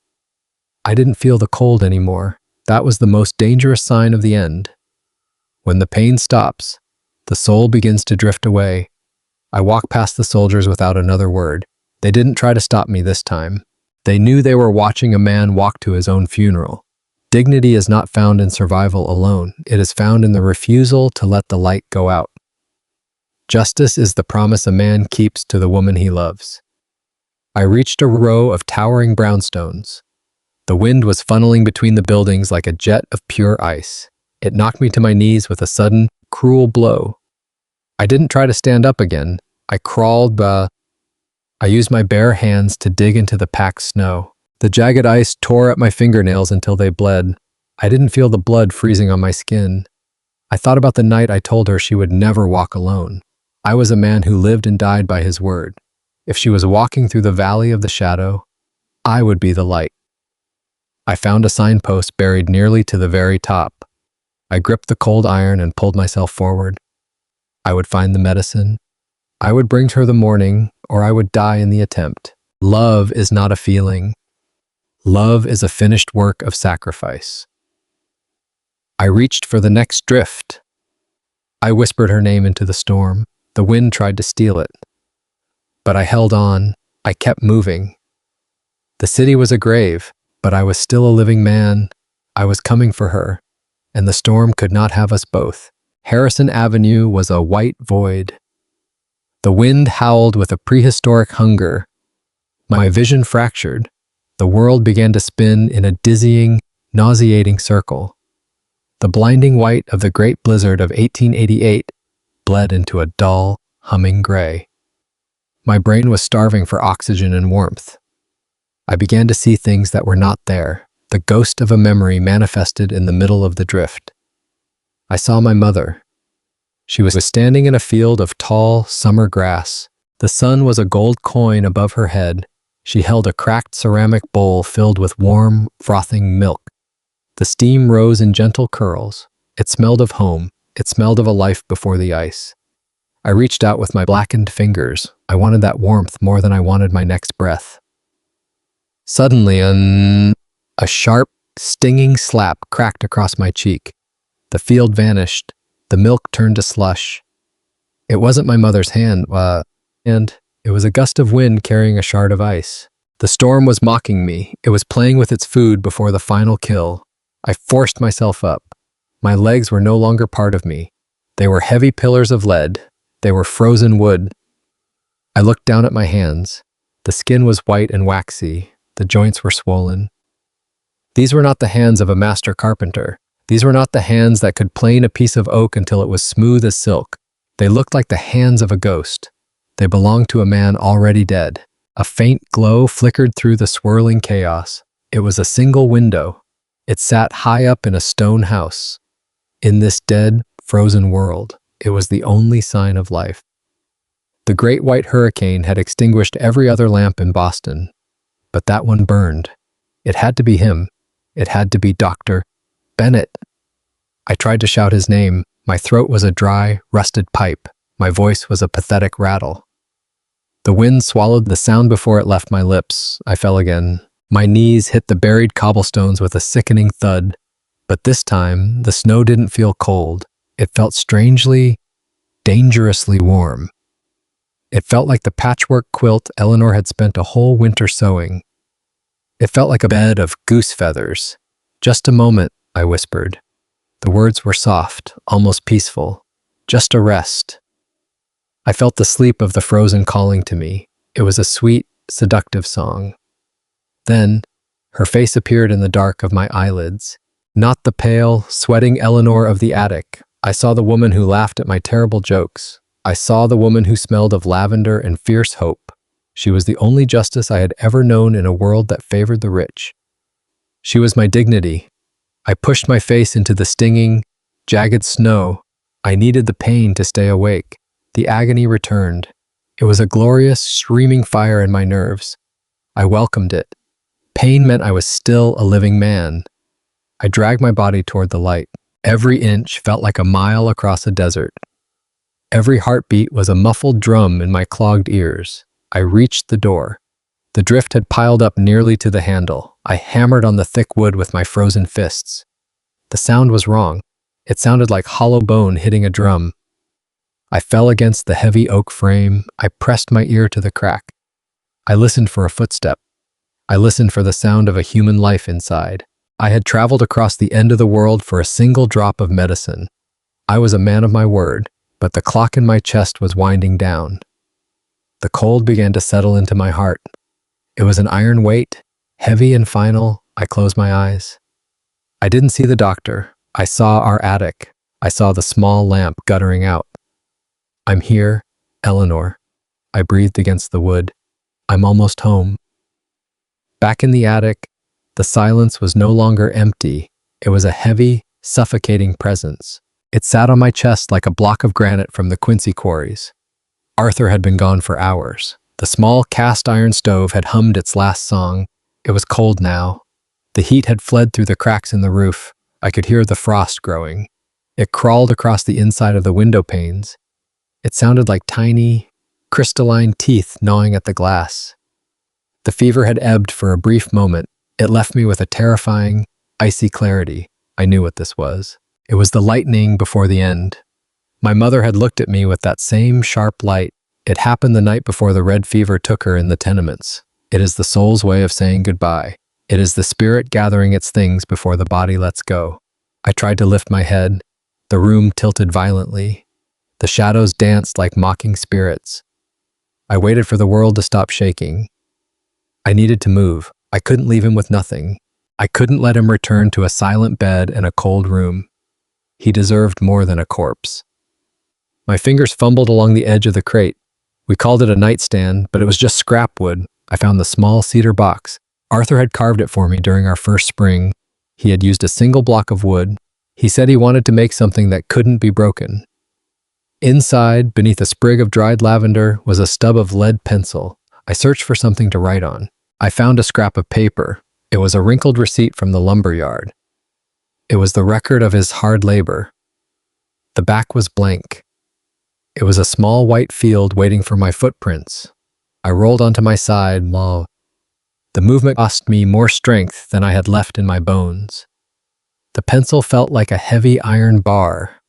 I didn't feel the cold anymore. That was the most dangerous sign of the end. When the pain stops, the soul begins to drift away. I walked past the soldiers without another word. They didn't try to stop me this time. They knew they were watching a man walk to his own funeral. Dignity is not found in survival alone. It is found in the refusal to let the light go out. Justice is the promise a man keeps to the woman he loves. I reached a row of towering brownstones. The wind was funneling between the buildings like a jet of pure ice. It knocked me to my knees with a sudden, cruel blow. I didn't try to stand up again. I crawled, I used my bare hands to dig into the packed snow. The jagged ice tore at my fingernails until they bled. I didn't feel the blood freezing on my skin. I thought about the night I told her she would never walk alone. I was a man who lived and died by his word. If she was walking through the valley of the shadow, I would be the light. I found a signpost buried nearly to the very top. I gripped the cold iron and pulled myself forward. I would find the medicine. I would bring her the morning, or I would die in the attempt. Love is not a feeling. Love is a finished work of sacrifice. I reached for the next drift. I whispered her name into the storm. The wind tried to steal it. But I held on. I kept moving. The city was a grave, but I was still a living man. I was coming for her, and the storm could not have us both. Harrison Avenue was a white void. The wind howled with a prehistoric hunger. My vision fractured. The world began to spin in a dizzying, nauseating circle. The blinding white of the great blizzard of 1888 bled into a dull, humming gray. My brain was starving for oxygen and warmth. I began to see things that were not there, the ghost of a memory manifested in the middle of the drift. I saw my mother. She was standing in a field of tall, summer grass. The sun was a gold coin above her head. She held a cracked ceramic bowl filled with warm, frothing milk. The steam rose in gentle curls. It smelled of home. It smelled of a life before the ice. I reached out with my blackened fingers. I wanted that warmth more than I wanted my next breath. Suddenly, a sharp, stinging slap cracked across my cheek. The field vanished. The milk turned to slush. It wasn't my mother's hand, and it was a gust of wind carrying a shard of ice. The storm was mocking me. It was playing with its food before the final kill. I forced myself up. My legs were no longer part of me. They were heavy pillars of lead. They were frozen wood. I looked down at my hands. The skin was white and waxy. The joints were swollen. These were not the hands of a master carpenter. These were not the hands that could plane a piece of oak until it was smooth as silk. They looked like the hands of a ghost. They belonged to a man already dead. A faint glow flickered through the swirling chaos. It was a single window. It sat high up in a stone house. In this dead, frozen world, it was the only sign of life. The great white hurricane had extinguished every other lamp in Boston. But that one burned. It had to be him. It had to be Dr. Bennett. I tried to shout his name. My throat was a dry, rusted pipe. My voice was a pathetic rattle. The wind swallowed the sound before it left my lips. I fell again. My knees hit the buried cobblestones with a sickening thud. But this time, the snow didn't feel cold. It felt strangely, dangerously warm. It felt like the patchwork quilt Eleanor had spent a whole winter sewing. It felt like a bed of goose feathers. "Just a moment," I whispered. The words were soft, almost peaceful. Just a rest. I felt the sleep of the frozen calling to me. It was a sweet, seductive song. Then, her face appeared in the dark of my eyelids. Not the pale, sweating Eleanor of the attic. I saw the woman who laughed at my terrible jokes. I saw the woman who smelled of lavender and fierce hope. She was the only justice I had ever known in a world that favored the rich. She was my dignity. I pushed my face into the stinging, jagged snow. I needed the pain to stay awake. The agony returned. It was a glorious, screaming fire in my nerves. I welcomed it. Pain meant I was still a living man. I dragged my body toward the light. Every inch felt like a mile across a desert. Every heartbeat was a muffled drum in my clogged ears. I reached the door. The drift had piled up nearly to the handle. I hammered on the thick wood with my frozen fists. The sound was wrong. It sounded like hollow bone hitting a drum. I fell against the heavy oak frame. I pressed my ear to the crack. I listened for a footstep. I listened for the sound of a human life inside. I had traveled across the end of the world for a single drop of medicine. I was a man of my word, but the clock in my chest was winding down. The cold began to settle into my heart. It was an iron weight, heavy and final. I closed my eyes. I didn't see the doctor. I saw our attic. I saw the small lamp guttering out. "I'm here, Eleanor." I breathed against the wood. "I'm almost home." Back in the attic, the silence was no longer empty. It was a heavy, suffocating presence. It sat on my chest like a block of granite from the Quincy quarries. Arthur had been gone for hours. The small cast iron stove had hummed its last song. It was cold now. The heat had fled through the cracks in the roof. I could hear the frost growing. It crawled across the inside of the window panes. It sounded like tiny, crystalline teeth gnawing at the glass. The fever had ebbed for a brief moment. It left me with a terrifying, icy clarity. I knew what this was. It was the lightning before the end. My mother had looked at me with that same sharp light. It happened the night before the red fever took her in the tenements. It is the soul's way of saying goodbye. It is the spirit gathering its things before the body lets go. I tried to lift my head. The room tilted violently. The shadows danced like mocking spirits. I waited for the world to stop shaking. I needed to move. I couldn't leave him with nothing. I couldn't let him return to a silent bed and a cold room. He deserved more than a corpse. My fingers fumbled along the edge of the crate. We called it a nightstand, but it was just scrap wood. I found the small cedar box. Arthur had carved it for me during our first spring. He had used a single block of wood. He said he wanted to make something that couldn't be broken. Inside, beneath a sprig of dried lavender, was a stub of lead pencil. I searched for something to write on. I found a scrap of paper. It was a wrinkled receipt from the lumber yard. It was the record of his hard labor. The back was blank. It was a small white field waiting for my footprints. I rolled onto my side. The movement cost me more strength than I had left in my bones. The pencil felt like a heavy iron bar.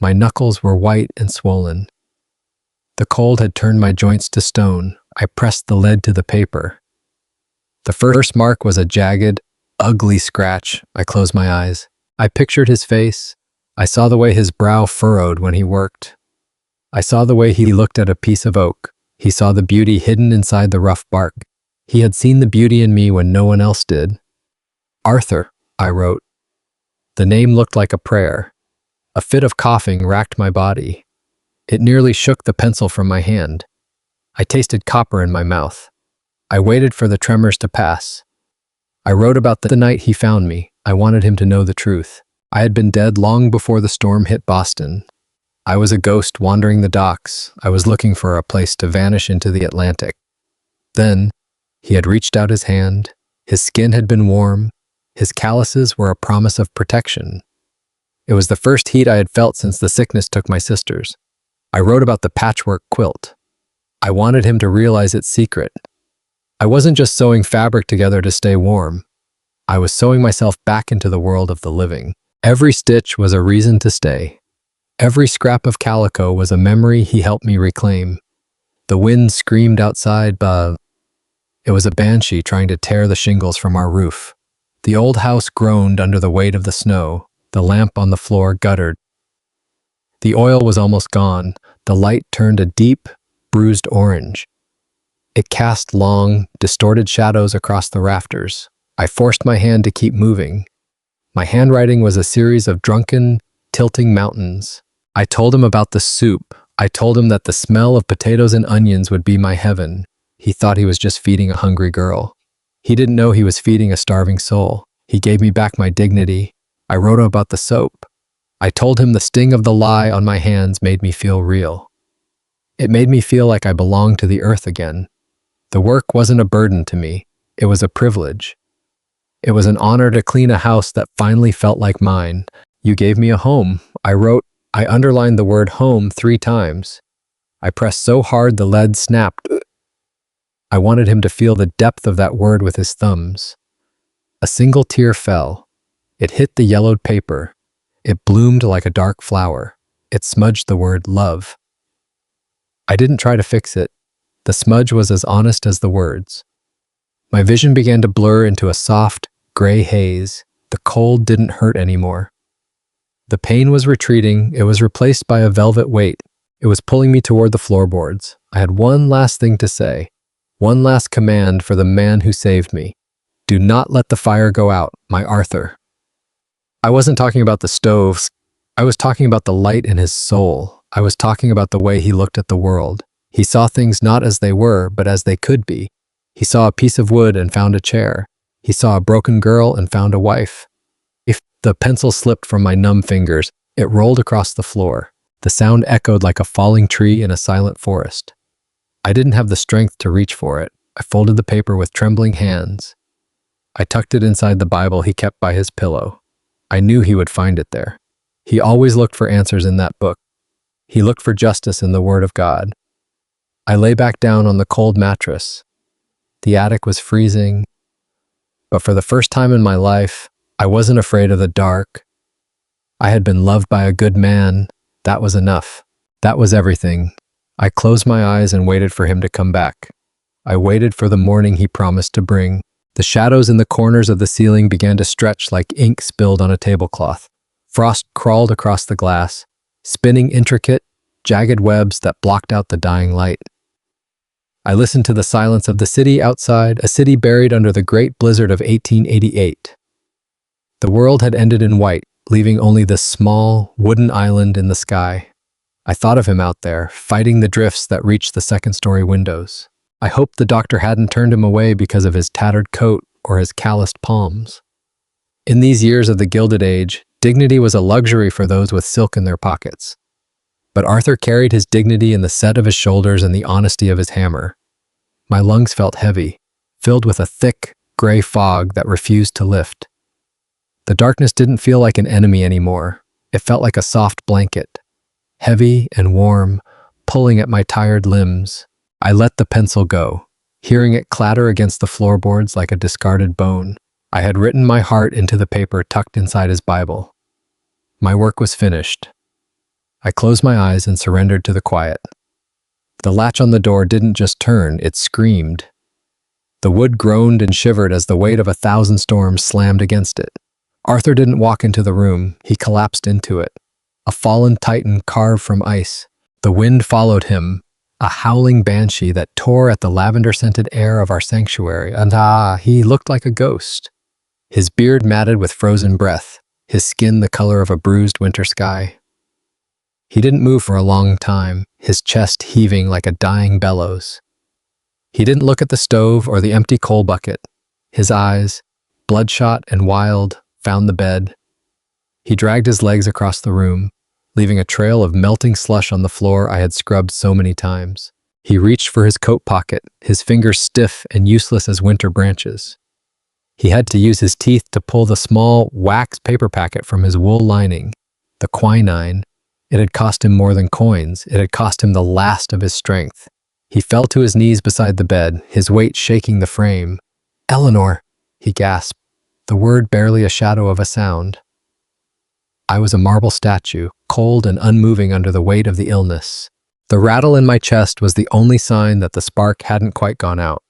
My knuckles were white and swollen. The cold had turned my joints to stone. I pressed the lead to the paper. The first mark was a jagged, ugly scratch. I closed my eyes. I pictured his face. I saw the way his brow furrowed when he worked. I saw the way he looked at a piece of oak. He saw the beauty hidden inside the rough bark. He had seen the beauty in me when no one else did. Arthur, I wrote. The name looked like a prayer. A fit of coughing racked my body. It nearly shook the pencil from my hand. I tasted copper in my mouth. I waited for the tremors to pass. I wrote about the night he found me. I wanted him to know the truth. I had been dead long before the storm hit Boston. I was a ghost wandering the docks. I was looking for a place to vanish into the Atlantic. Then, he had reached out his hand. His skin had been warm. His calluses were a promise of protection. It was the first heat I had felt since the sickness took my sisters. I wrote about the patchwork quilt. I wanted him to realize its secret. I wasn't just sewing fabric together to stay warm. I was sewing myself back into the world of the living. Every stitch was a reason to stay. Every scrap of calico was a memory he helped me reclaim. The wind screamed outside, but it was a banshee trying to tear the shingles from our roof. The old house groaned under the weight of the snow. The lamp on the floor guttered. The oil was almost gone. The light turned a deep, bruised orange. It cast long, distorted shadows across the rafters. I forced my hand to keep moving. My handwriting was a series of drunken, tilting mountains. I told him about the soup. I told him that the smell of potatoes and onions would be my heaven. He thought he was just feeding a hungry girl. He didn't know he was feeding a starving soul. He gave me back my dignity. I wrote about the soap. I told him the sting of the lie on my hands made me feel real. It made me feel like I belonged to the earth again. The work wasn't a burden to me. It was a privilege. It was an honor to clean a house that finally felt like mine. You gave me a home, I wrote. I underlined the word home 3 times. I pressed so hard the lead snapped. I wanted him to feel the depth of that word with his thumbs. A single tear fell. It hit the yellowed paper. It bloomed like a dark flower. It smudged the word love. I didn't try to fix it. The smudge was as honest as the words. My vision began to blur into a soft, gray haze. The cold didn't hurt anymore. The pain was retreating. It was replaced by a velvet weight. It was pulling me toward the floorboards. I had one last thing to say. One last command for the man who saved me. Do not let the fire go out, my Arthur. I wasn't talking about the stoves. I was talking about the light in his soul. I was talking about the way he looked at the world. He saw things not as they were, but as they could be. He saw a piece of wood and found a chair. He saw a broken girl and found a wife. If the pencil slipped from my numb fingers, it rolled across the floor. The sound echoed like a falling tree in a silent forest. I didn't have the strength to reach for it. I folded the paper with trembling hands. I tucked it inside the Bible he kept by his pillow. I knew he would find it there. He always looked for answers in that book. He looked for justice in the Word of God. I lay back down on the cold mattress. The attic was freezing. But for the first time in my life, I wasn't afraid of the dark. I had been loved by a good man. That was enough. That was everything. I closed my eyes and waited for him to come back. I waited for the morning he promised to bring. The shadows in the corners of the ceiling began to stretch like ink spilled on a tablecloth. Frost crawled across the glass, spinning intricate, jagged webs that blocked out the dying light. I listened to the silence of the city outside, a city buried under the great blizzard of 1888. The world had ended in white, leaving only this small, wooden island in the sky. I thought of him out there, fighting the drifts that reached the second-story windows. I hoped the doctor hadn't turned him away because of his tattered coat or his calloused palms. In these years of the Gilded Age, dignity was a luxury for those with silk in their pockets. But Arthur carried his dignity in the set of his shoulders and the honesty of his hammer. My lungs felt heavy, filled with a thick, gray fog that refused to lift. The darkness didn't feel like an enemy anymore. It felt like a soft blanket, heavy and warm, pulling at my tired limbs. I let the pencil go, hearing it clatter against the floorboards like a discarded bone. I had written my heart into the paper tucked inside his Bible. My work was finished. I closed my eyes and surrendered to the quiet. The latch on the door didn't just turn, it screamed. The wood groaned and shivered as the weight of 1,000 storms slammed against it. Arthur didn't walk into the room, he collapsed into it. A fallen titan carved from ice. The wind followed him, a howling banshee that tore at the lavender-scented air of our sanctuary, and he looked like a ghost. His beard matted with frozen breath, his skin the color of a bruised winter sky. He didn't move for a long time, his chest heaving like a dying bellows. He didn't look at the stove or the empty coal bucket. His eyes, bloodshot and wild, found the bed. He dragged his legs across the room, leaving a trail of melting slush on the floor I had scrubbed so many times. He reached for his coat pocket, his fingers stiff and useless as winter branches. He had to use his teeth to pull the small wax paper packet from his wool lining, the quinine. It had cost him more than coins. It had cost him the last of his strength. He fell to his knees beside the bed, his weight shaking the frame. "Eleanor," he gasped, the word barely a shadow of a sound. I was a marble statue, cold and unmoving under the weight of the illness. The rattle in my chest was the only sign that the spark hadn't quite gone out.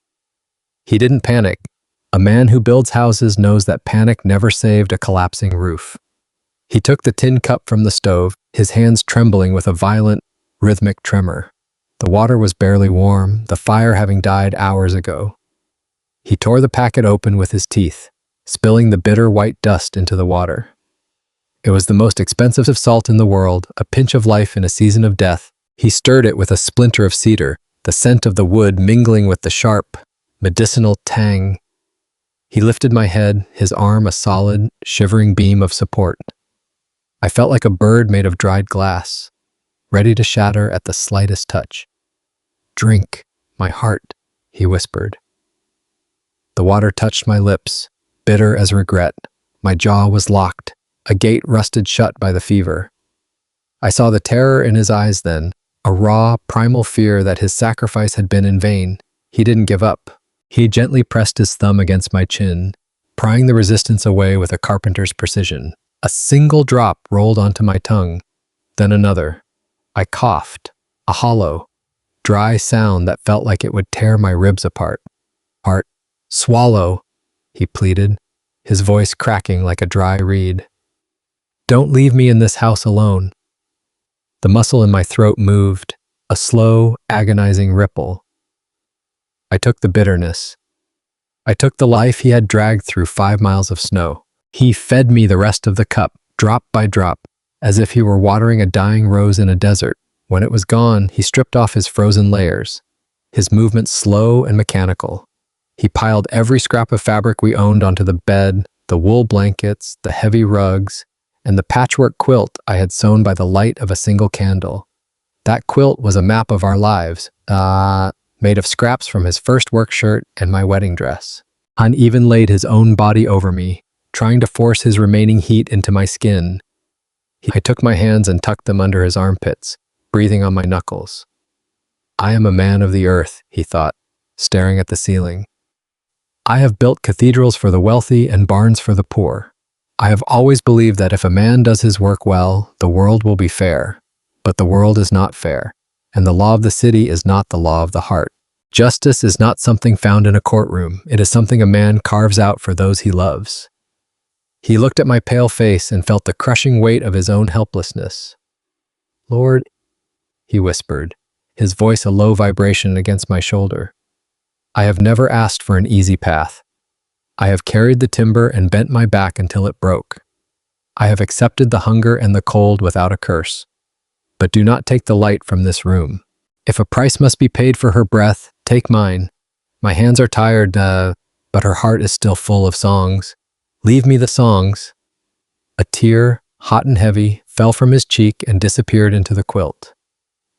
He didn't panic. A man who builds houses knows that panic never saved a collapsing roof. He took the tin cup from the stove, his hands trembling with a violent, rhythmic tremor. The water was barely warm, the fire having died hours ago. He tore the packet open with his teeth, spilling the bitter white dust into the water. It was the most expensive salt in the world, a pinch of life in a season of death. He stirred it with a splinter of cedar, the scent of the wood mingling with the sharp, medicinal tang. He lifted my head, his arm a solid, shivering beam of support. I felt like a bird made of dried glass, ready to shatter at the slightest touch. "Drink, my heart," he whispered. The water touched my lips, bitter as regret. My jaw was locked, a gate rusted shut by the fever. I saw the terror in his eyes then, a raw, primal fear that his sacrifice had been in vain. He didn't give up. He gently pressed his thumb against my chin, prying the resistance away with a carpenter's precision. A single drop rolled onto my tongue, then another. I coughed, a hollow, dry sound that felt like it would tear my ribs apart. "Heart, swallow," he pleaded, his voice cracking like a dry reed. "Don't leave me in this house alone." The muscle in my throat moved, a slow, agonizing ripple. I took the bitterness. I took the life he had dragged through 5 miles of snow. He fed me the rest of the cup, drop by drop, as if he were watering a dying rose in a desert. When it was gone, he stripped off his frozen layers, his movements slow and mechanical. He piled every scrap of fabric we owned onto the bed, the wool blankets, the heavy rugs, and the patchwork quilt I had sewn by the light of a single candle. That quilt was a map of our lives, made of scraps from his first work shirt and my wedding dress. Han even laid his own body over me, trying to force his remaining heat into my skin. I took my hands and tucked them under his armpits, breathing on my knuckles. "I am a man of the earth," he thought, staring at the ceiling. I have built cathedrals for the wealthy and barns for the poor. I have always believed that if a man does his work well, the world will be fair. But the world is not fair, and the law of the city is not the law of the heart. Justice is not something found in a courtroom. It is something a man carves out for those he loves. He looked at my pale face and felt the crushing weight of his own helplessness. Lord, he whispered, his voice a low vibration against my shoulder. I have never asked for an easy path. I have carried the timber and bent my back until it broke. I have accepted the hunger and the cold without a curse. But do not take the light from this room. If a price must be paid for her breath, take mine. My hands are tired, but her heart is still full of songs. Leave me the songs. A tear, hot and heavy, fell from his cheek and disappeared into the quilt.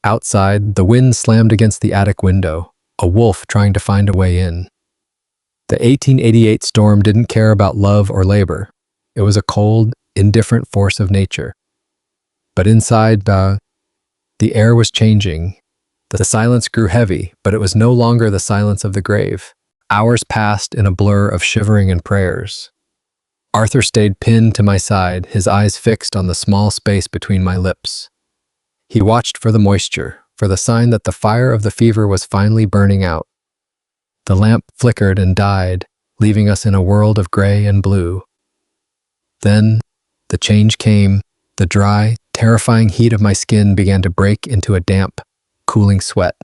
Outside, the wind slammed against the attic window, a wolf trying to find a way in. The 1888 storm didn't care about love or labor. It was a cold, indifferent force of nature. But inside, the air was changing. The silence grew heavy, but it was no longer the silence of the grave. Hours passed in a blur of shivering and prayers. Arthur stayed pinned to my side, his eyes fixed on the small space between my lips. He watched for the moisture, for the sign that the fire of the fever was finally burning out. The lamp flickered and died, leaving us in a world of gray and blue. Then, the change came. The dry, terrifying heat of my skin began to break into a damp, cooling sweat.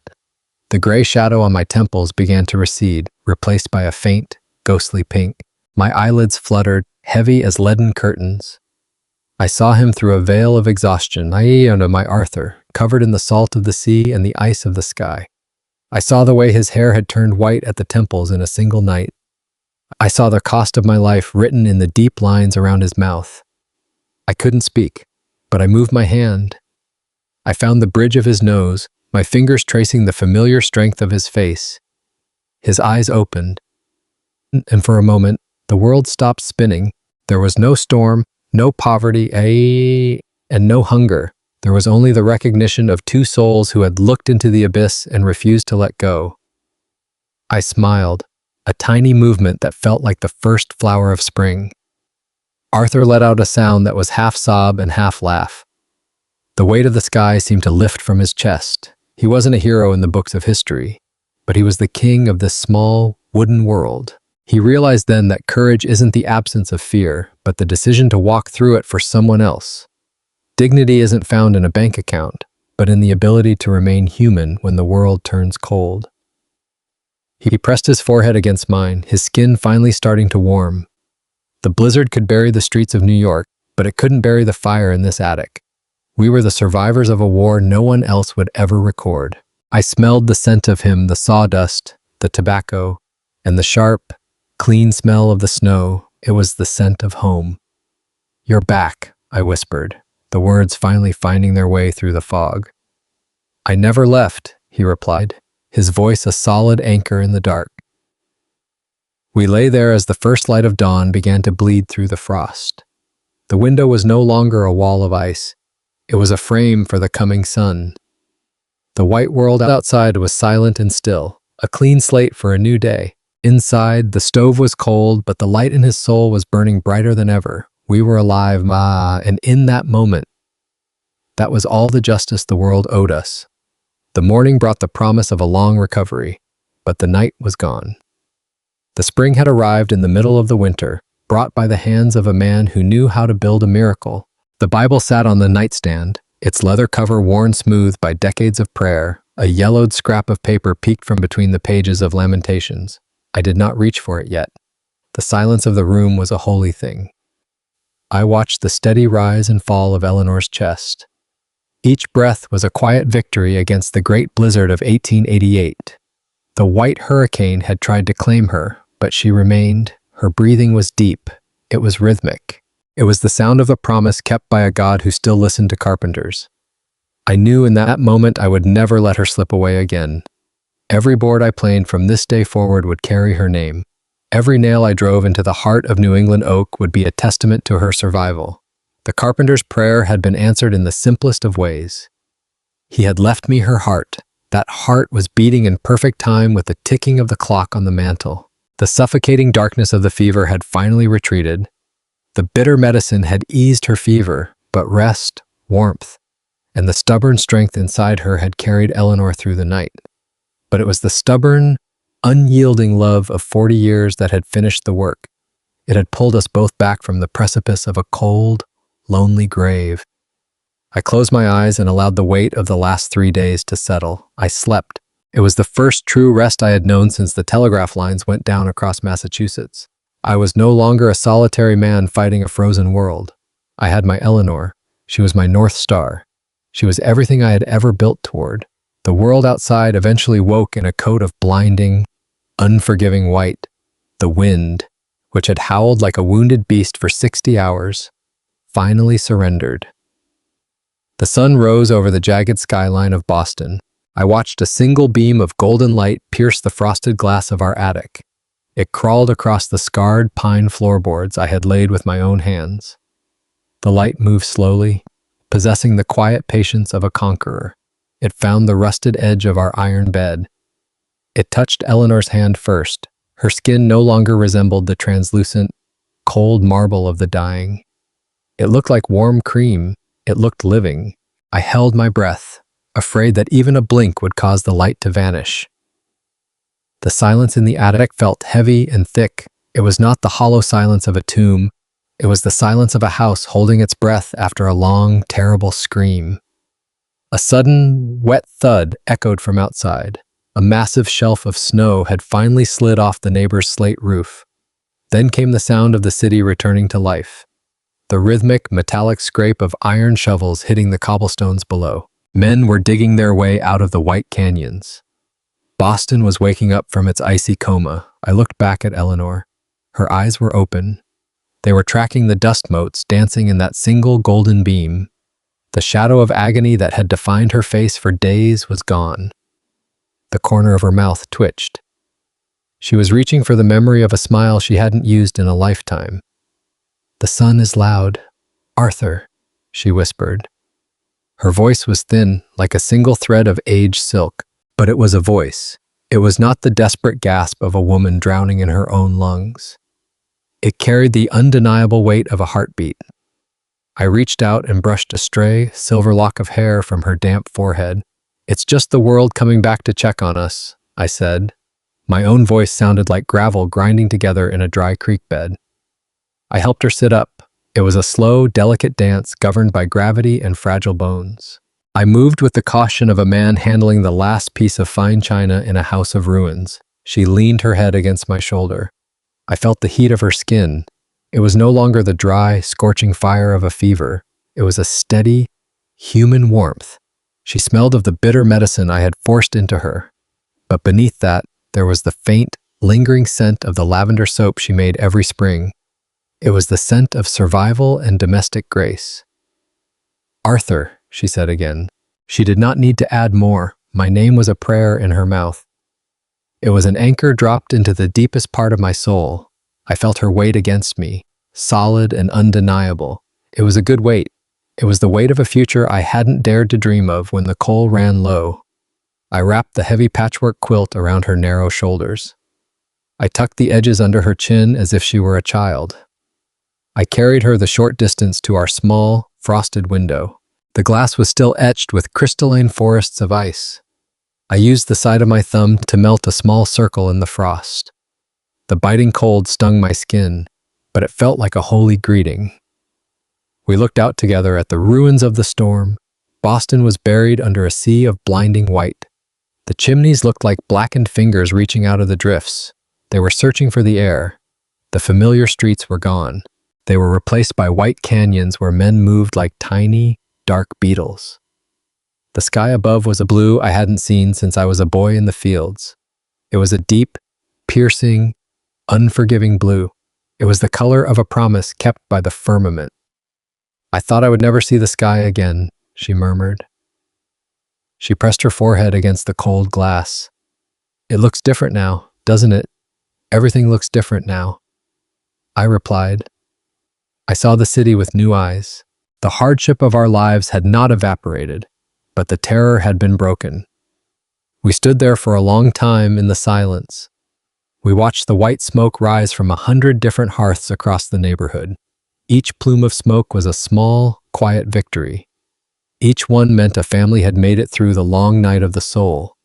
The gray shadow on my temples began to recede, replaced by a faint, ghostly pink. My eyelids fluttered, heavy as leaden curtains. I saw him through a veil of exhaustion, my Arthur, covered in the salt of the sea and the ice of the sky. I saw the way his hair had turned white at the temples in a single night. I saw the cost of my life written in the deep lines around his mouth. I couldn't speak, but I moved my hand. I found the bridge of his nose, my fingers tracing the familiar strength of his face. His eyes opened, and for a moment, the world stopped spinning. There was no storm, no poverty, and no hunger. There was only the recognition of two souls who had looked into the abyss and refused to let go. I smiled, a tiny movement that felt like the first flower of spring. Arthur let out a sound that was half sob and half laugh. The weight of the sky seemed to lift from his chest. He wasn't a hero in the books of history, but he was the king of this small, wooden world. He realized then that courage isn't the absence of fear, but the decision to walk through it for someone else. Dignity isn't found in a bank account, but in the ability to remain human when the world turns cold. He pressed his forehead against mine, his skin finally starting to warm. The blizzard could bury the streets of New York, but it couldn't bury the fire in this attic. We were the survivors of a war no one else would ever record. I smelled the scent of him, the sawdust, the tobacco, and the sharp, clean smell of the snow. It was the scent of home. "You're back," I whispered, the words finally finding their way through the fog. "I never left," he replied, his voice a solid anchor in the dark. We lay there as the first light of dawn began to bleed through the frost. The window was no longer a wall of ice. It was a frame for the coming sun. The white world outside was silent and still, a clean slate for a new day. Inside, the stove was cold, but the light in his soul was burning brighter than ever. We were alive, and in that moment, that was all the justice the world owed us. The morning brought the promise of a long recovery, but the night was gone. The spring had arrived in the middle of the winter, brought by the hands of a man who knew how to build a miracle. The Bible sat on the nightstand, its leather cover worn smooth by decades of prayer. A yellowed scrap of paper peeked from between the pages of Lamentations. I did not reach for it yet. The silence of the room was a holy thing. I watched the steady rise and fall of Eleanor's chest. Each breath was a quiet victory against the great blizzard of 1888. The white hurricane had tried to claim her, but she remained. Her breathing was deep. It was rhythmic. It was the sound of a promise kept by a God who still listened to carpenters. I knew in that moment I would never let her slip away again. Every board I planed from this day forward would carry her name. Every nail I drove into the heart of New England oak would be a testament to her survival. The carpenter's prayer had been answered in the simplest of ways. He had left me her heart. That heart was beating in perfect time with the ticking of the clock on the mantel. The suffocating darkness of the fever had finally retreated. The bitter medicine had eased her fever, but rest, warmth, and the stubborn strength inside her had carried Eleanor through the night. But it was the stubborn, unyielding love of 40 years that had finished the work. It had pulled us both back from the precipice of a cold, lonely grave. I closed my eyes and allowed the weight of the last 3 days to settle. I slept. It was the first true rest I had known since the telegraph lines went down across Massachusetts. I was no longer a solitary man fighting a frozen world. I had my Eleanor. She was my North Star. She was everything I had ever built toward. The world outside eventually woke in a coat of blinding, unforgiving white. The wind, which had howled like a wounded beast for 60 hours, finally surrendered. The sun rose over the jagged skyline of Boston. I watched a single beam of golden light pierce the frosted glass of our attic. It crawled across the scarred pine floorboards I had laid with my own hands. The light moved slowly, possessing the quiet patience of a conqueror. It found the rusted edge of our iron bed. It touched Eleanor's hand first. Her skin no longer resembled the translucent, cold marble of the dying. It looked like warm cream. It looked living. I held my breath, afraid that even a blink would cause the light to vanish. The silence in the attic felt heavy and thick. It was not the hollow silence of a tomb. It was the silence of a house holding its breath after a long, terrible scream. A sudden, wet thud echoed from outside. A massive shelf of snow had finally slid off the neighbor's slate roof. Then came the sound of the city returning to life. The rhythmic, metallic scrape of iron shovels hitting the cobblestones below. Men were digging their way out of the white canyons. Boston was waking up from its icy coma. I looked back at Eleanor. Her eyes were open. They were tracking the dust motes dancing in that single golden beam. The shadow of agony that had defined her face for days was gone. The corner of her mouth twitched. She was reaching for the memory of a smile she hadn't used in a lifetime. "The sun is loud. Arthur," she whispered. Her voice was thin, like a single thread of aged silk, but it was a voice. It was not the desperate gasp of a woman drowning in her own lungs. It carried the undeniable weight of a heartbeat. I reached out and brushed a stray, silver lock of hair from her damp forehead. "It's just the world coming back to check on us," I said. My own voice sounded like gravel grinding together in a dry creek bed. I helped her sit up. It was a slow, delicate dance governed by gravity and fragile bones. I moved with the caution of a man handling the last piece of fine china in a house of ruins. She leaned her head against my shoulder. I felt the heat of her skin. It was no longer the dry, scorching fire of a fever. It was a steady, human warmth. She smelled of the bitter medicine I had forced into her. But beneath that, there was the faint, lingering scent of the lavender soap she made every spring. It was the scent of survival and domestic grace. "Arthur," she said again. She did not need to add more. My name was a prayer in her mouth. It was an anchor dropped into the deepest part of my soul. I felt her weight against me, solid and undeniable. It was a good weight. It was the weight of a future I hadn't dared to dream of when the coal ran low. I wrapped the heavy patchwork quilt around her narrow shoulders. I tucked the edges under her chin as if she were a child. I carried her the short distance to our small, frosted window. The glass was still etched with crystalline forests of ice. I used the side of my thumb to melt a small circle in the frost. The biting cold stung my skin, but it felt like a holy greeting. We looked out together at the ruins of the storm. Boston was buried under a sea of blinding white. The chimneys looked like blackened fingers reaching out of the drifts. They were searching for the air. The familiar streets were gone. They were replaced by white canyons where men moved like tiny, dark beetles. The sky above was a blue I hadn't seen since I was a boy in the fields. It was a deep, piercing, unforgiving blue. It was the color of a promise kept by the firmament. "I thought I would never see the sky again," she murmured. She pressed her forehead against the cold glass. "It looks different now, doesn't it? Everything looks different now." I replied. I saw the city with new eyes. The hardship of our lives had not evaporated, but the terror had been broken. We stood there for a long time in the silence. We watched the white smoke rise from 100 different hearths across the neighborhood. Each plume of smoke was a small, quiet victory. Each one meant a family had made it through the long night of the soul.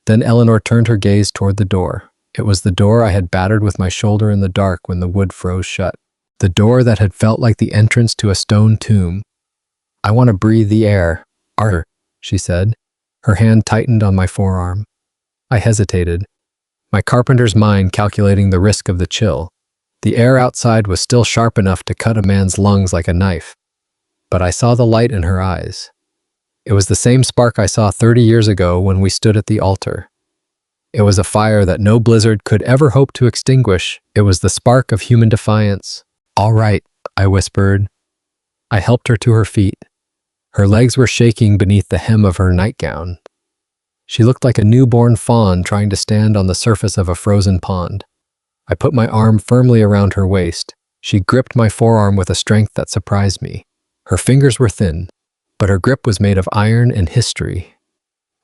Then Eleanor turned her gaze toward the door. It was the door I had battered with my shoulder in the dark when the wood froze shut. The door that had felt like the entrance to a stone tomb. "I want to breathe the air, Arthur," she said. Her hand tightened on my forearm. I hesitated, my carpenter's mind calculating the risk of the chill. The air outside was still sharp enough to cut a man's lungs like a knife. But I saw the light in her eyes. It was the same spark I saw 30 years ago when we stood at the altar. It was a fire that no blizzard could ever hope to extinguish. It was the spark of human defiance. "All right," I whispered. I helped her to her feet. Her legs were shaking beneath the hem of her nightgown. She looked like a newborn fawn trying to stand on the surface of a frozen pond. I put my arm firmly around her waist. She gripped my forearm with a strength that surprised me. Her fingers were thin, but her grip was made of iron and history.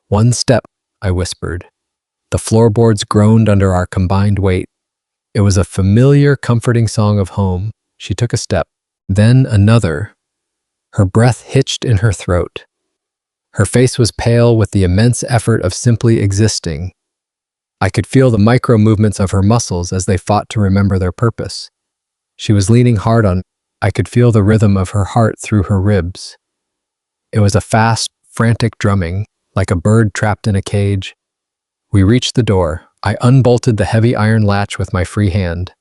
"One step," I whispered. The floorboards groaned under our combined weight. It was a familiar, comforting song of home. She took a step, then another. Her breath hitched in her throat. Her face was pale with the immense effort of simply existing. I could feel the micro movements of her muscles as they fought to remember their purpose. She was leaning hard on me. I could feel the rhythm of her heart through her ribs. It was a fast, frantic drumming, like a bird trapped in a cage. We reached the door. I unbolted the heavy iron latch with my free hand.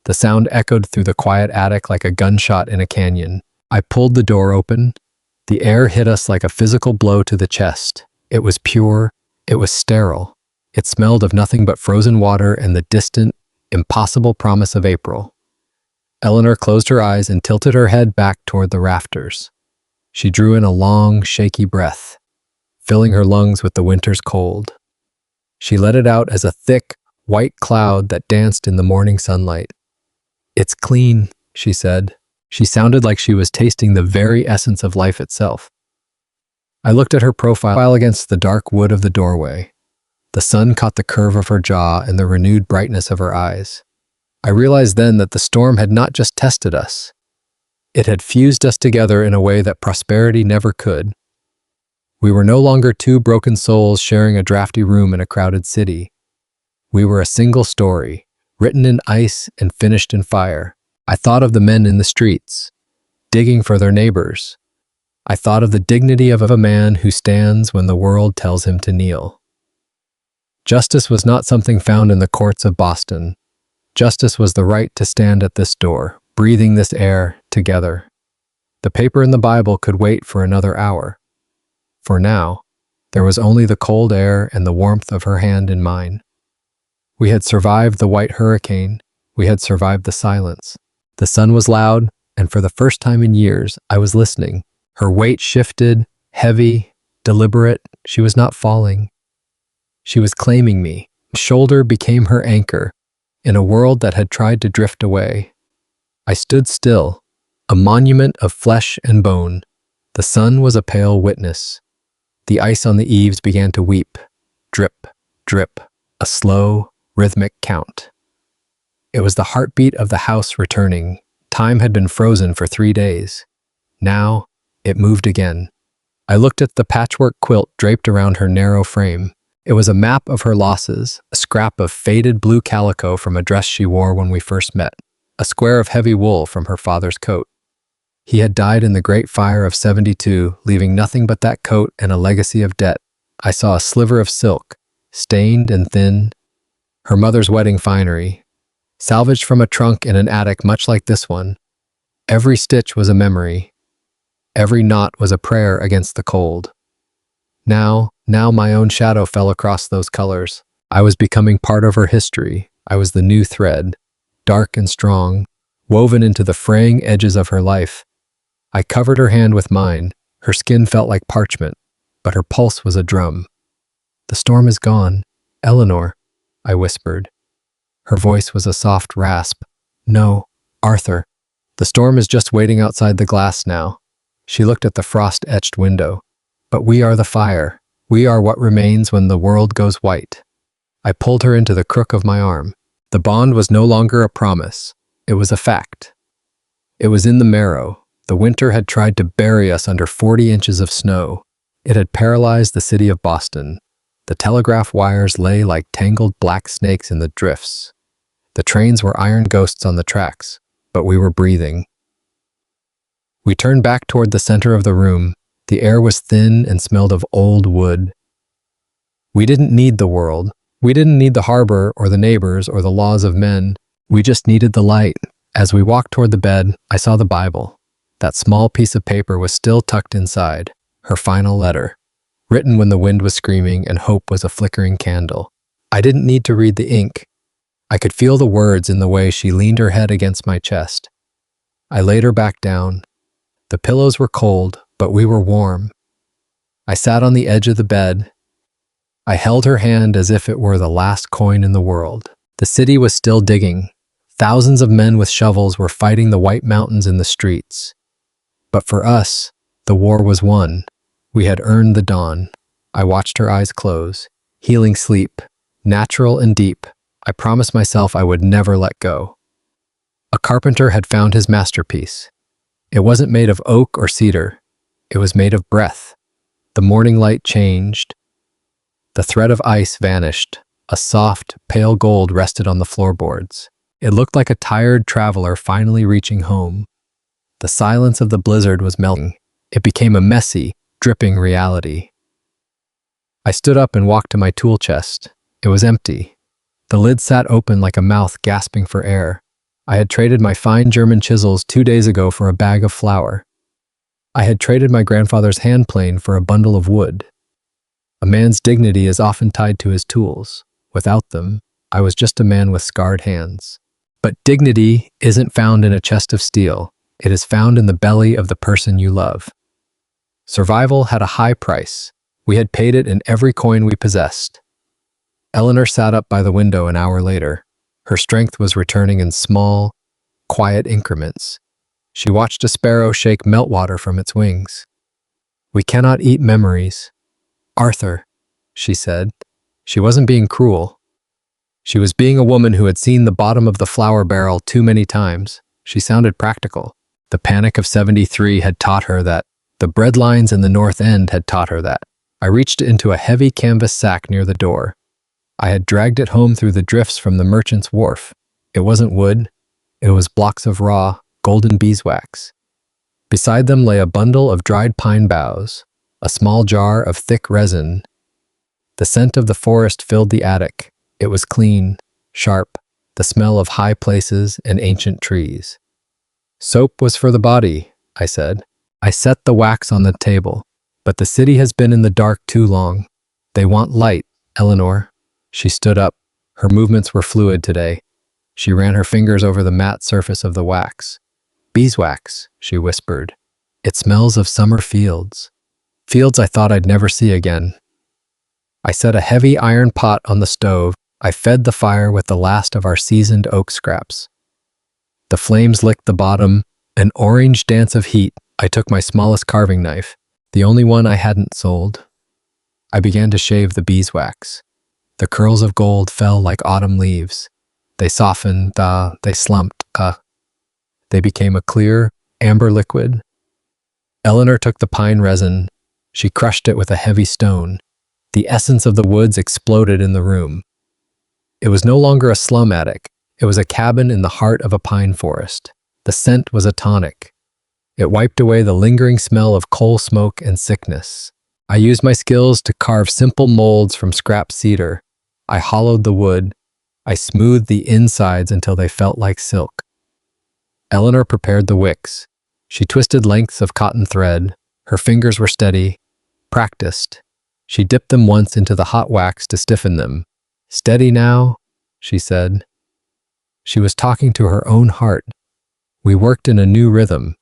The sound echoed through the quiet attic like a gunshot in a canyon. I pulled the door open. The air hit us like a physical blow to the chest. It was pure. It was sterile. It smelled of nothing but frozen water and the distant, impossible promise of April. Eleanor closed her eyes and tilted her head back toward the rafters. She drew in a long, shaky breath, filling her lungs with the winter's cold. She let it out as a thick, white cloud that danced in the morning sunlight. "It's clean," she said. She sounded like she was tasting the very essence of life itself. I looked at her profile against the dark wood of the doorway. The sun caught the curve of her jaw and the renewed brightness of her eyes. I realized then that the storm had not just tested us. It had fused us together in a way that prosperity never could. We were no longer two broken souls sharing a drafty room in a crowded city. We were a single story, written in ice and finished in fire. I thought of the men in the streets, digging for their neighbors. I thought of the dignity of a man who stands when the world tells him to kneel. Justice was not something found in the courts of Boston. Justice was the right to stand at this door, breathing this air together. The paper in the Bible could wait for another hour. For now, there was only the cold air and the warmth of her hand in mine. We had survived the white hurricane. We had survived the silence. The sun was loud, and for the first time in years, I was listening. Her weight shifted, heavy, deliberate. She was not falling. She was claiming me. My shoulder became her anchor in a world that had tried to drift away. I stood still, a monument of flesh and bone. The sun was a pale witness. The ice on the eaves began to weep. Drip, drip, a slow, rhythmic count. It was the heartbeat of the house returning. Time had been frozen for 3 days. Now, it moved again. I looked at the patchwork quilt draped around her narrow frame. It was a map of her losses, a scrap of faded blue calico from a dress she wore when we first met, a square of heavy wool from her father's coat. He had died in the Great Fire of '72, leaving nothing but that coat and a legacy of debt. I saw a sliver of silk, stained and thin, her mother's wedding finery, salvaged from a trunk in an attic much like this one. Every stitch was a memory. Every knot was a prayer against the cold. Now my own shadow fell across those colors. I was becoming part of her history. I was the new thread, dark and strong, woven into the fraying edges of her life. I covered her hand with mine. Her skin felt like parchment, but her pulse was a drum. "The storm is gone, Eleanor," I whispered. Her voice was a soft rasp. "No, Arthur. The storm is just waiting outside the glass now." She looked at the frost-etched window. "But we are the fire. We are what remains when the world goes white." I pulled her into the crook of my arm. The bond was no longer a promise. It was a fact. It was in the marrow. The winter had tried to bury us under 40 inches of snow. It had paralyzed the city of Boston. The telegraph wires lay like tangled black snakes in the drifts. The trains were iron ghosts on the tracks, but we were breathing. We turned back toward the center of the room. The air was thin and smelled of old wood. We didn't need the world. We didn't need the harbor or the neighbors or the laws of men. We just needed the light. As we walked toward the bed, I saw the Bible. That small piece of paper was still tucked inside, her final letter, written when the wind was screaming and hope was a flickering candle. I didn't need to read the ink. I could feel the words in the way she leaned her head against my chest. I laid her back down. The pillows were cold, but we were warm. I sat on the edge of the bed. I held her hand as if it were the last coin in the world. The city was still digging. Thousands of men with shovels were fighting the white mountains in the streets. But for us, the war was won. We had earned the dawn. I watched her eyes close. Healing sleep, natural and deep. I promised myself I would never let go. A carpenter had found his masterpiece. It wasn't made of oak or cedar. It was made of breath. The morning light changed. The thread of ice vanished. A soft, pale gold rested on the floorboards. It looked like a tired traveler finally reaching home. The silence of the blizzard was melting. It became a messy, dripping reality. I stood up and walked to my tool chest. It was empty. The lid sat open like a mouth gasping for air. I had traded my fine German chisels 2 days ago for a bag of flour. I had traded my grandfather's hand plane for a bundle of wood. A man's dignity is often tied to his tools. Without them, I was just a man with scarred hands. But dignity isn't found in a chest of steel. It is found in the belly of the person you love. Survival had a high price. We had paid it in every coin we possessed. Eleanor sat up by the window an hour later. Her strength was returning in small, quiet increments. She watched a sparrow shake meltwater from its wings. "We cannot eat memories." "Arthur," she said. She wasn't being cruel. She was being a woman who had seen the bottom of the flour barrel too many times. She sounded practical. The Panic of '73 had taught her that. The bread lines in the North End had taught her that. I reached into a heavy canvas sack near the door. I had dragged it home through the drifts from the merchant's wharf. It wasn't wood. It was blocks of raw, golden beeswax. Beside them lay a bundle of dried pine boughs, a small jar of thick resin. The scent of the forest filled the attic. It was clean, sharp, the smell of high places and ancient trees. "Soap was for the body," I said. I set the wax on the table. "But the city has been in the dark too long. They want light, Eleanor." She stood up. Her movements were fluid today. She ran her fingers over the matte surface of the wax. "Beeswax," she whispered. "It smells of summer fields. Fields I thought I'd never see again." I set a heavy iron pot on the stove. I fed the fire with the last of our seasoned oak scraps. The flames licked the bottom, an orange dance of heat. I took my smallest carving knife, the only one I hadn't sold. I began to shave the beeswax. The curls of gold fell like autumn leaves. They softened, they slumped, They became a clear, amber liquid. Eleanor took the pine resin. She crushed it with a heavy stone. The essence of the woods exploded in the room. It was no longer a slum attic. It was a cabin in the heart of a pine forest. The scent was a tonic. It wiped away the lingering smell of coal smoke and sickness. I used my skills to carve simple molds from scrap cedar. I hollowed the wood. I smoothed the insides until they felt like silk. Eleanor prepared the wicks. She twisted lengths of cotton thread. Her fingers were steady, practiced. She dipped them once into the hot wax to stiffen them. "Steady now," she said. She was talking to her own heart. We worked in a new rhythm.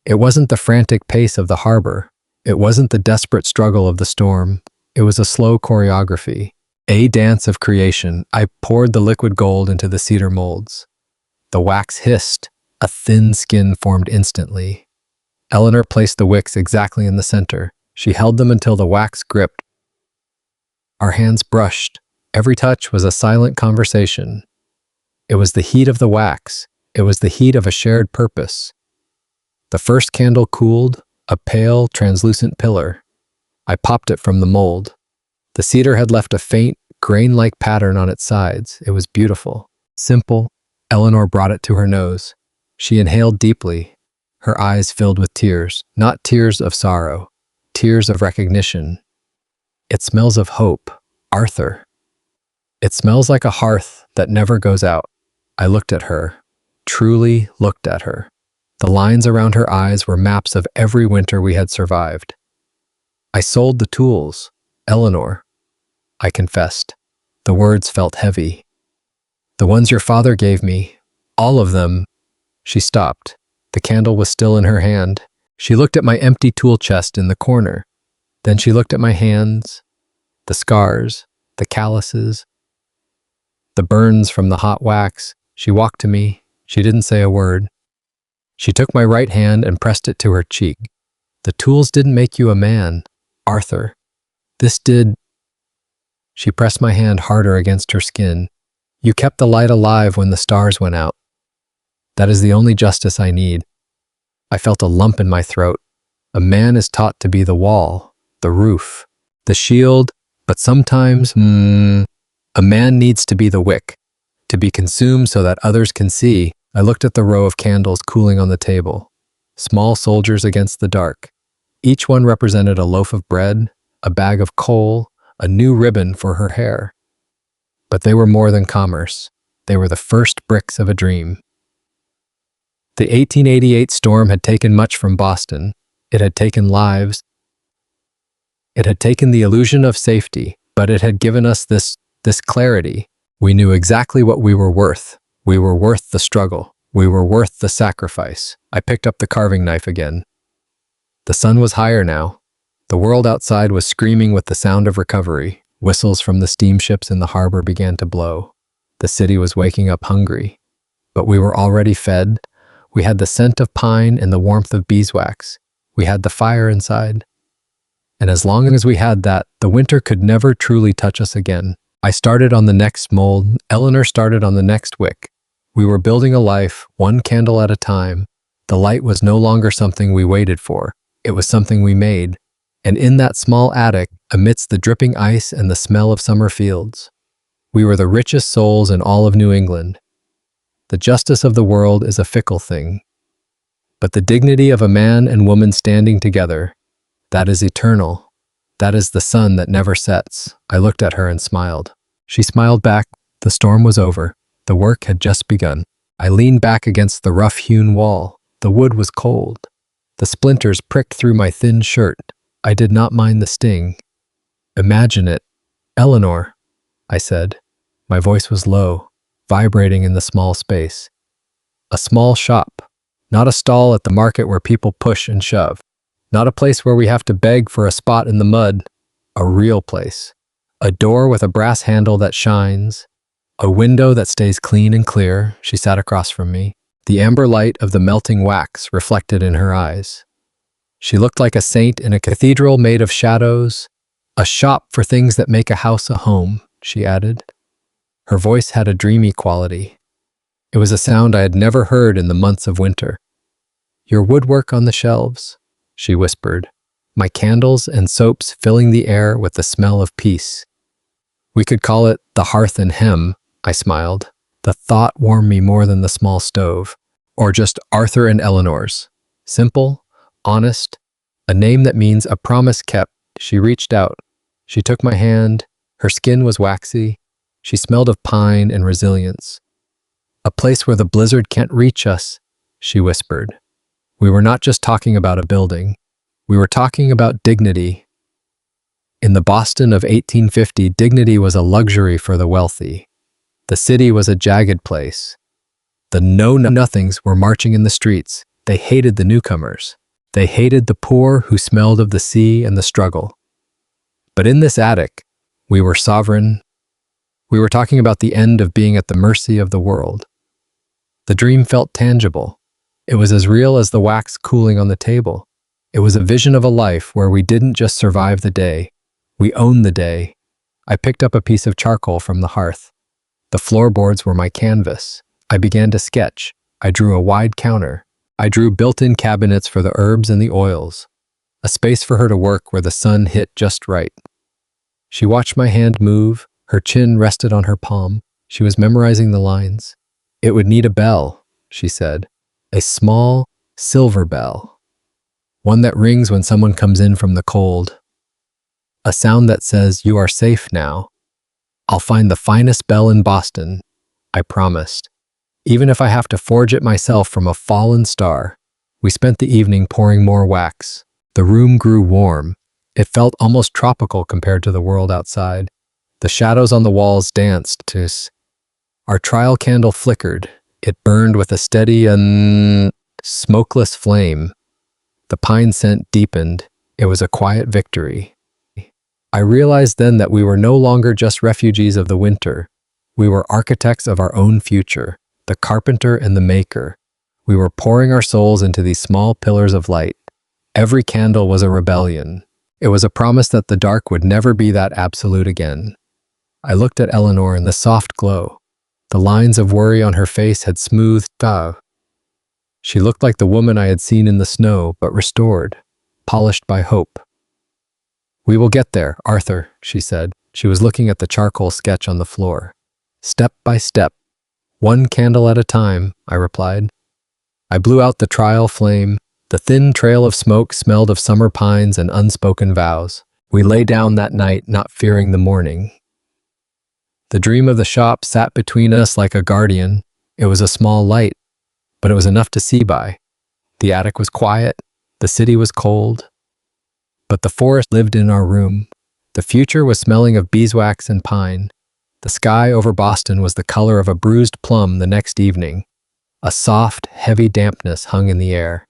It wasn't the frantic pace of the harbor. It wasn't the desperate struggle of the storm. It was a slow choreography, a dance of creation. I poured the liquid gold into the cedar molds. The wax hissed. A thin skin formed instantly. Eleanor placed the wicks exactly in the center. She held them until the wax gripped. Our hands brushed. Every touch was a silent conversation. It was the heat of the wax. It was the heat of a shared purpose. The first candle cooled, a pale, translucent pillar. I popped it from the mold. The cedar had left a faint, grain-like pattern on its sides. It was beautiful. Simple. Eleanor brought it to her nose. She inhaled deeply. Her eyes filled with tears, not tears of sorrow, tears of recognition. It smells of hope, Arthur. It smells like a hearth that never goes out. I looked at her, truly looked at her. The lines around her eyes were maps of every winter we had survived. I sold the tools, Eleanor, I confessed. The words felt heavy. The ones your father gave me, all of them. She stopped. The candle was still in her hand. She looked at my empty tool chest in the corner. Then she looked at my hands, the scars, the calluses, the burns from the hot wax. She walked to me. She didn't say a word. She took my right hand and pressed it to her cheek. The tools didn't make you a man, Arthur. This did. She pressed my hand harder against her skin. You kept the light alive when the stars went out. That is the only justice I need. I felt a lump in my throat. A man is taught to be the wall, the roof, the shield, but sometimes, a man needs to be the wick, to be consumed so that others can see. I looked at the row of candles cooling on the table, small soldiers against the dark. Each one represented a loaf of bread, a bag of coal, a new ribbon for her hair. But they were more than commerce. They were the first bricks of a dream. The 1888 storm had taken much from Boston. It had taken lives. It had taken the illusion of safety, but it had given us this clarity. We knew exactly what we were worth. We were worth the struggle. We were worth the sacrifice. I picked up the carving knife again. The sun was higher now. The world outside was screaming with the sound of recovery. Whistles from the steamships in the harbor began to blow. The city was waking up hungry. But we were already fed. We had the scent of pine and the warmth of beeswax. We had the fire inside. And as long as we had that, the winter could never truly touch us again. I started on the next mold. Eleanor started on the next wick. We were building a life, one candle at a time. The light was no longer something we waited for. It was something we made. And in that small attic, amidst the dripping ice and the smell of summer fields, we were the richest souls in all of New England. The justice of the world is a fickle thing. But the dignity of a man and woman standing together, that is eternal. That is the sun that never sets. I looked at her and smiled. She smiled back. The storm was over. The work had just begun. I leaned back against the rough-hewn wall. The wood was cold. The splinters pricked through my thin shirt. I did not mind the sting. Imagine it. Eleanor, I said. My voice was low, vibrating in the small space. A small shop, not a stall at the market where people push and shove. Not a place where we have to beg for a spot in the mud. A real place. A door with a brass handle that shines. A window that stays clean and clear. She sat across from me. The amber light of the melting wax reflected in her eyes. She looked like a saint in a cathedral made of shadows. A shop for things that make a house a home, she added. Her voice had a dreamy quality. It was a sound I had never heard in the months of winter. Your woodwork on the shelves, she whispered. My candles and soaps filling the air with the smell of peace. We could call it the hearth and hem, I smiled. The thought warmed me more than the small stove. Or just Arthur and Eleanor's. Simple, honest, a name that means a promise kept. She reached out. She took my hand. Her skin was waxy. She smelled of pine and resilience. A place where the blizzard can't reach us, she whispered. We were not just talking about a building. We were talking about dignity. In the Boston of 1850, dignity was a luxury for the wealthy. The city was a jagged place. The know-nothings were marching in the streets. They hated the newcomers. They hated the poor who smelled of the sea and the struggle. But in this attic, we were sovereign. We were talking about the end of being at the mercy of the world. The dream felt tangible. It was as real as the wax cooling on the table. It was a vision of a life where we didn't just survive the day. We owned the day. I picked up a piece of charcoal from the hearth. The floorboards were my canvas. I began to sketch. I drew a wide counter. I drew built-in cabinets for the herbs and the oils, a space for her to work where the sun hit just right. She watched my hand move. Her chin rested on her palm. She was memorizing the lines. "It would need a bell," she said. "A small, silver bell. One that rings when someone comes in from the cold. A sound that says, 'You are safe now.' I'll find the finest bell in Boston," I promised, "even if I have to forge it myself from a fallen star." We spent the evening pouring more wax. The room grew warm. It felt almost tropical compared to the world outside. The shadows on the walls danced to us. Our trial candle flickered. It burned with a steady and smokeless flame. The pine scent deepened. It was a quiet victory. I realized then that we were no longer just refugees of the winter. We were architects of our own future, the carpenter and the maker. We were pouring our souls into these small pillars of light. Every candle was a rebellion. It was a promise that the dark would never be that absolute again. I looked at Eleanor in the soft glow. The lines of worry on her face had smoothed out. She looked like the woman I had seen in the snow, but restored, polished by hope. "We will get there, Arthur," she said. She was looking at the charcoal sketch on the floor. "Step by step, one candle at a time," I replied. I blew out the trial flame. The thin trail of smoke smelled of summer pines and unspoken vows. We lay down that night, not fearing the morning. The dream of the shop sat between us like a guardian. It was a small light, but it was enough to see by. The attic was quiet. The city was cold. But the forest lived in our room. The future was smelling of beeswax and pine. The sky over Boston was the color of a bruised plum the next evening. A soft, heavy dampness hung in the air.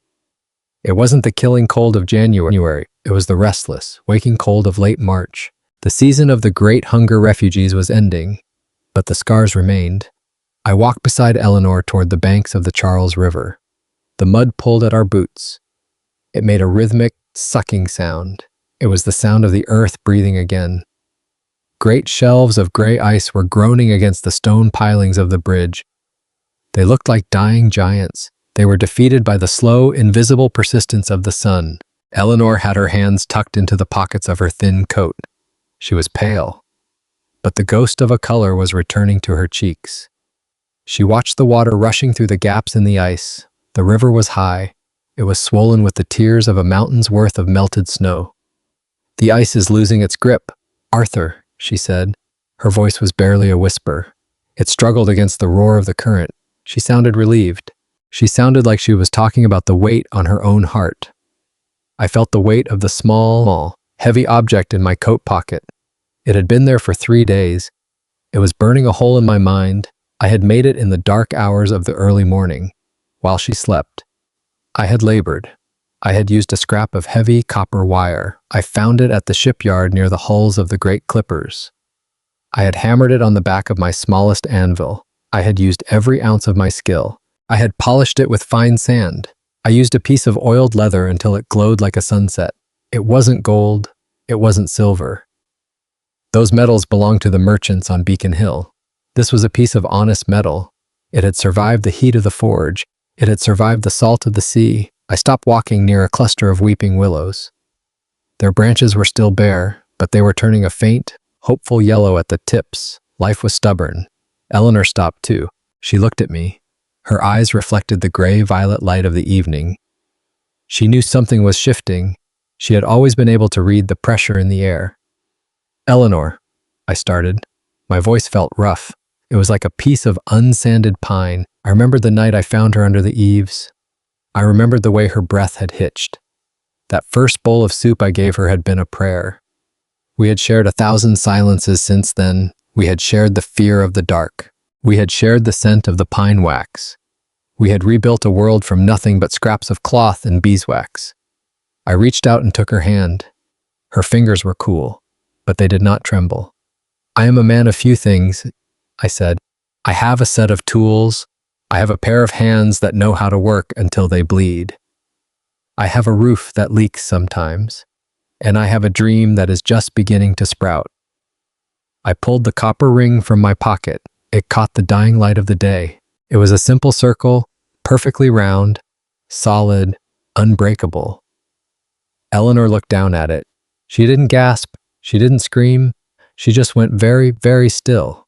It wasn't the killing cold of January. It was the restless, waking cold of late March. The season of the great hunger refugees was ending, but the scars remained. I walked beside Eleanor toward the banks of the Charles River. The mud pulled at our boots. It made a rhythmic, sucking sound. It was the sound of the earth breathing again. Great shelves of gray ice were groaning against the stone pilings of the bridge. They looked like dying giants. They were defeated by the slow, invisible persistence of the sun. Eleanor had her hands tucked into the pockets of her thin coat. She was pale, but the ghost of a color was returning to her cheeks. She watched the water rushing through the gaps in the ice. The river was high. It was swollen with the tears of a mountain's worth of melted snow. "The ice is losing its grip, Arthur," she said. Her voice was barely a whisper. It struggled against the roar of the current. She sounded relieved. She sounded like she was talking about the weight on her own heart. I felt the weight of the small, heavy object in my coat pocket. It had been there for 3 days. It was burning a hole in my mind. I had made it in the dark hours of the early morning, while she slept. I had labored. I had used a scrap of heavy copper wire. I found it at the shipyard near the hulls of the great clippers. I had hammered it on the back of my smallest anvil. I had used every ounce of my skill. I had polished it with fine sand. I used a piece of oiled leather until it glowed like a sunset. It wasn't gold. It wasn't silver. Those metals belonged to the merchants on Beacon Hill. This was a piece of honest metal. It had survived the heat of the forge. It had survived the salt of the sea. I stopped walking near a cluster of weeping willows. Their branches were still bare, but they were turning a faint, hopeful yellow at the tips. Life was stubborn. Eleanor stopped too. She looked at me. Her eyes reflected the gray-violet light of the evening. She knew something was shifting. She had always been able to read the pressure in the air. "Eleanor," I started. My voice felt rough. It was like a piece of unsanded pine. I remembered the night I found her under the eaves. I remembered the way her breath had hitched. That first bowl of soup I gave her had been a prayer. We had shared 1,000 silences since then. We had shared the fear of the dark. We had shared the scent of the pine wax. We had rebuilt a world from nothing but scraps of cloth and beeswax. I reached out and took her hand. Her fingers were cool, but they did not tremble. "I am a man of few things," I said. "I have a set of tools. I have a pair of hands that know how to work until they bleed. I have a roof that leaks sometimes, and I have a dream that is just beginning to sprout." I pulled the copper ring from my pocket. It caught the dying light of the day. It was a simple circle, perfectly round, solid, unbreakable. Eleanor looked down at it. She didn't gasp. She didn't scream. She just went very, very still.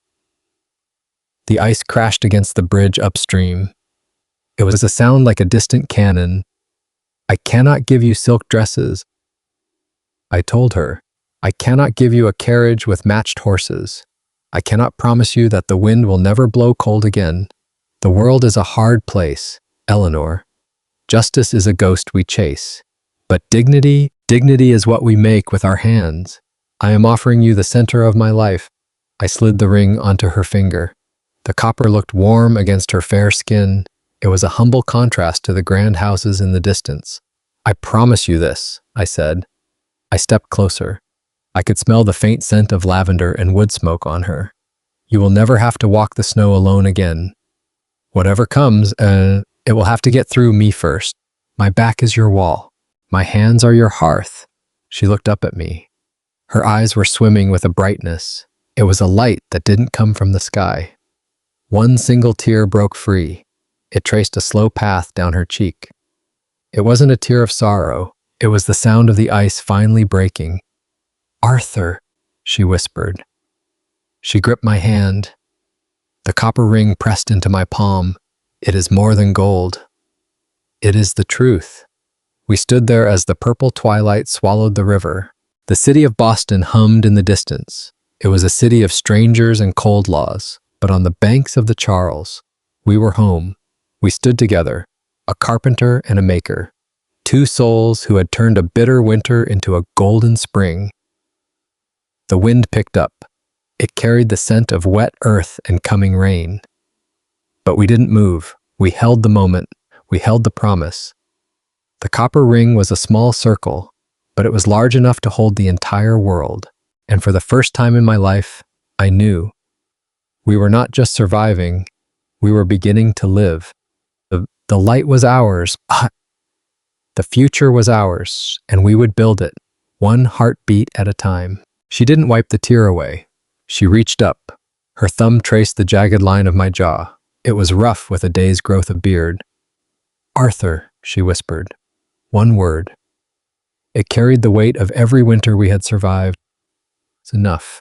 The ice crashed against the bridge upstream. It was a sound like a distant cannon. I cannot give you silk dresses, I told her. I cannot give you a carriage with matched horses. I cannot promise you that the wind will never blow cold again. The world is a hard place, Eleanor. Justice is a ghost we chase. But dignity is what we make with our hands. I am offering you the center of my life. I slid the ring onto her finger. The copper looked warm against her fair skin. It was a humble contrast to the grand houses in the distance. I promise you this, I said. I stepped closer. I could smell the faint scent of lavender and wood smoke on her. You will never have to walk the snow alone again. Whatever comes, it will have to get through me first. My back is your wall. My hands are your hearth. She looked up at me. Her eyes were swimming with a brightness. It was a light that didn't come from the sky. One single tear broke free. It traced a slow path down her cheek. It wasn't a tear of sorrow. It was the sound of the ice finally breaking. Arthur, she whispered. She gripped my hand. The copper ring pressed into my palm. It is more than gold. It is the truth. We stood there as the purple twilight swallowed the river. The city of Boston hummed in the distance. It was a city of strangers and cold laws, but on the banks of the Charles, we were home. We stood together, a carpenter and a maker, two souls who had turned a bitter winter into a golden spring. The wind picked up. It carried the scent of wet earth and coming rain. But we didn't move. We held the moment. We held the promise. The copper ring was a small circle, but it was large enough to hold the entire world. And for the first time in my life, I knew. We were not just surviving, we were beginning to live. The light was ours. The future was ours, and we would build it, one heartbeat at a time. She didn't wipe the tear away. She reached up. Her thumb traced the jagged line of my jaw. It was rough with a day's growth of beard. Arthur, she whispered. One word. It carried the weight of every winter we had survived. It's enough.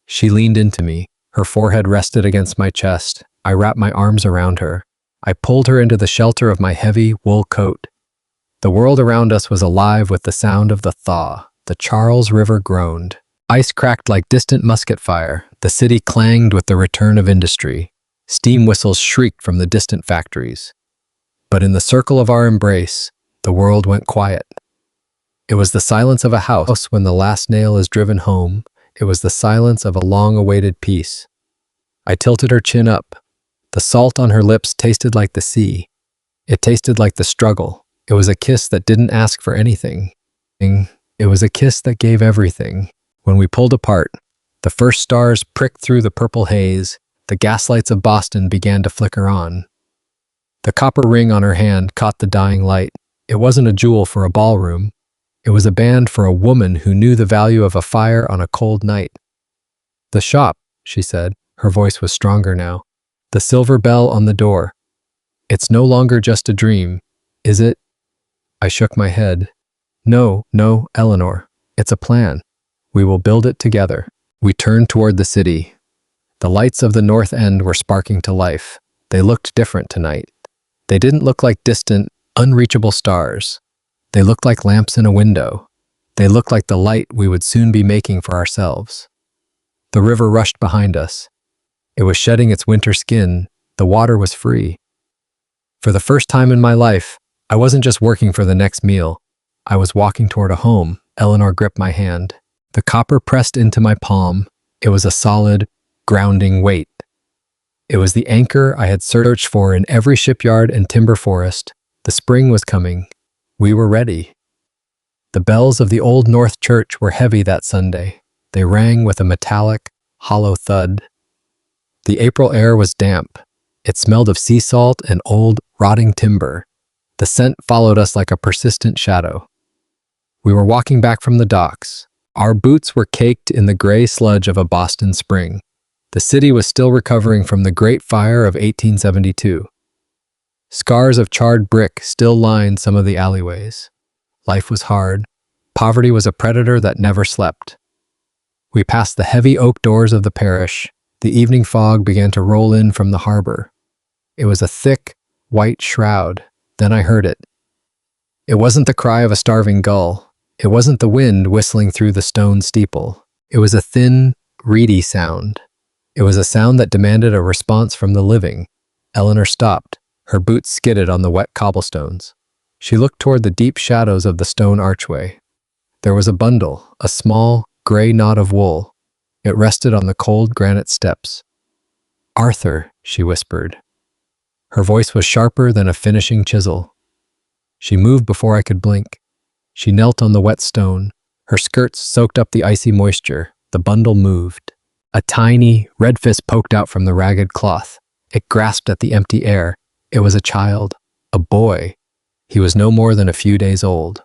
She leaned into me. Her forehead rested against my chest. I wrapped my arms around her. I pulled her into the shelter of my heavy wool coat. The world around us was alive with the sound of the thaw. The Charles River groaned. Ice cracked like distant musket fire. The city clanged with the return of industry. Steam whistles shrieked from the distant factories. But in the circle of our embrace, the world went quiet. It was the silence of a house when the last nail is driven home. It was the silence of a long-awaited peace. I tilted her chin up. The salt on her lips tasted like the sea. It tasted like the struggle. It was a kiss that didn't ask for anything. It was a kiss that gave everything. When we pulled apart, the first stars pricked through the purple haze. The gaslights of Boston began to flicker on. The copper ring on her hand caught the dying light. It wasn't a jewel for a ballroom. It was a band for a woman who knew the value of a fire on a cold night. The shop, she said. Her voice was stronger now. The silver bell on the door. It's no longer just a dream, is it? I shook my head. No, Eleanor. It's a plan. We will build it together. We turned toward the city. The lights of the North End were sparking to life. They looked different tonight. They didn't look like distant, unreachable stars. They looked like lamps in a window. They looked like the light we would soon be making for ourselves. The river rushed behind us. It was shedding its winter skin. The water was free. For the first time in my life, I wasn't just working for the next meal. I was walking toward a home. Eleanor gripped my hand. The copper pressed into my palm. It was a solid, grounding weight. It was the anchor I had searched for in every shipyard and timber forest. The spring was coming. We were ready. The bells of the Old North Church were heavy that Sunday. They rang with a metallic, hollow thud. The April air was damp. It smelled of sea salt and old, rotting timber. The scent followed us like a persistent shadow. We were walking back from the docks. Our boots were caked in the gray sludge of a Boston spring. The city was still recovering from the Great Fire of 1872. Scars of charred brick still lined some of the alleyways. Life was hard. Poverty was a predator that never slept. We passed the heavy oak doors of the parish. The evening fog began to roll in from the harbor. It was a thick, white shroud. Then I heard it. It wasn't the cry of a starving gull. It wasn't the wind whistling through the stone steeple. It was a thin, reedy sound. It was a sound that demanded a response from the living. Eleanor stopped. Her boots skidded on the wet cobblestones. She looked toward the deep shadows of the stone archway. There was a bundle, a small, gray knot of wool. It rested on the cold granite steps. "Arthur," she whispered. Her voice was sharper than a finishing chisel. She moved before I could blink. She knelt on the wet stone. Her skirts soaked up the icy moisture. The bundle moved. A tiny, red fist poked out from the ragged cloth. It grasped at the empty air. It was a child, a boy. He was no more than a few days old.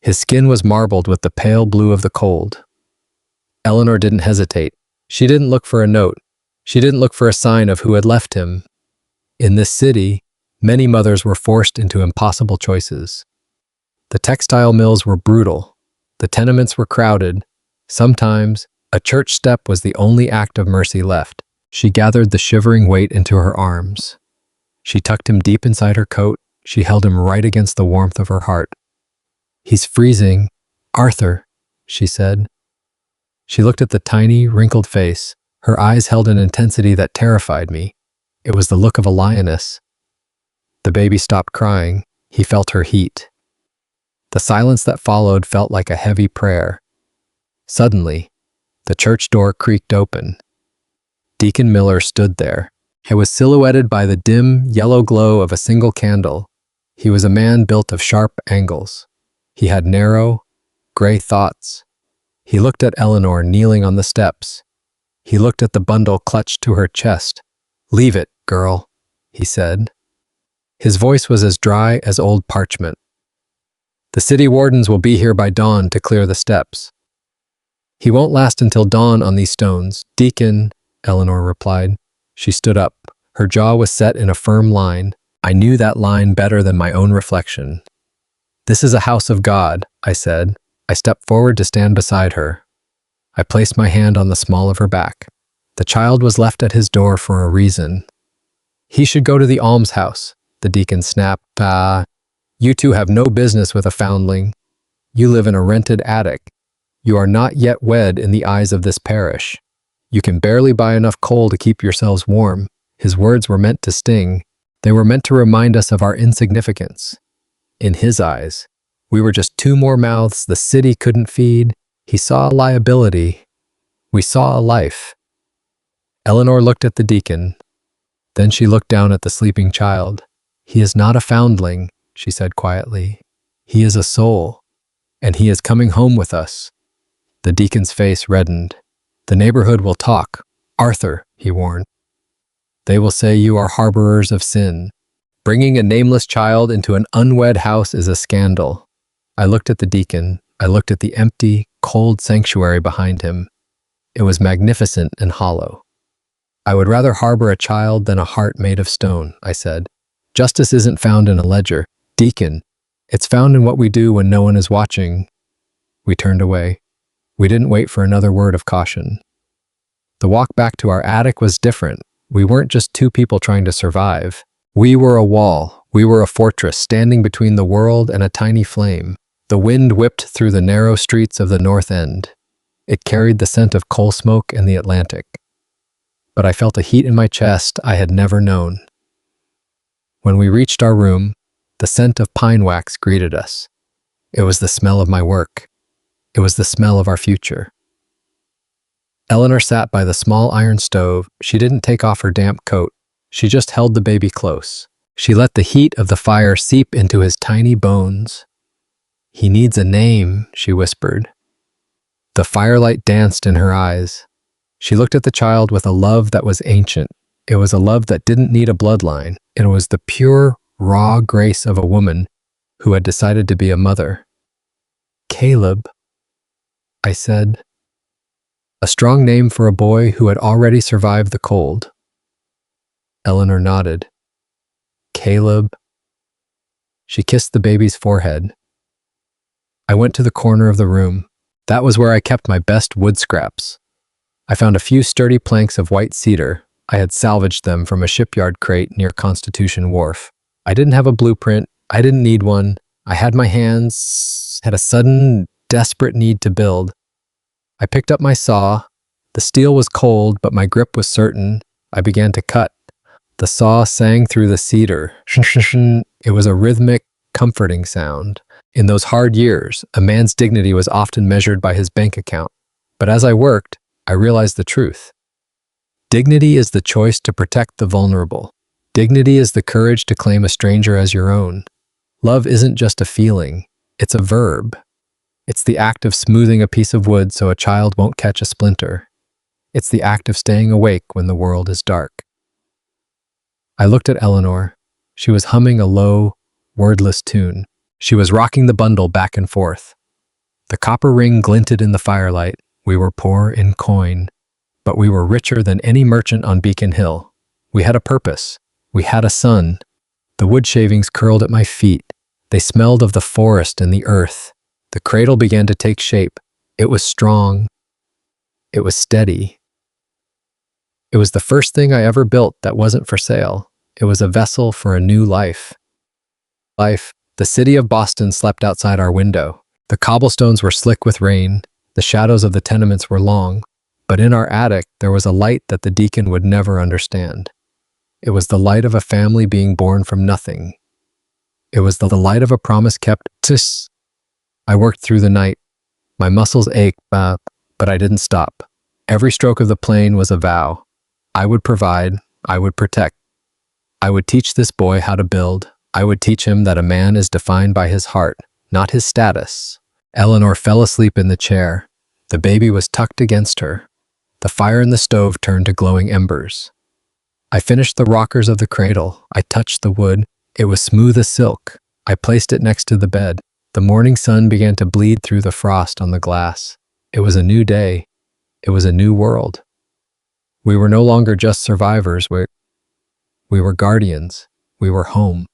His skin was marbled with the pale blue of the cold. Eleanor didn't hesitate. She didn't look for a note. She didn't look for a sign of who had left him. In this city, many mothers were forced into impossible choices. The textile mills were brutal. The tenements were crowded. Sometimes, a church step was the only act of mercy left. She gathered the shivering weight into her arms. She tucked him deep inside her coat. She held him right against the warmth of her heart. "He's freezing. Arthur," she said. She looked at the tiny, wrinkled face. Her eyes held an intensity that terrified me. It was the look of a lioness. The baby stopped crying. He felt her heat. The silence that followed felt like a heavy prayer. Suddenly, the church door creaked open. Deacon Miller stood there. He was silhouetted by the dim, yellow glow of a single candle. He was a man built of sharp angles. He had narrow, gray thoughts. He looked at Eleanor kneeling on the steps. He looked at the bundle clutched to her chest. "Leave it, girl," he said. His voice was as dry as old parchment. "The city wardens will be here by dawn to clear the steps." "He won't last until dawn on these stones, Deacon," Eleanor replied. She stood up. Her jaw was set in a firm line. I knew that line better than my own reflection. "This is a house of God," I said. I stepped forward to stand beside her. I placed my hand on the small of her back. The child was left at his door for a reason. "He should go to the almshouse," the deacon snapped. You two have no business with a foundling. You live in a rented attic. You are not yet wed in the eyes of this parish. You can barely buy enough coal to keep yourselves warm." His words were meant to sting. They were meant to remind us of our insignificance. In his eyes, we were just two more mouths the city couldn't feed. He saw a liability. We saw a life. Eleanor looked at the deacon. Then she looked down at the sleeping child. "He is not a foundling," she said quietly. "He is a soul, and he is coming home with us." The deacon's face reddened. "The neighborhood will talk. Arthur," he warned. "They will say you are harborers of sin. Bringing a nameless child into an unwed house is a scandal." I looked at the deacon. I looked at the empty, cold sanctuary behind him. It was magnificent and hollow. "I would rather harbor a child than a heart made of stone," I said. "Justice isn't found in a ledger, Deacon. It's found in what we do when no one is watching." We turned away. We didn't wait for another word of caution. The walk back to our attic was different. We weren't just two people trying to survive. We were a wall. We were a fortress standing between the world and a tiny flame. The wind whipped through the narrow streets of the North End. It carried the scent of coal smoke and the Atlantic. But I felt a heat in my chest I had never known. When we reached our room, the scent of pine wax greeted us. It was the smell of my work. It was the smell of our future. Eleanor sat by the small iron stove. She didn't take off her damp coat. She just held the baby close. She let the heat of the fire seep into his tiny bones. "He needs a name," she whispered. The firelight danced in her eyes. She looked at the child with a love that was ancient. It was a love that didn't need a bloodline. It was the pure, raw grace of a woman who had decided to be a mother. "Caleb," I said. A strong name for a boy who had already survived the cold. Eleanor nodded. Caleb. She kissed the baby's forehead. I went to the corner of the room. That was where I kept my best wood scraps. I found a few sturdy planks of white cedar. I had salvaged them from a shipyard crate near Constitution Wharf. I didn't have a blueprint. I didn't need one. I had my hands, had a sudden, desperate need to build. I picked up my saw. The steel was cold, but my grip was certain. I began to cut. The saw sang through the cedar. It was a rhythmic, comforting sound. In those hard years, a man's dignity was often measured by his bank account. But as I worked, I realized the truth. Dignity is the choice to protect the vulnerable. Dignity is the courage to claim a stranger as your own. Love isn't just a feeling, it's a verb. It's the act of smoothing a piece of wood so a child won't catch a splinter. It's the act of staying awake when the world is dark. I looked at Eleanor. She was humming a low, wordless tune. She was rocking the bundle back and forth. The copper ring glinted in the firelight. We were poor in coin, but we were richer than any merchant on Beacon Hill. We had a purpose. We had a son. The wood shavings curled at my feet. They smelled of the forest and the earth. The cradle began to take shape. It was strong. It was steady. It was the first thing I ever built that wasn't for sale. It was a vessel for a new life. The city of Boston slept outside our window. The cobblestones were slick with rain. The shadows of the tenements were long. But in our attic, there was a light that the deacon would never understand. It was the light of a family being born from nothing. It was the light of a promise kept. I worked through the night. My muscles ached, but I didn't stop. Every stroke of the plane was a vow. I would provide. I would protect. I would teach this boy how to build. I would teach him that a man is defined by his heart, not his status. Eleanor fell asleep in the chair. The baby was tucked against her. The fire in the stove turned to glowing embers. I finished the rockers of the cradle. I touched the wood. It was smooth as silk. I placed it next to the bed. The morning sun began to bleed through the frost on the glass. It was a new day. It was a new world. We were no longer just survivors. We were guardians. We were home.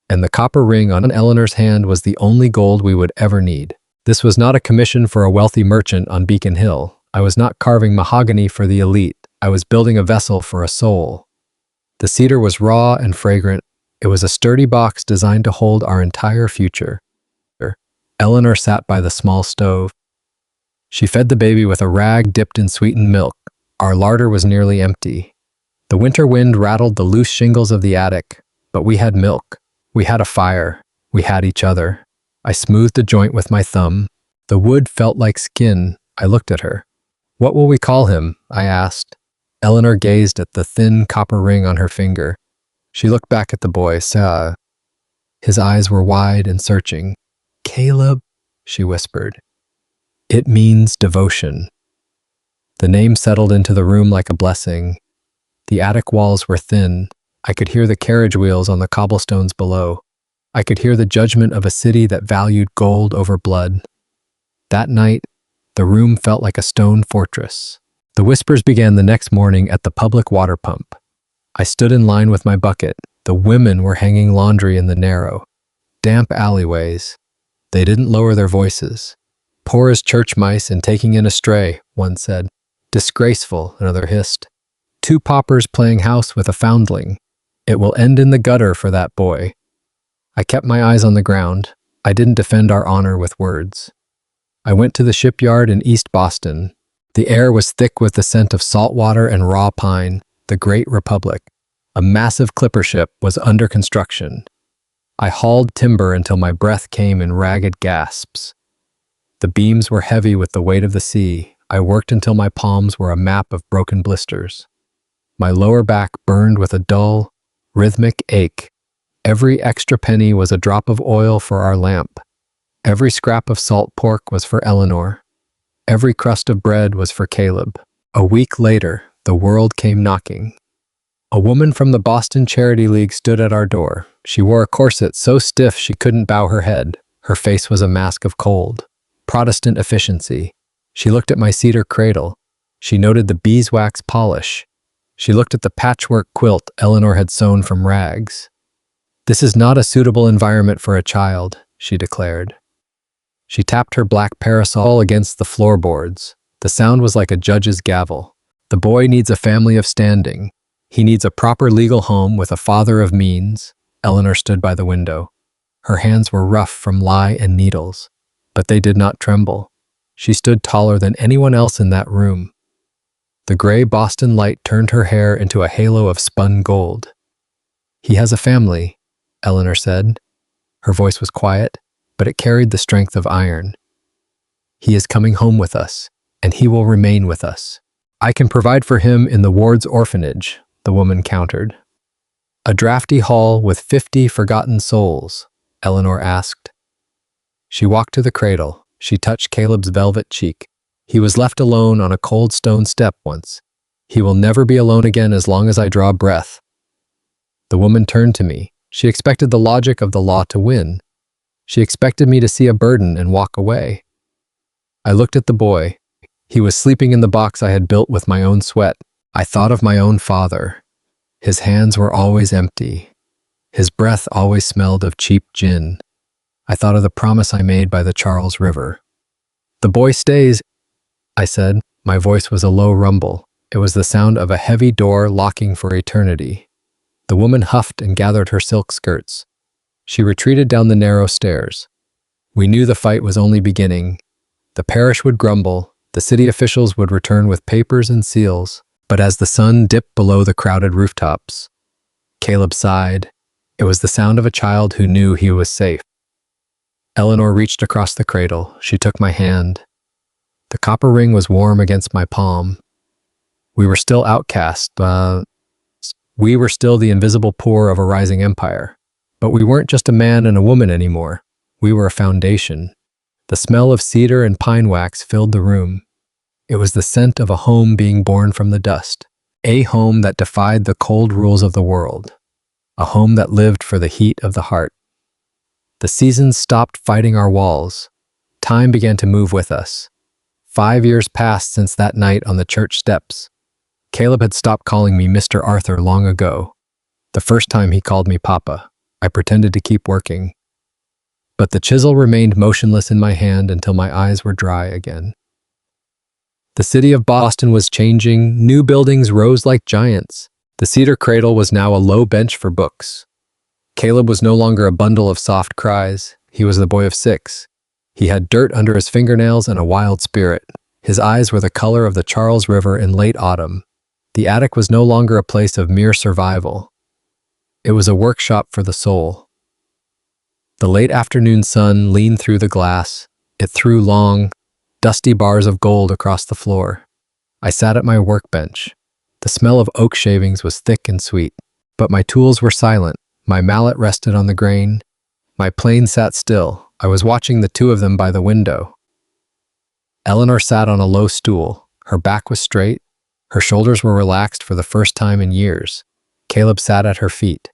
And the copper ring on Eleanor's hand was the only gold we would ever need. This was not a commission for a wealthy merchant on Beacon Hill. I was not carving mahogany for the elite. I was building a vessel for a soul. The cedar was raw and fragrant. It was a sturdy box designed to hold our entire future. Eleanor sat by the small stove. She fed the baby with a rag dipped in sweetened milk. Our larder was nearly empty. The winter wind rattled the loose shingles of the attic, but we had milk. We had a fire. We had each other. I smoothed a joint with my thumb. The wood felt like skin. I looked at her. "What will we call him?" I asked. Eleanor gazed at the thin copper ring on her finger. She looked back at the boy. His eyes were wide and searching. "Caleb," she whispered. "It means devotion." The name settled into the room like a blessing. The attic walls were thin. I could hear the carriage wheels on the cobblestones below. I could hear the judgment of a city that valued gold over blood. That night, the room felt like a stone fortress. The whispers began the next morning at the public water pump. I stood in line with my bucket. The women were hanging laundry in the narrow, damp alleyways. They didn't lower their voices. "Poor as church mice and taking in a stray," one said. "Disgraceful," another hissed. "Two paupers playing house with a foundling. It will end in the gutter for that boy." I kept my eyes on the ground. I didn't defend our honor with words. I went to the shipyard in East Boston. The air was thick with the scent of salt water and raw pine. The Great Republic. A massive clipper ship was under construction. I hauled timber until my breath came in ragged gasps. The beams were heavy with the weight of the sea. I worked until my palms were a map of broken blisters. My lower back burned with a dull, rhythmic ache. Every extra penny was a drop of oil for our lamp. Every scrap of salt pork was for Eleanor. Every crust of bread was for Caleb. A week later, the world came knocking. A woman from the Boston Charity League stood at our door. She wore a corset so stiff she couldn't bow her head. Her face was a mask of cold. Protestant efficiency. She looked at my cedar cradle. She noted the beeswax polish. She looked at the patchwork quilt Eleanor had sewn from rags. "This is not a suitable environment for a child," she declared. She tapped her black parasol against the floorboards. The sound was like a judge's gavel. "The boy needs a family of standing. He needs a proper legal home with a father of means." Eleanor stood by the window. Her hands were rough from lye and needles, but they did not tremble. She stood taller than anyone else in that room. The gray Boston light turned her hair into a halo of spun gold. "He has a family," Eleanor said. Her voice was quiet, but it carried the strength of iron. "He is coming home with us, and he will remain with us. I can provide for him in the ward's orphanage," the woman countered. "A drafty hall with 50 forgotten souls?" Eleanor asked. She walked to the cradle. She touched Caleb's velvet cheek. "He was left alone on a cold stone step once. He will never be alone again as long as I draw breath." The woman turned to me. She expected the logic of the law to win. She expected me to see a burden and walk away. I looked at the boy. He was sleeping in the box I had built with my own sweat. I thought of my own father. His hands were always empty. His breath always smelled of cheap gin. I thought of the promise I made by the Charles River. "The boy stays," I said. My voice was a low rumble. It was the sound of a heavy door locking for eternity. The woman huffed and gathered her silk skirts. She retreated down the narrow stairs. We knew the fight was only beginning. The parish would grumble. The city officials would return with papers and seals. But as the sun dipped below the crowded rooftops, Caleb sighed. It was the sound of a child who knew he was safe. Eleanor reached across the cradle. She took my hand. The copper ring was warm against my palm. We were still outcast. We were still the invisible poor of a rising empire. But we weren't just a man and a woman anymore. We were a foundation. The smell of cedar and pine wax filled the room. It was the scent of a home being born from the dust. A home that defied the cold rules of the world. A home that lived for the heat of the heart. The seasons stopped fighting our walls. Time began to move with us. 5 years passed since that night on the church steps. Caleb had stopped calling me Mr. Arthur long ago. The first time he called me Papa, I pretended to keep working. But the chisel remained motionless in my hand until my eyes were dry again. The city of Boston was changing. New buildings rose like giants. The cedar cradle was now a low bench for books. Caleb was no longer a bundle of soft cries. He was the boy of 6. He had dirt under his fingernails and a wild spirit. His eyes were the color of the Charles River in late autumn. The attic was no longer a place of mere survival. It was a workshop for the soul. The late afternoon sun leaned through the glass. It threw long, dusty bars of gold across the floor. I sat at my workbench. The smell of oak shavings was thick and sweet, but my tools were silent. My mallet rested on the grain. My plane sat still. I was watching the two of them by the window. Eleanor sat on a low stool. Her back was straight. Her shoulders were relaxed for the first time in years. Caleb sat at her feet.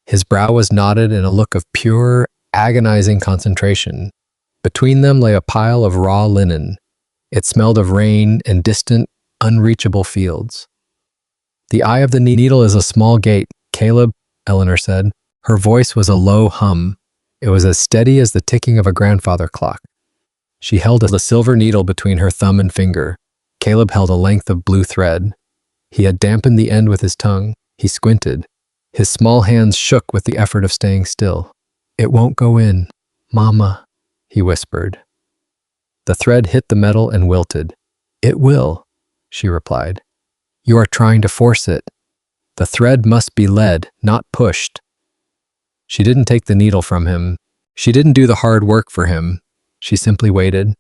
His brow was knotted in a look of pure, agonizing concentration. Between them lay a pile of raw linen. It smelled of rain and distant, unreachable fields. "The eye of the needle is a small gate, Caleb," Eleanor said. Her voice was a low hum. It was as steady as the ticking of a grandfather clock. She held a silver needle between her thumb and finger. Caleb held a length of blue thread. He had dampened the end with his tongue. He squinted. His small hands shook with the effort of staying still. "It won't go in, Mama," he whispered. The thread hit the metal and wilted. "It will," she replied. "You are trying to force it. The thread must be led, not pushed." She didn't take the needle from him. She didn't do the hard work for him. She simply waited.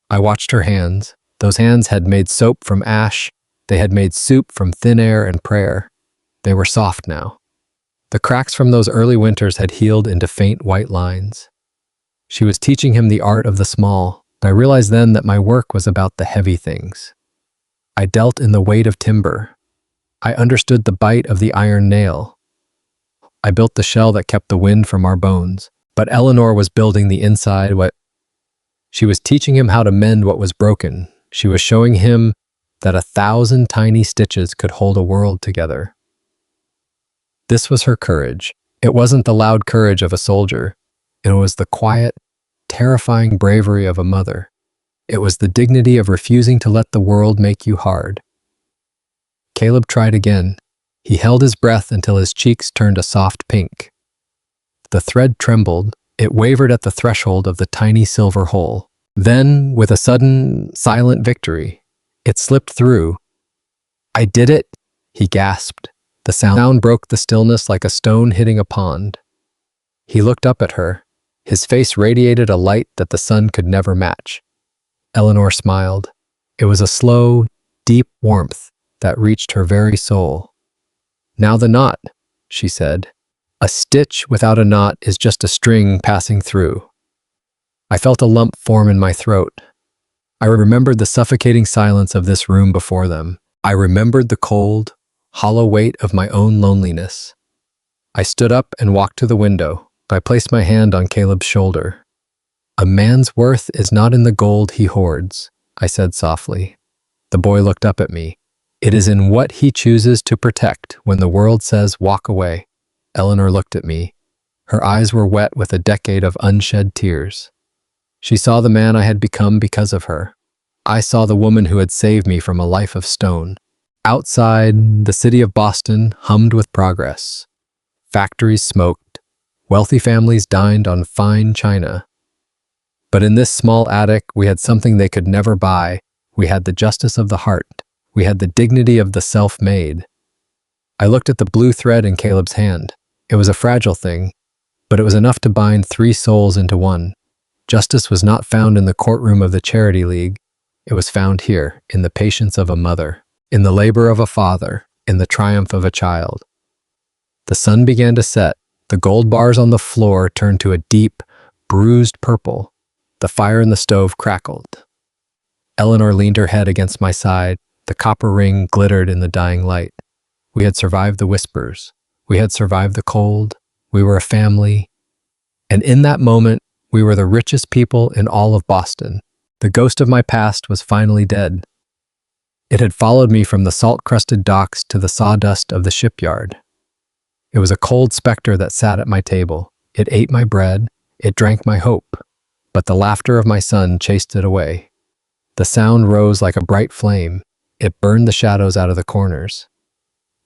I watched her hands. Those hands had made soap from ash. They had made soup from thin air and prayer. They were soft now. The cracks from those early winters had healed into faint white lines. She was teaching him the art of the small. I realized then that my work was about the heavy things. I dealt in the weight of timber. I understood the bite of the iron nail. I built the shell that kept the wind from our bones. But Eleanor was building the inside. She was teaching him how to mend what was broken. She was showing him that 1,000 tiny stitches could hold a world together. This was her courage. It wasn't the loud courage of a soldier. It was the quiet, terrifying bravery of a mother. It was the dignity of refusing to let the world make you hard. Caleb tried again. He held his breath until his cheeks turned a soft pink. The thread trembled. It wavered at the threshold of the tiny silver hole. Then, with a sudden, silent victory, it slipped through. "I did it," he gasped. The sound broke the stillness like a stone hitting a pond. He looked up at her. His face radiated a light that the sun could never match. Eleanor smiled. It was a slow, deep warmth that reached her very soul. "Now the knot," she said. "A stitch without a knot is just a string passing through." I felt a lump form in my throat. I remembered the suffocating silence of this room before them. I remembered the cold, hollow weight of my own loneliness. I stood up and walked to the window. I placed my hand on Caleb's shoulder. "A man's worth is not in the gold he hoards," I said softly. The boy looked up at me. "It is in what he chooses to protect when the world says walk away." Eleanor looked at me. Her eyes were wet with a decade of unshed tears. She saw the man I had become because of her. I saw the woman who had saved me from a life of stone. Outside, the city of Boston hummed with progress. Factories smoked. Wealthy families dined on fine china. But in this small attic, we had something they could never buy. We had the justice of the heart. We had the dignity of the self-made. I looked at the blue thread in Caleb's hand. It was a fragile thing, but it was enough to bind 3 souls into one. Justice was not found in the courtroom of the Charity League. It was found here, in the patience of a mother, in the labor of a father, in the triumph of a child. The sun began to set. The gold bars on the floor turned to a deep, bruised purple. The fire in the stove crackled. Eleanor leaned her head against my side. The copper ring glittered in the dying light. We had survived the whispers. We had survived the cold. We were a family. And in that moment, we were the richest people in all of Boston. The ghost of my past was finally dead. It had followed me from the salt-crusted docks to the sawdust of the shipyard. It was a cold specter that sat at my table. It ate my bread. It drank my hope. But the laughter of my son chased it away. The sound rose like a bright flame. It burned the shadows out of the corners.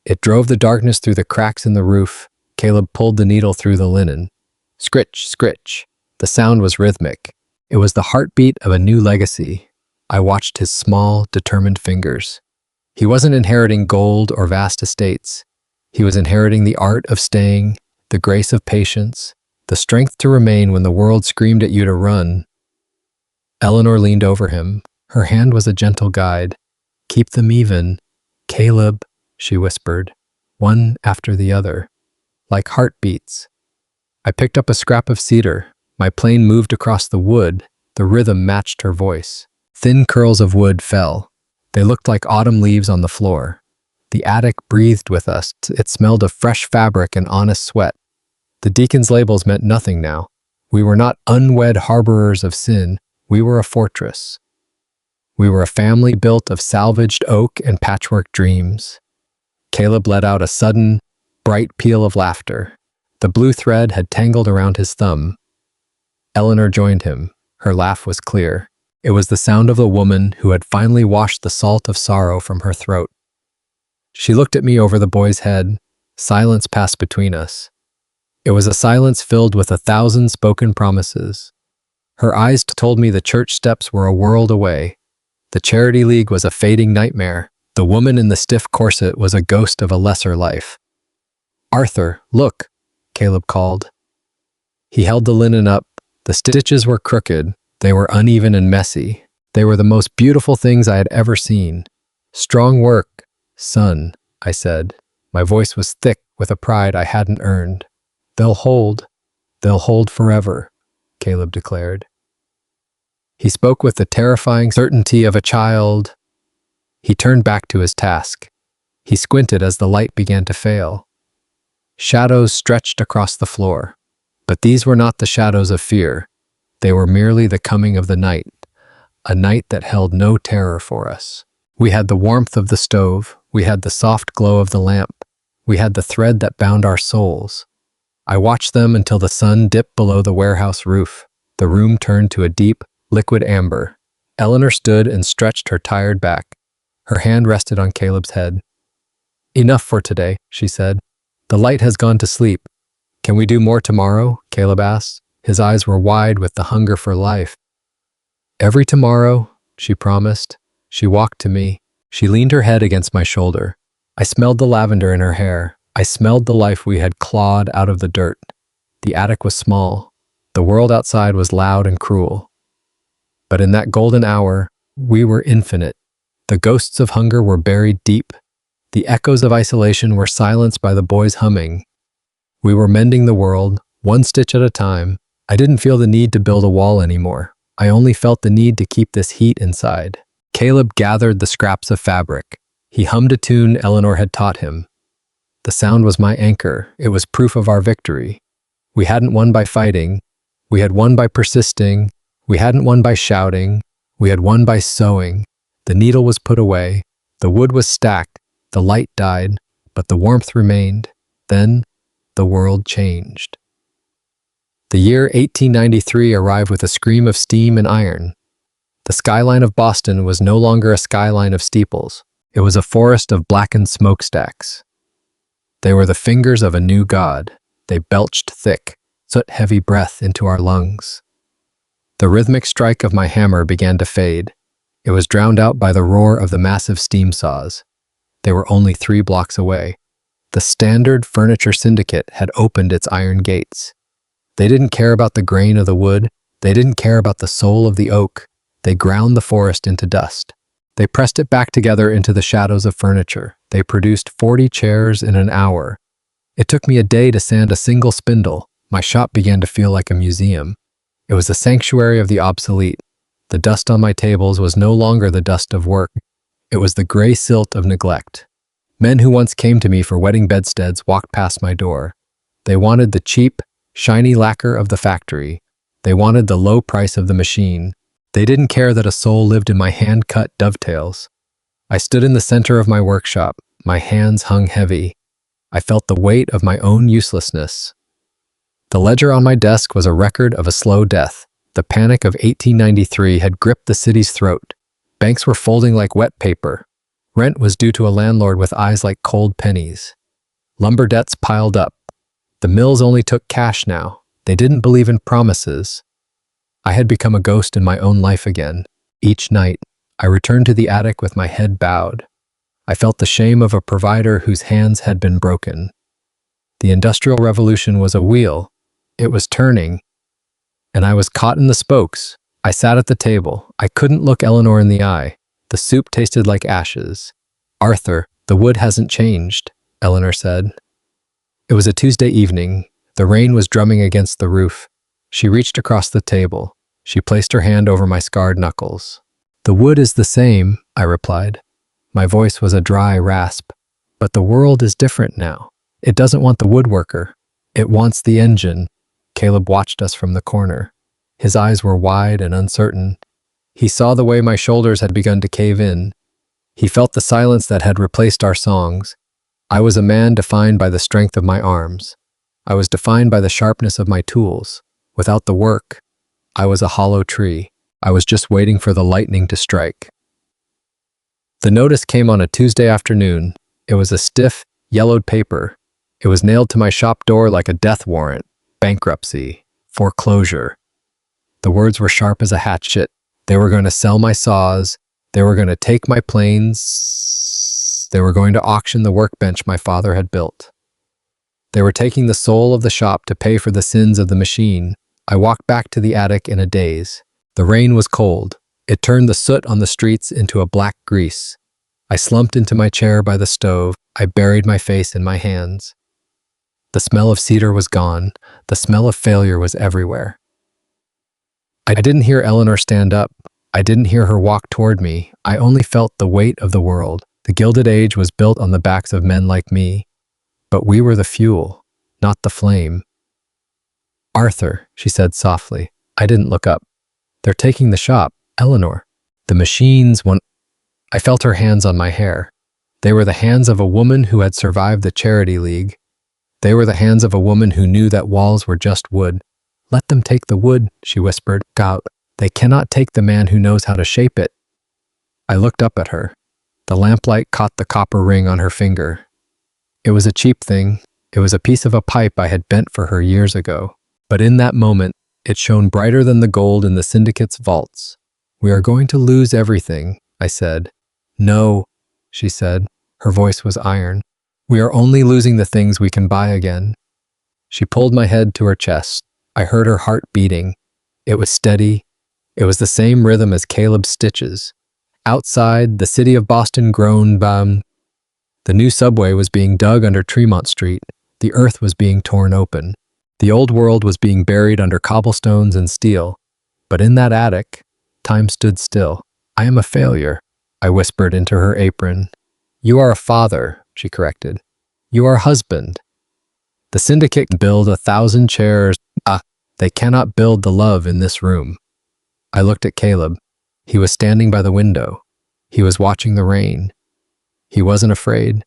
It drove the darkness through the cracks in the roof. Caleb pulled the needle through the linen. Scritch, scritch. The sound was rhythmic. It was the heartbeat of a new legacy. I watched his small, determined fingers. He wasn't inheriting gold or vast estates. He was inheriting the art of staying, the grace of patience, the strength to remain when the world screamed at you to run. Eleanor leaned over him. Her hand was a gentle guide. "Keep them even. Caleb," she whispered, one after the other, like heartbeats. I picked up a scrap of cedar. My plane moved across the wood. The rhythm matched her voice. Thin curls of wood fell. They looked like autumn leaves on the floor. The attic breathed with us. It smelled of fresh fabric and honest sweat. The deacon's labels meant nothing now. We were not unwed harborers of sin. We were a fortress. We were a family built of salvaged oak and patchwork dreams. Caleb let out a sudden, bright peal of laughter. The blue thread had tangled around his thumb. Eleanor joined him. Her laugh was clear. It was the sound of a woman who had finally washed the salt of sorrow from her throat. She looked at me over the boy's head. Silence passed between us. It was a silence filled with 1,000 spoken promises. Her eyes told me the church steps were a world away. The Charity League was a fading nightmare. The woman in the stiff corset was a ghost of a lesser life. "Arthur, look," Caleb called. He held the linen up. The stitches were crooked. They were uneven and messy. They were the most beautiful things I had ever seen. "Strong work, son," I said. My voice was thick with a pride I hadn't earned. They'll hold forever," Caleb declared. He spoke with the terrifying certainty of a child. He turned back to his task. He squinted as the light began to fail. Shadows stretched across the floor. But these were not the shadows of fear. They were merely the coming of the night, a night that held no terror for us. We had the warmth of the stove, we had the soft glow of the lamp, we had the thread that bound our souls. I watched them until the sun dipped below the warehouse roof. The room turned to a deep, liquid amber. Eleanor stood and stretched her tired back. Her hand rested on Caleb's head. "Enough for today," she said. "The light has gone to sleep. Can we do more tomorrow?" Caleb asked. His eyes were wide with the hunger for life. "Every tomorrow," she promised. She walked to me. She leaned her head against my shoulder. I smelled the lavender in her hair. I smelled the life we had clawed out of the dirt. The attic was small. The world outside was loud and cruel. But in that golden hour, we were infinite. The ghosts of hunger were buried deep. The echoes of isolation were silenced by the boys humming. We were mending the world, one stitch at a time. I didn't feel the need to build a wall anymore. I only felt the need to keep this heat inside. Caleb gathered the scraps of fabric. He hummed a tune Eleanor had taught him. The sound was my anchor. It was proof of our victory. We hadn't won by fighting. We had won by persisting. We hadn't won by shouting. We had won by sewing. The needle was put away. The wood was stacked. The light died, but the warmth remained. Then, the world changed. The year 1893 arrived with a scream of steam and iron. The skyline of Boston was no longer a skyline of steeples. It was a forest of blackened smokestacks. They were the fingers of a new god. They belched thick, soot-heavy breath into our lungs. The rhythmic strike of my hammer began to fade. It was drowned out by the roar of the massive steam saws. They were only 3 blocks away. The Standard Furniture Syndicate had opened its iron gates. They didn't care about the grain of the wood. They didn't care about the soul of the oak. They ground the forest into dust. They pressed it back together into the shadows of furniture. They produced 40 chairs in an hour. It took me a day to sand a single spindle. My shop began to feel like a museum. It was a sanctuary of the obsolete. The dust on my tables was no longer the dust of work. It was the gray silt of neglect. Men who once came to me for wedding bedsteads walked past my door. They wanted the cheap, shiny lacquer of the factory. They wanted the low price of the machine. They didn't care that a soul lived in my hand-cut dovetails. I stood in the center of my workshop. My hands hung heavy. I felt the weight of my own uselessness. The ledger on my desk was a record of a slow death. The panic of 1893 had gripped the city's throat. Banks were folding like wet paper. Rent was due to a landlord with eyes like cold pennies. Lumber debts piled up. The mills only took cash now. They didn't believe in promises. I had become a ghost in my own life again. Each night, I returned to the attic with my head bowed. I felt the shame of a provider whose hands had been broken. The Industrial Revolution was a wheel. It was turning, and I was caught in the spokes. I sat at the table. I couldn't look Eleanor in the eye. The soup tasted like ashes. "Arthur, the wood hasn't changed," Eleanor said. It was a Tuesday evening. The rain was drumming against the roof. She reached across the table. She placed her hand over my scarred knuckles. "The wood is the same," I replied. My voice was a dry rasp. "But the world is different now. It doesn't want the woodworker. It wants the engine." Caleb watched us from the corner. His eyes were wide and uncertain. He saw the way my shoulders had begun to cave in. He felt the silence that had replaced our songs. I was a man defined by the strength of my arms. I was defined by the sharpness of my tools. Without the work, I was a hollow tree. I was just waiting for the lightning to strike. The notice came on a Tuesday afternoon. It was a stiff, yellowed paper. It was nailed to my shop door like a death warrant. Bankruptcy. Foreclosure. The words were sharp as a hatchet. They were going to sell my saws. They were going to take my planes. They were going to auction the workbench my father had built. They were taking the soul of the shop to pay for the sins of the machine. I walked back to the attic in a daze. The rain was cold. It turned the soot on the streets into a black grease. I slumped into my chair by the stove. I buried my face in my hands. The smell of cedar was gone. The smell of failure was everywhere. I didn't hear Eleanor stand up. I didn't hear her walk toward me. I only felt the weight of the world. The Gilded Age was built on the backs of men like me. But we were the fuel, not the flame. "Arthur," she said softly, I didn't look up. They're taking the shop, Eleanor. The machines went. I felt her hands on my hair. They were the hands of a woman who had survived the charity league. They were the hands of a woman who knew that walls were just wood. Let them take the wood, she whispered. God, they cannot take the man who knows how to shape it. I looked up at her. The lamplight caught the copper ring on her finger. It was a cheap thing. It was a piece of a pipe I had bent for her years ago. But in that moment, it shone brighter than the gold in the syndicate's vaults. We are going to lose everything, I said. No, she said. Her voice was iron. We are only losing the things we can buy again. She pulled my head to her chest. I heard her heart beating. It was steady. It was the same rhythm as Caleb's stitches. Outside, the city of Boston groaned. The new subway was being dug under Tremont Street. The earth was being torn open. The old world was being buried under cobblestones and steel. But in that attic, time stood still. I am a failure, I whispered into her apron. You are a father, she corrected. You are a husband. The syndicate can build 1,000 chairs. They cannot build the love in this room. I looked at Caleb. He was standing by the window. He was watching the rain. He wasn't afraid.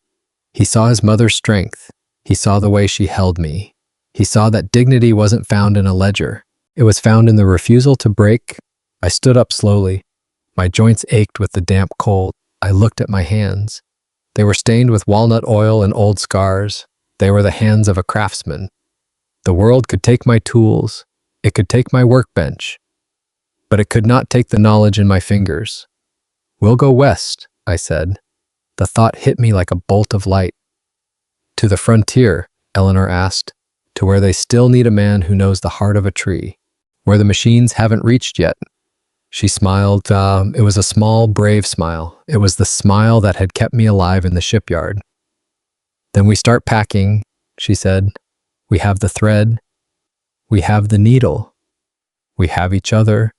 He saw his mother's strength. He saw the way she held me. He saw that dignity wasn't found in a ledger. It was found in the refusal to break. I stood up slowly. My joints ached with the damp cold. I looked at my hands. They were stained with walnut oil and old scars. They were the hands of a craftsman. The world could take my tools. It could take my workbench. But it could not take the knowledge in my fingers. We'll go west, I said. The thought hit me like a bolt of light. To the frontier, Eleanor asked, to where they still need a man who knows the heart of a tree, where the machines haven't reached yet. She smiled. It was a small, brave smile. It was the smile that had kept me alive in the shipyard. Then we start packing, she said. We have the thread. We have the needle. We have each other.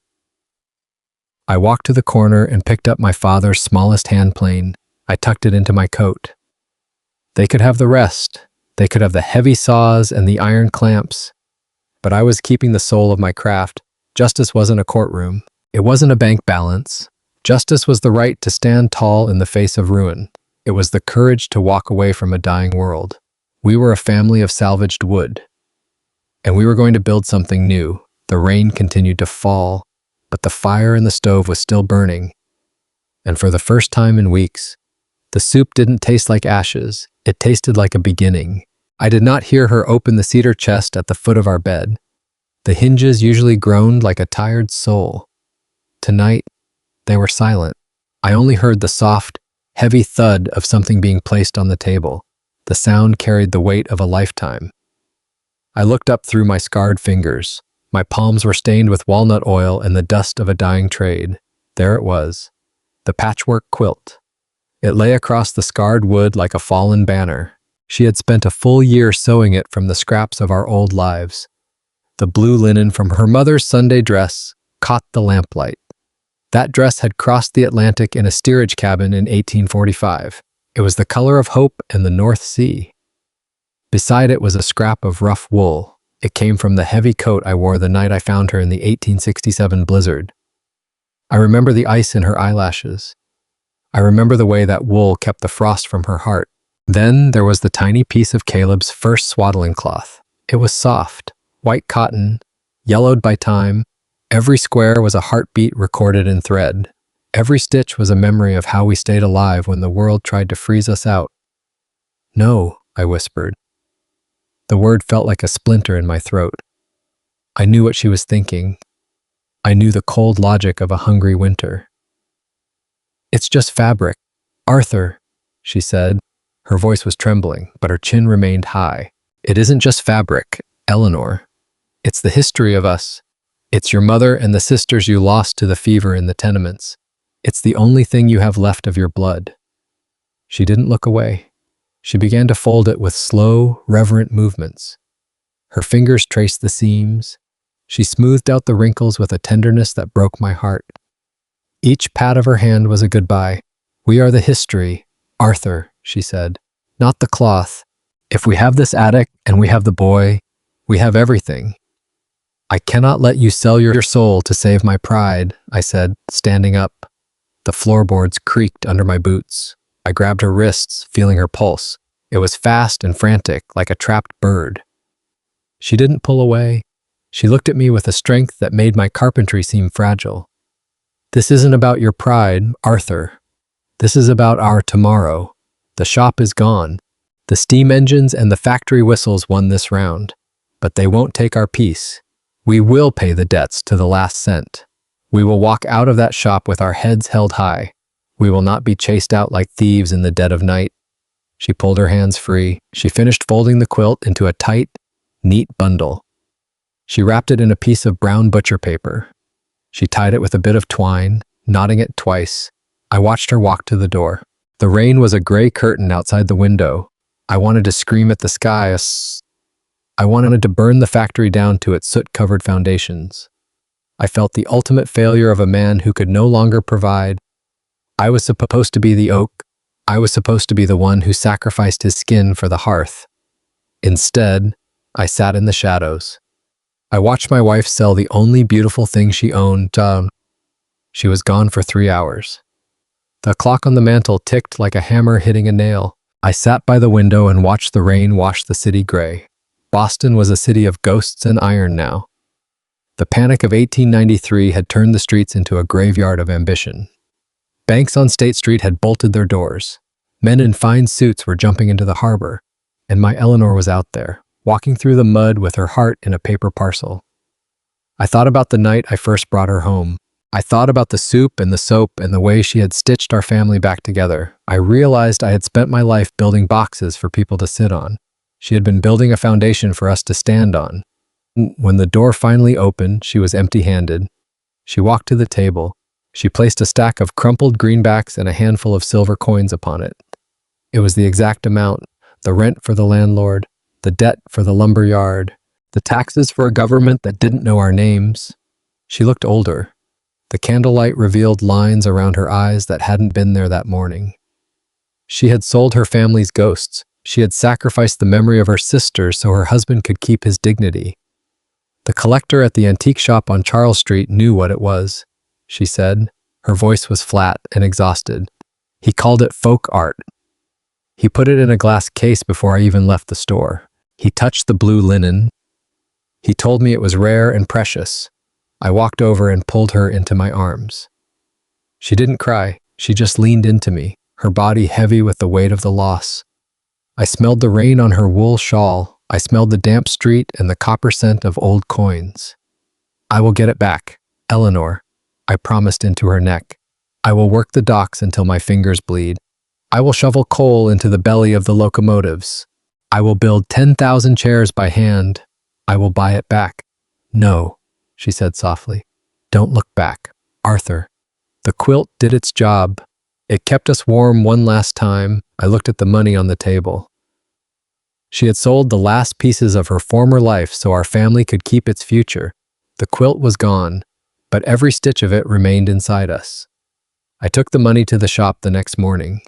I walked to the corner and picked up my father's smallest hand plane. I tucked it into my coat. They could have the rest. They could have the heavy saws and the iron clamps. But I was keeping the soul of my craft. Justice wasn't a courtroom. It wasn't a bank balance. Justice was the right to stand tall in the face of ruin. It was the courage to walk away from a dying world. We were a family of salvaged wood. And we were going to build something new. The rain continued to fall, but the fire in the stove was still burning. And for the first time in weeks, the soup didn't taste like ashes. It tasted like a beginning. I did not hear her open the cedar chest at the foot of our bed. The hinges usually groaned like a tired soul. Tonight, they were silent. I only heard the soft, heavy thud of something being placed on the table. The sound carried the weight of a lifetime. I looked up through my scarred fingers. My palms were stained with walnut oil and the dust of a dying trade. There it was, the patchwork quilt. It lay across the scarred wood like a fallen banner. She had spent a full year sewing it from the scraps of our old lives. The blue linen from her mother's Sunday dress caught the lamplight. That dress had crossed the Atlantic in a steerage cabin in 1845. It was the color of hope and the North Sea. Beside it was a scrap of rough wool. It came from the heavy coat I wore the night I found her in the 1867 blizzard. I remember the ice in her eyelashes. I remember the way that wool kept the frost from her heart. Then there was the tiny piece of Caleb's first swaddling cloth. It was soft, white cotton, yellowed by time. Every square was a heartbeat recorded in thread. Every stitch was a memory of how we stayed alive when the world tried to freeze us out. No, I whispered. The word felt like a splinter in my throat. I knew what she was thinking. I knew the cold logic of a hungry winter. It's just fabric. Arthur, she said. Her voice was trembling, but her chin remained high. It isn't just fabric, Eleanor. It's the history of us. It's your mother and the sisters you lost to the fever in the tenements. It's the only thing you have left of your blood. She didn't look away. She began to fold it with slow, reverent movements. Her fingers traced the seams. She smoothed out the wrinkles with a tenderness that broke my heart. Each pat of her hand was a goodbye. We are the history, Arthur, she said, not the cloth. If we have this attic and we have the boy, we have everything. I cannot let you sell your soul to save my pride, I said, standing up. The floorboards creaked under my boots. I grabbed her wrists, feeling her pulse. It was fast and frantic, like a trapped bird. She didn't pull away. She looked at me with a strength that made my carpentry seem fragile. This isn't about your pride, Arthur. This is about our tomorrow. The shop is gone. The steam engines and the factory whistles won this round. But they won't take our peace. We will pay the debts to the last cent. We will walk out of that shop with our heads held high. We will not be chased out like thieves in the dead of night. She pulled her hands free. She finished folding the quilt into a tight, neat bundle. She wrapped it in a piece of brown butcher paper. She tied it with a bit of twine, knotting it twice. I watched her walk to the door. The rain was a gray curtain outside the window. I wanted to scream at the sky. I wanted to burn the factory down to its soot-covered foundations. I felt the ultimate failure of a man who could no longer provide. I was supposed to be the oak. I was supposed to be the one who sacrificed his skin for the hearth. Instead, I sat in the shadows. I watched my wife sell the only beautiful thing she owned. She was gone for 3 hours. The clock on the mantel ticked like a hammer hitting a nail. I sat by the window and watched the rain wash the city gray. Boston was a city of ghosts and iron now. The panic of 1893 had turned the streets into a graveyard of ambition. Banks on State Street had bolted their doors. Men in fine suits were jumping into the harbor, and my Eleanor was out there, walking through the mud with her heart in a paper parcel. I thought about the night I first brought her home. I thought about the soup and the soap and the way she had stitched our family back together. I realized I had spent my life building boxes for people to sit on. She had been building a foundation for us to stand on. When the door finally opened, she was empty-handed. She walked to the table. She placed a stack of crumpled greenbacks and a handful of silver coins upon it. It was the exact amount: the rent for the landlord, the debt for the lumber yard, the taxes for a government that didn't know our names. She looked older. The candlelight revealed lines around her eyes that hadn't been there that morning. She had sold her family's ghosts. She had sacrificed the memory of her sister so her husband could keep his dignity. The collector at the antique shop on Charles Street knew what it was, she said. Her voice was flat and exhausted. He called it folk art. He put it in a glass case before I even left the store. He touched the blue linen. He told me it was rare and precious. I walked over and pulled her into my arms. She didn't cry. She just leaned into me, her body heavy with the weight of the loss. I smelled the rain on her wool shawl. I smelled the damp street and the copper scent of old coins. I will get it back, Eleanor, I promised into her neck. I will work the docks until my fingers bleed. I will shovel coal into the belly of the locomotives. I will build 10,000 chairs by hand. I will buy it back. No, she said softly. Don't look back, Arthur. The quilt did its job. It kept us warm one last time. I looked at the money on the table. She had sold the last pieces of her former life so our family could keep its future. The quilt was gone, but every stitch of it remained inside us. I took the money to the shop the next morning.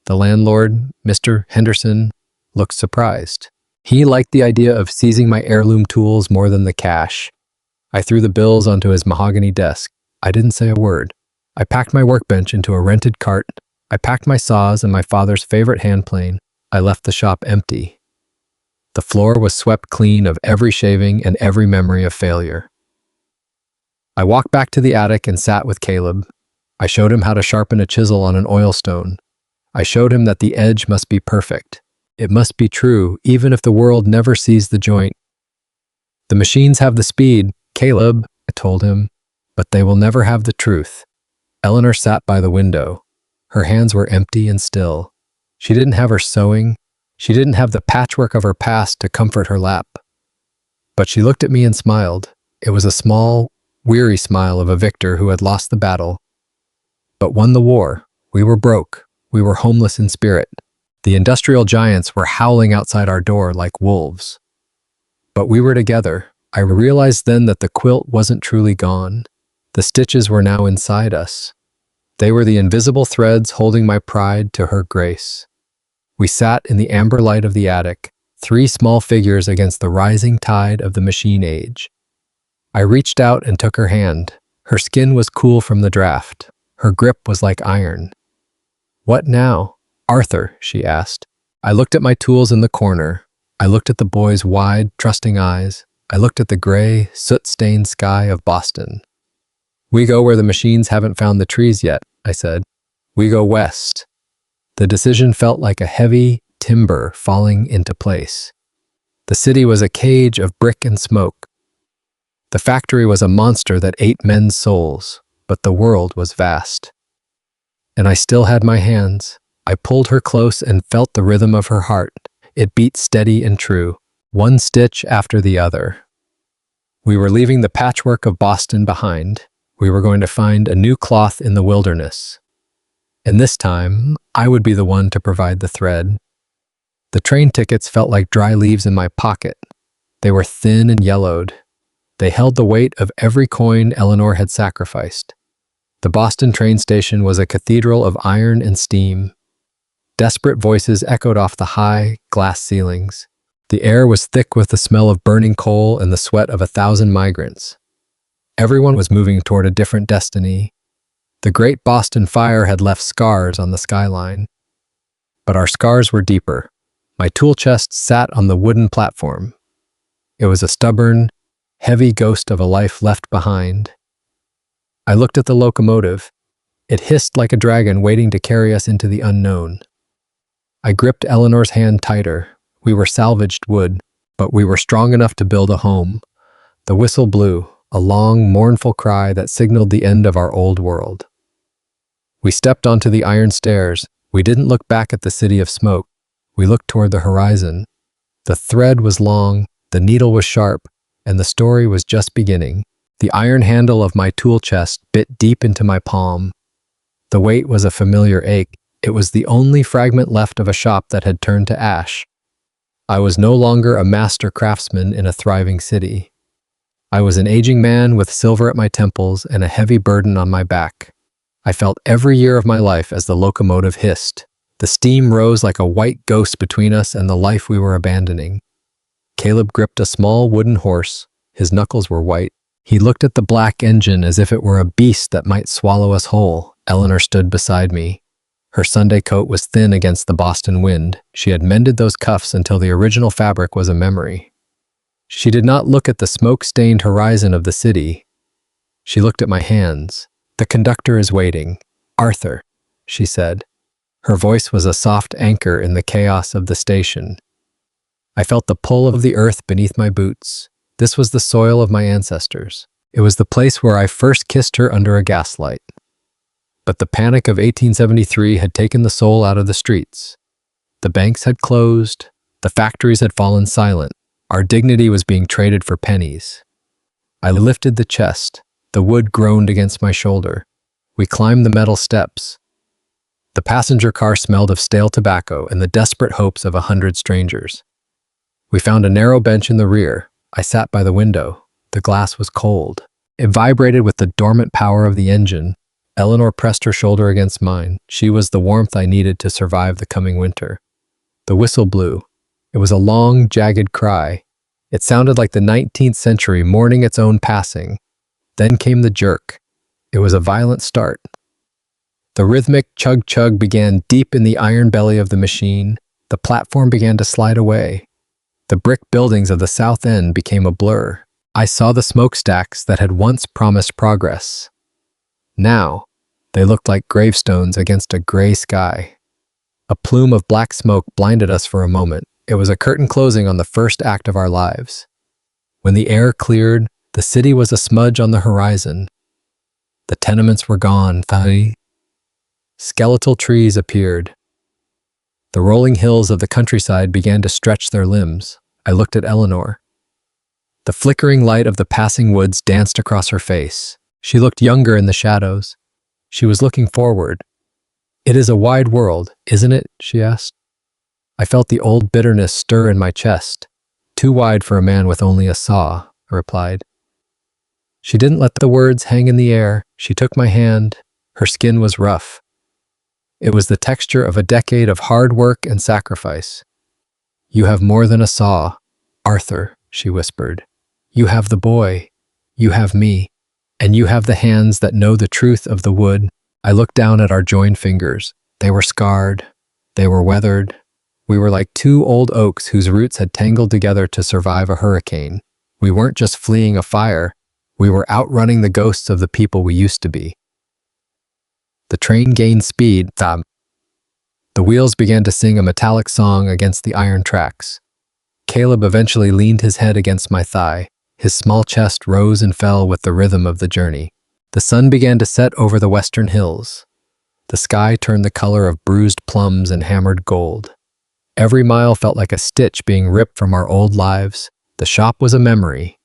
The landlord, Mr. Henderson, looked surprised. He liked the idea of seizing my heirloom tools more than the cash. I threw the bills onto his mahogany desk. I didn't say a word. I packed my workbench into a rented cart. I packed my saws and my father's favorite hand plane. I left the shop empty. The floor was swept clean of every shaving and every memory of failure. I walked back to the attic and sat with Caleb. I showed him how to sharpen a chisel on an oil stone. I showed him that the edge must be perfect. It must be true, even if the world never sees the joint. The machines have the speed, Caleb, I told him, but they will never have the truth. Eleanor sat by the window. Her hands were empty and still. She didn't have her sewing. She didn't have the patchwork of her past to comfort her lap. But she looked at me and smiled. It was a small, weary smile of a victor who had lost the battle, but won the war. We were broke. We were homeless in spirit. The industrial giants were howling outside our door like wolves. But we were together. I realized then that the quilt wasn't truly gone. The stitches were now inside us. They were the invisible threads holding my pride to her grace. We sat in the amber light of the attic, three small figures against the rising tide of the machine age. I reached out and took her hand. Her skin was cool from the draft. Her grip was like iron. "What now, Arthur?" she asked. I looked at my tools in the corner. I looked at the boy's wide, trusting eyes. I looked at the gray, soot-stained sky of Boston. "We go where the machines haven't found the trees yet," I said. "We go west." The decision felt like a heavy timber falling into place. The city was a cage of brick and smoke. The factory was a monster that ate men's souls, but the world was vast. And I still had my hands. I pulled her close and felt the rhythm of her heart. It beat steady and true, one stitch after the other. We were leaving the patchwork of Boston behind. We were going to find a new cloth in the wilderness. And this time, I would be the one to provide the thread. The train tickets felt like dry leaves in my pocket. They were thin and yellowed. They held the weight of every coin Eleanor had sacrificed. The Boston train station was a cathedral of iron and steam. Desperate voices echoed off the high, glass ceilings. The air was thick with the smell of burning coal and the sweat of 1,000 migrants. Everyone was moving toward a different destiny. The Great Boston Fire had left scars on the skyline. But our scars were deeper. My tool chest sat on the wooden platform. It was a stubborn, heavy ghost of a life left behind. I looked at the locomotive. It hissed like a dragon waiting to carry us into the unknown. I gripped Eleanor's hand tighter. We were salvaged wood, but we were strong enough to build a home. The whistle blew, a long, mournful cry that signaled the end of our old world. We stepped onto the iron stairs. We didn't look back at the city of smoke. We looked toward the horizon. The thread was long, the needle was sharp, and the story was just beginning. The iron handle of my tool chest bit deep into my palm. The weight was a familiar ache. It was the only fragment left of a shop that had turned to ash. I was no longer a master craftsman in a thriving city. I was an aging man with silver at my temples and a heavy burden on my back. I felt every year of my life as the locomotive hissed. The steam rose like a white ghost between us and the life we were abandoning. Caleb gripped a small wooden horse. His knuckles were white. He looked at the black engine as if it were a beast that might swallow us whole. Eleanor stood beside me. Her Sunday coat was thin against the Boston wind. She had mended those cuffs until the original fabric was a memory. She did not look at the smoke-stained horizon of the city. She looked at my hands. "The conductor is waiting. Arthur," she said. Her voice was a soft anchor in the chaos of the station. I felt the pull of the earth beneath my boots. This was the soil of my ancestors. It was the place where I first kissed her under a gaslight. But the panic of 1873 had taken the soul out of the streets. The banks had closed. The factories had fallen silent. Our dignity was being traded for pennies. I lifted the chest. The wood groaned against my shoulder. We climbed the metal steps. The passenger car smelled of stale tobacco and the desperate hopes of 100 strangers. We found a narrow bench in the rear. I sat by the window. The glass was cold. It vibrated with the dormant power of the engine. Eleanor pressed her shoulder against mine. She was the warmth I needed to survive the coming winter. The whistle blew. It was a long, jagged cry. It sounded like the 19th century mourning its own passing. Then came the jerk. It was a violent start. The rhythmic chug-chug began deep in the iron belly of the machine. The platform began to slide away. The brick buildings of the south end became a blur. I saw the smokestacks that had once promised progress. Now, they looked like gravestones against a gray sky. A plume of black smoke blinded us for a moment. It was a curtain closing on the first act of our lives. When the air cleared, the city was a smudge on the horizon. The tenements were gone. Skeletal trees appeared. The rolling hills of the countryside began to stretch their limbs. I looked at Eleanor. The flickering light of the passing woods danced across her face. She looked younger in the shadows. She was looking forward. "It is a wide world, isn't it?" she asked. I felt the old bitterness stir in my chest. "Too wide for a man with only a saw," I replied. She didn't let the words hang in the air. She took my hand. Her skin was rough. It was the texture of a decade of hard work and sacrifice. "You have more than a saw, Arthur," she whispered. "You have the boy." You have me, and you have the hands that know the truth of the wood. I looked down at our joined fingers. They were scarred. They were weathered. We were like two old oaks whose roots had tangled together to survive a hurricane. We weren't just fleeing a fire. We were outrunning the ghosts of the people we used to be. The train gained speed. The wheels began to sing a metallic song against the iron tracks. Caleb eventually leaned his head against my thigh. His small chest rose and fell with the rhythm of the journey. The sun began to set over the western hills. The sky turned the color of bruised plums and hammered gold. Every mile felt like a stitch being ripped from our old lives. The shop was a memory.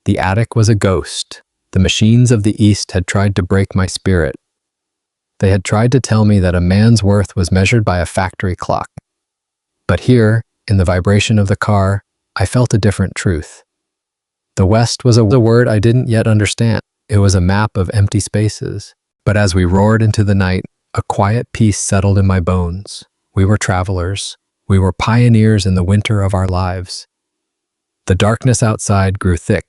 The attic was a ghost. The machines of the East had tried to break my spirit. They had tried to tell me that a man's worth was measured by a factory clock. But here, in the vibration of the car, I felt a different truth. The West was a word I didn't yet understand. It was a map of empty spaces. But as we roared into the night, a quiet peace settled in my bones. We were travelers. We were pioneers in the winter of our lives. The darkness outside grew thick.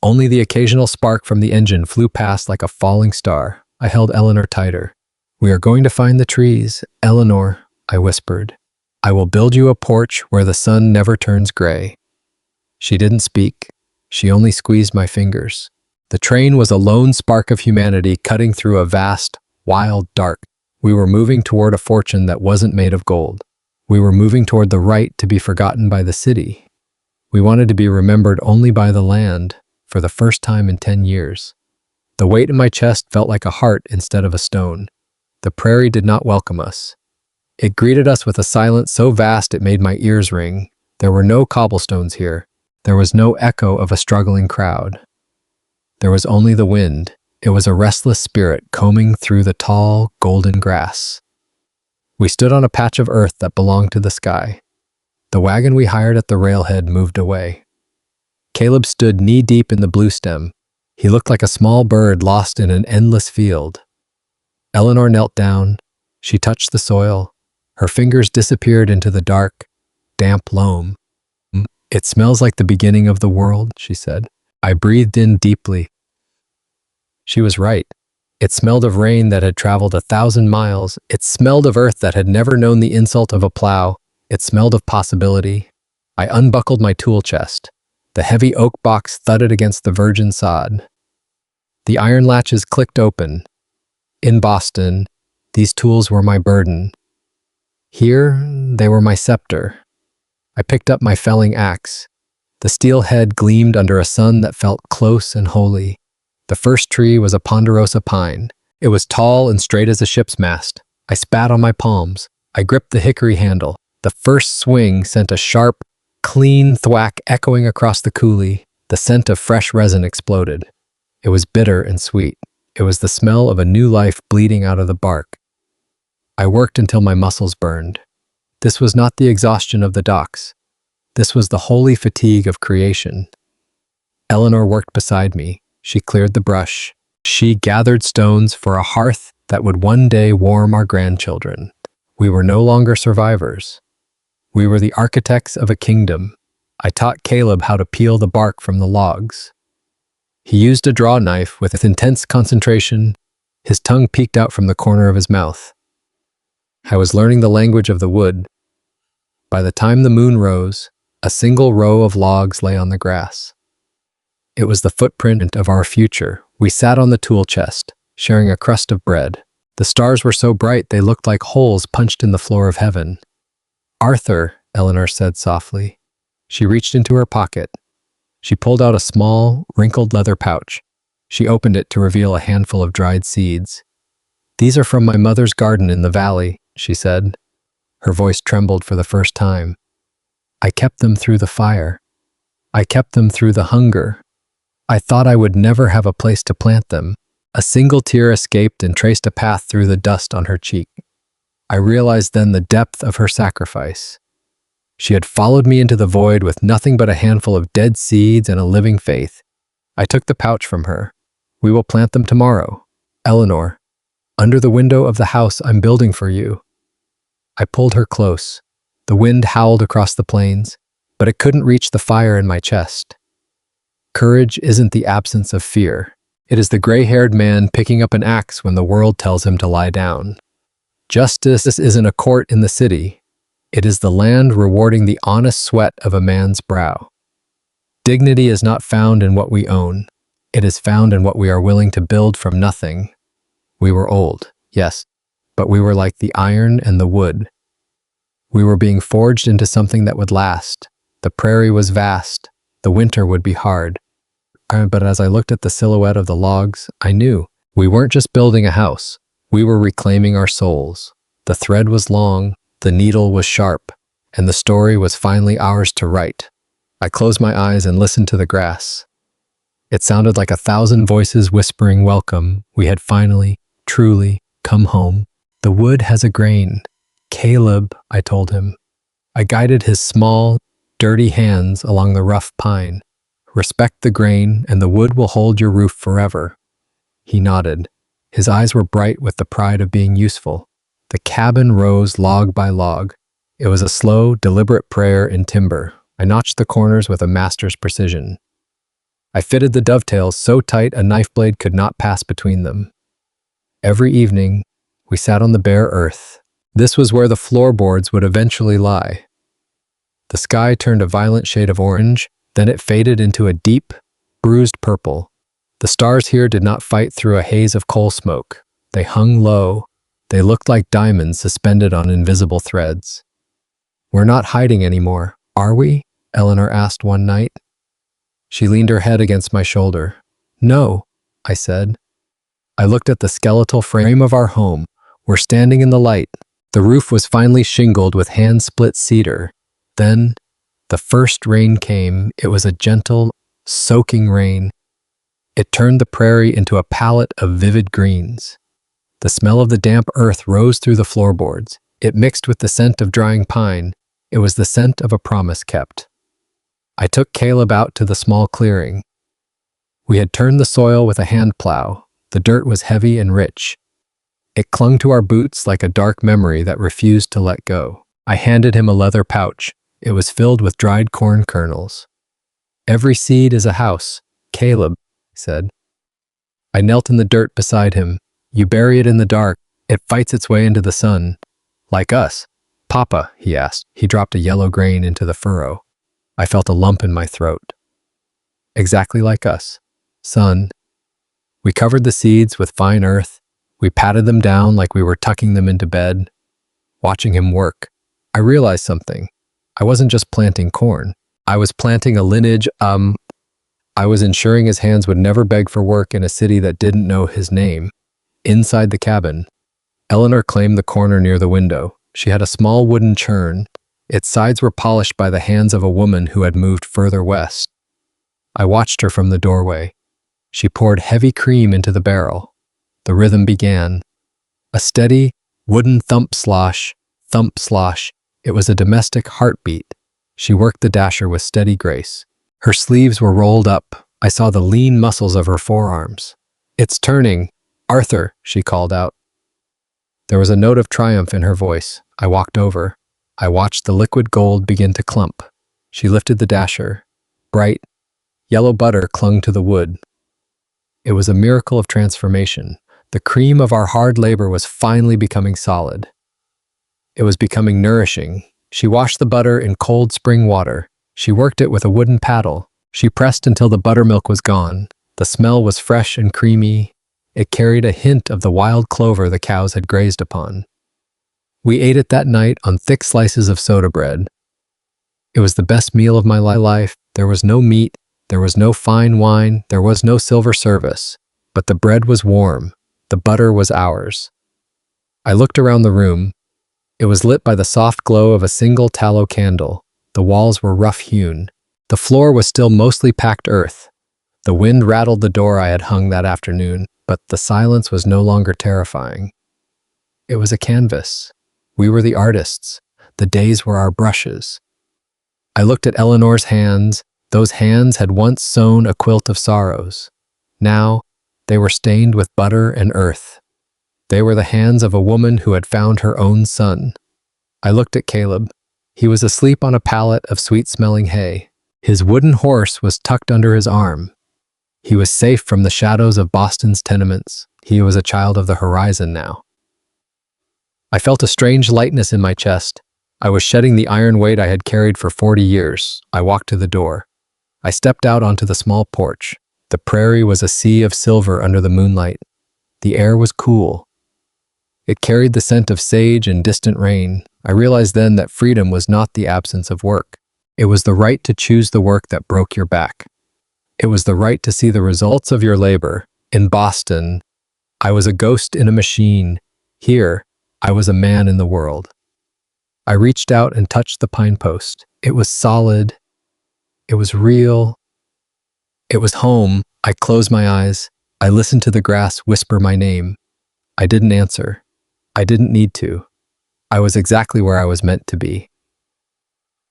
Only the occasional spark from the engine flew past like a falling star. I held Eleanor tighter. "We are going to find the trees, Eleanor," I whispered. "I will build you a porch where the sun never turns gray." She didn't speak. She only squeezed my fingers. The train was a lone spark of humanity cutting through a vast, wild dark. We were moving toward a fortune that wasn't made of gold. We were moving toward the right to be forgotten by the city. We wanted to be remembered only by the land, for the first time in 10 years. The weight in my chest felt like a heart instead of a stone. The prairie did not welcome us. It greeted us with a silence so vast it made my ears ring. There were no cobblestones here. There was no echo of a struggling crowd. There was only the wind. It was a restless spirit combing through the tall, golden grass. We stood on a patch of earth that belonged to the sky. The wagon we hired at the railhead moved away. Caleb stood knee-deep in the blue stem. He looked like a small bird lost in an endless field. Eleanor knelt down. She touched the soil. Her fingers disappeared into the dark, damp loam. "It smells like the beginning of the world," she said. I breathed in deeply. She was right. It smelled of rain that had traveled 1,000 miles. It smelled of earth that had never known the insult of a plow. It smelled of possibility. I unbuckled my tool chest. The heavy oak box thudded against the virgin sod. The iron latches clicked open. In Boston, these tools were my burden. Here, they were my scepter. I picked up my felling axe. The steel head gleamed under a sun that felt close and holy. The first tree was a ponderosa pine. It was tall and straight as a ship's mast. I spat on my palms. I gripped the hickory handle. The first swing sent a sharp, clean thwack echoing across the coulee. The scent of fresh resin exploded. It was bitter and sweet. It was the smell of a new life bleeding out of the bark. I worked until my muscles burned. This was not the exhaustion of the docks. This was the holy fatigue of creation. Eleanor worked beside me. She cleared the brush. She gathered stones for a hearth that would one day warm our grandchildren. We were no longer survivors. We were the architects of a kingdom. I taught Caleb how to peel the bark from the logs. He used a draw knife with intense concentration. His tongue peeked out from the corner of his mouth. I was learning the language of the wood. By the time the moon rose, a single row of logs lay on the grass. It was the footprint of our future. We sat on the tool chest, sharing a crust of bread. The stars were so bright they looked like holes punched in the floor of heaven. "Arthur," Eleanor said softly. She reached into her pocket. She pulled out a small, wrinkled leather pouch. She opened it to reveal a handful of dried seeds. "These are from my mother's garden in the valley," she said. Her voice trembled for the first time. "I kept them through the fire. I kept them through the hunger. I thought I would never have a place to plant them." A single tear escaped and traced a path through the dust on her cheek. I realized then the depth of her sacrifice. She had followed me into the void with nothing but a handful of dead seeds and a living faith. I took the pouch from her. "We will plant them tomorrow. Eleanor, under the window of the house I'm building for you." I pulled her close. The wind howled across the plains, but it couldn't reach the fire in my chest. Courage isn't the absence of fear. It is the gray-haired man picking up an axe when the world tells him to lie down. Justice isn't a court in the city. It is the land rewarding the honest sweat of a man's brow. Dignity is not found in what we own. It is found in what we are willing to build from nothing. We were old, yes, but we were like the iron and the wood. We were being forged into something that would last. The prairie was vast. The winter would be hard. But as I looked at the silhouette of the logs, I knew we weren't just building a house. We were reclaiming our souls. The thread was long, the needle was sharp, and the story was finally ours to write. I closed my eyes and listened to the grass. It sounded like 1,000 voices whispering welcome. We had finally, truly, come home. The wood has a grain. Caleb, I told him. I guided his small, dirty hands along the rough pine. Respect the grain, and the wood will hold your roof forever. He nodded. His eyes were bright with the pride of being useful. The cabin rose log by log. It was a slow, deliberate prayer in timber. I notched the corners with a master's precision. I fitted the dovetails so tight a knife blade could not pass between them. Every evening, we sat on the bare earth. This was where the floorboards would eventually lie. The sky turned a violent shade of orange, then it faded into a deep, bruised purple. The stars here did not fight through a haze of coal smoke. They hung low. They looked like diamonds suspended on invisible threads. "We're not hiding anymore, are we?" Eleanor asked one night. She leaned her head against my shoulder. "No," I said. I looked at the skeletal frame of our home. We're standing in the light. The roof was finely shingled with hand-split cedar. Then, the first rain came. It was a gentle, soaking rain. It turned the prairie into a palette of vivid greens. The smell of the damp earth rose through the floorboards. It mixed with the scent of drying pine. It was the scent of a promise kept. I took Caleb out to the small clearing. We had turned the soil with a hand plow. The dirt was heavy and rich. It clung to our boots like a dark memory that refused to let go. I handed him a leather pouch. It was filled with dried corn kernels. "Every seed is a house," Caleb said. I knelt in the dirt beside him. "You bury it in the dark, it fights its way into the sun. Like us." "Papa," he asked. He dropped a yellow grain into the furrow. I felt a lump in my throat. "Exactly like us, son." We covered the seeds with fine earth. We patted them down like we were tucking them into bed. Watching him work, I realized something. I wasn't just planting corn. I was planting a lineage. I was ensuring his hands would never beg for work in a city that didn't know his name. Inside the cabin, Eleanor claimed the corner near the window. She had a small wooden churn. Its sides were polished by the hands of a woman who had moved further west. I watched her from the doorway. She poured heavy cream into the barrel. The rhythm began. A steady, wooden thump slosh, thump slosh. It was a domestic heartbeat. She worked the dasher with steady grace. Her sleeves were rolled up. I saw the lean muscles of her forearms. "It's turning. Arthur," she called out. There was a note of triumph in her voice. I walked over. I watched the liquid gold begin to clump. She lifted the dasher. Bright, yellow butter clung to the wood. It was a miracle of transformation. The cream of our hard labor was finally becoming solid. It was becoming nourishing. She washed the butter in cold spring water. She worked it with a wooden paddle. She pressed until the buttermilk was gone. The smell was fresh and creamy. It carried a hint of the wild clover the cows had grazed upon. We ate it that night on thick slices of soda bread. It was the best meal of my life. There was no meat. There was no fine wine. There was no silver service. But the bread was warm. The butter was ours. I looked around the room. It was lit by the soft glow of a single tallow candle. The walls were rough-hewn. The floor was still mostly packed earth. The wind rattled the door I had hung that afternoon, but the silence was no longer terrifying. It was a canvas. We were the artists. The days were our brushes. I looked at Eleanor's hands. Those hands had once sewn a quilt of sorrows. Now, they were stained with butter and earth. They were the hands of a woman who had found her own son. I looked at Caleb. He was asleep on a pallet of sweet-smelling hay. His wooden horse was tucked under his arm. He was safe from the shadows of Boston's tenements. He was a child of the horizon now. I felt a strange lightness in my chest. I was shedding the iron weight I had carried for 40 years. I walked to the door. I stepped out onto the small porch. The prairie was a sea of silver under the moonlight. The air was cool. It carried the scent of sage and distant rain. I realized then that freedom was not the absence of work. It was the right to choose the work that broke your back. It was the right to see the results of your labor. In Boston, I was a ghost in a machine. Here, I was a man in the world. I reached out and touched the pine post. It was solid. It was real. It was home. I closed my eyes. I listened to the grass whisper my name. I didn't answer. I didn't need to. I was exactly where I was meant to be.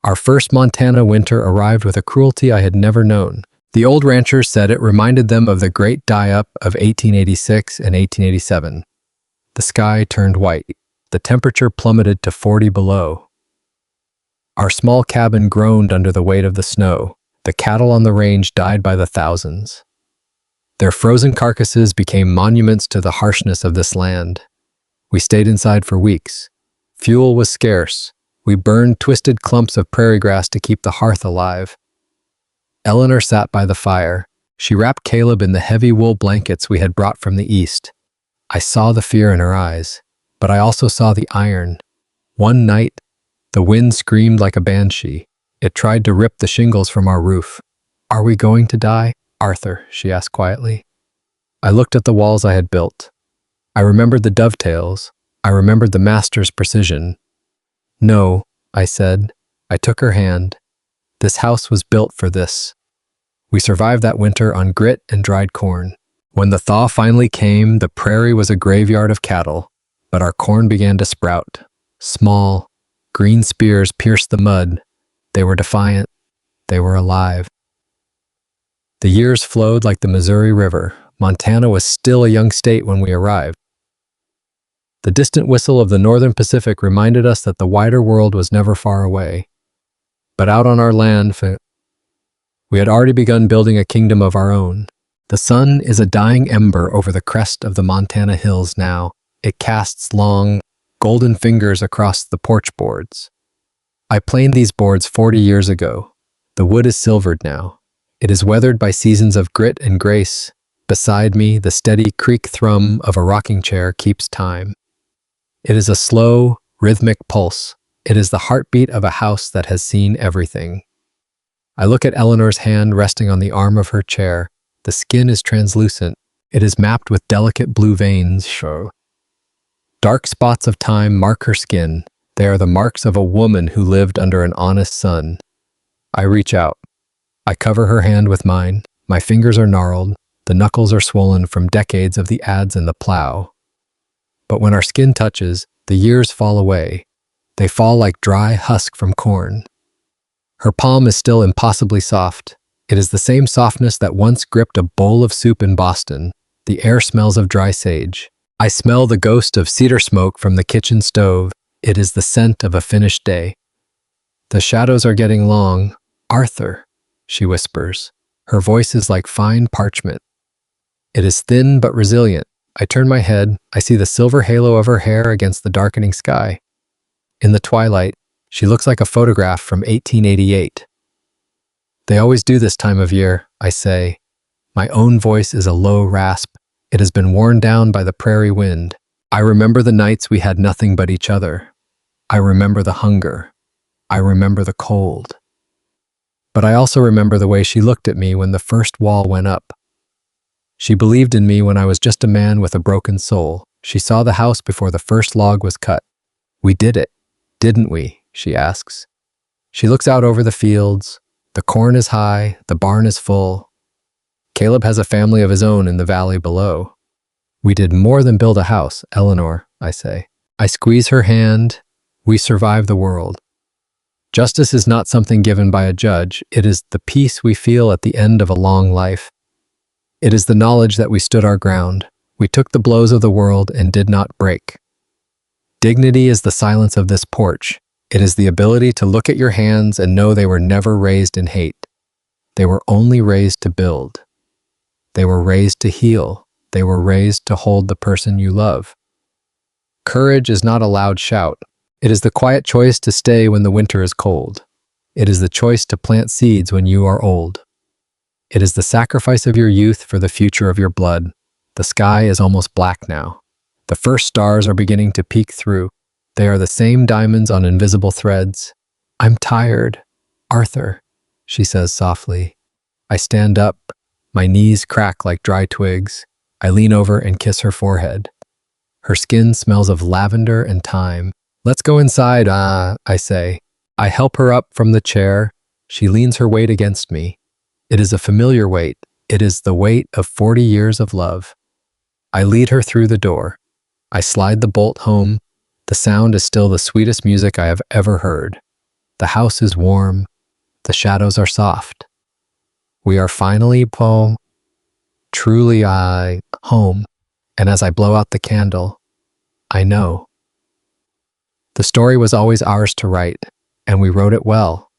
Our first Montana winter arrived with a cruelty I had never known. The old ranchers said it reminded them of the great die-up of 1886 and 1887. The sky turned white. The temperature plummeted to 40 below. Our small cabin groaned under the weight of the snow. The cattle on the range died by the thousands. Their frozen carcasses became monuments to the harshness of this land. We stayed inside for weeks. Fuel was scarce. We burned twisted clumps of prairie grass to keep the hearth alive. Eleanor sat by the fire. She wrapped Caleb in the heavy wool blankets we had brought from the east. I saw the fear in her eyes, but I also saw the iron. One night, the wind screamed like a banshee. It tried to rip the shingles from our roof. "Are we going to die, Arthur?" she asked quietly. I looked at the walls I had built. I remembered the dovetails. I remembered the master's precision. "No," I said. I took her hand. "This house was built for this." We survived that winter on grit and dried corn. When the thaw finally came, the prairie was a graveyard of cattle, but our corn began to sprout. Small, green spears pierced the mud. They were defiant. They were alive. The years flowed like the Missouri River. Montana was still a young state when we arrived. The distant whistle of the Northern Pacific reminded us that the wider world was never far away. But out on our land, we had already begun building a kingdom of our own. The sun is a dying ember over the crest of the Montana hills now. It casts long, golden fingers across the porch boards. I planed these boards 40 years ago. The wood is silvered now. It is weathered by seasons of grit and grace. Beside me, the steady creak thrum of a rocking chair keeps time. It is a slow, rhythmic pulse. It is the heartbeat of a house that has seen everything. I look at Eleanor's hand resting on the arm of her chair. The skin is translucent. It is mapped with delicate blue veins. Dark spots of time mark her skin. They are the marks of a woman who lived under an honest sun. I reach out. I cover her hand with mine. My fingers are gnarled. The knuckles are swollen from decades of the adze and the plow. But when our skin touches, the years fall away. They fall like dry husk from corn. Her palm is still impossibly soft. It is the same softness that once gripped a bowl of soup in Boston. The air smells of dry sage. I smell the ghost of cedar smoke from the kitchen stove. It is the scent of a finished day. The shadows are getting long. "Arthur," she whispers. Her voice is like fine parchment. It is thin but resilient. I turn my head. I see the silver halo of her hair against the darkening sky. In the twilight, she looks like a photograph from 1888. "They always do this time of year," I say. My own voice is a low rasp. It has been worn down by the prairie wind. I remember the nights we had nothing but each other. I remember the hunger. I remember the cold. But I also remember the way she looked at me when the first wall went up. She believed in me when I was just a man with a broken soul. She saw the house before the first log was cut. "We did it, didn't we?" she asks. She looks out over the fields. The corn is high, the barn is full. Caleb has a family of his own in the valley below. "We did more than build a house, Eleanor," I say. I squeeze her hand. We survive the world. Justice is not something given by a judge. It is the peace we feel at the end of a long life. It is the knowledge that we stood our ground. We took the blows of the world and did not break. Dignity is the silence of this porch. It is the ability to look at your hands and know they were never raised in hate. They were only raised to build. They were raised to heal. They were raised to hold the person you love. Courage is not a loud shout. It is the quiet choice to stay when the winter is cold. It is the choice to plant seeds when you are old. It is the sacrifice of your youth for the future of your blood. The sky is almost black now. The first stars are beginning to peek through. They are the same diamonds on invisible threads. I'm tired, Arthur, she says softly. I stand up. My knees crack like dry twigs. I lean over and kiss her forehead. Her skin smells of lavender and thyme. Let's go inside, I say. I help her up from the chair. She leans her weight against me. It is a familiar weight. It is the weight of 40 years of love. I lead her through the door. I slide the bolt home. The sound is still the sweetest music I have ever heard. The house is warm. The shadows are soft. We are finally truly home. And as I blow out the candle, I know. The story was always ours to write, and we wrote it well.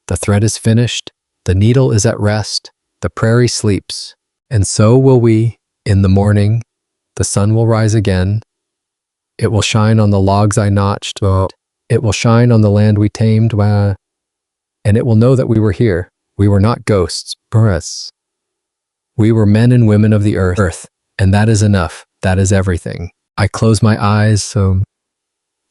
The thread is finished, the needle is at rest, the prairie sleeps, and so will we. In the morning, the sun will rise again. It will shine on the logs I notched, it will shine on the land we tamed, and it will know that we were here. We were not ghosts, us. We were men and women of the earth, and that is enough. That is everything. I close my eyes so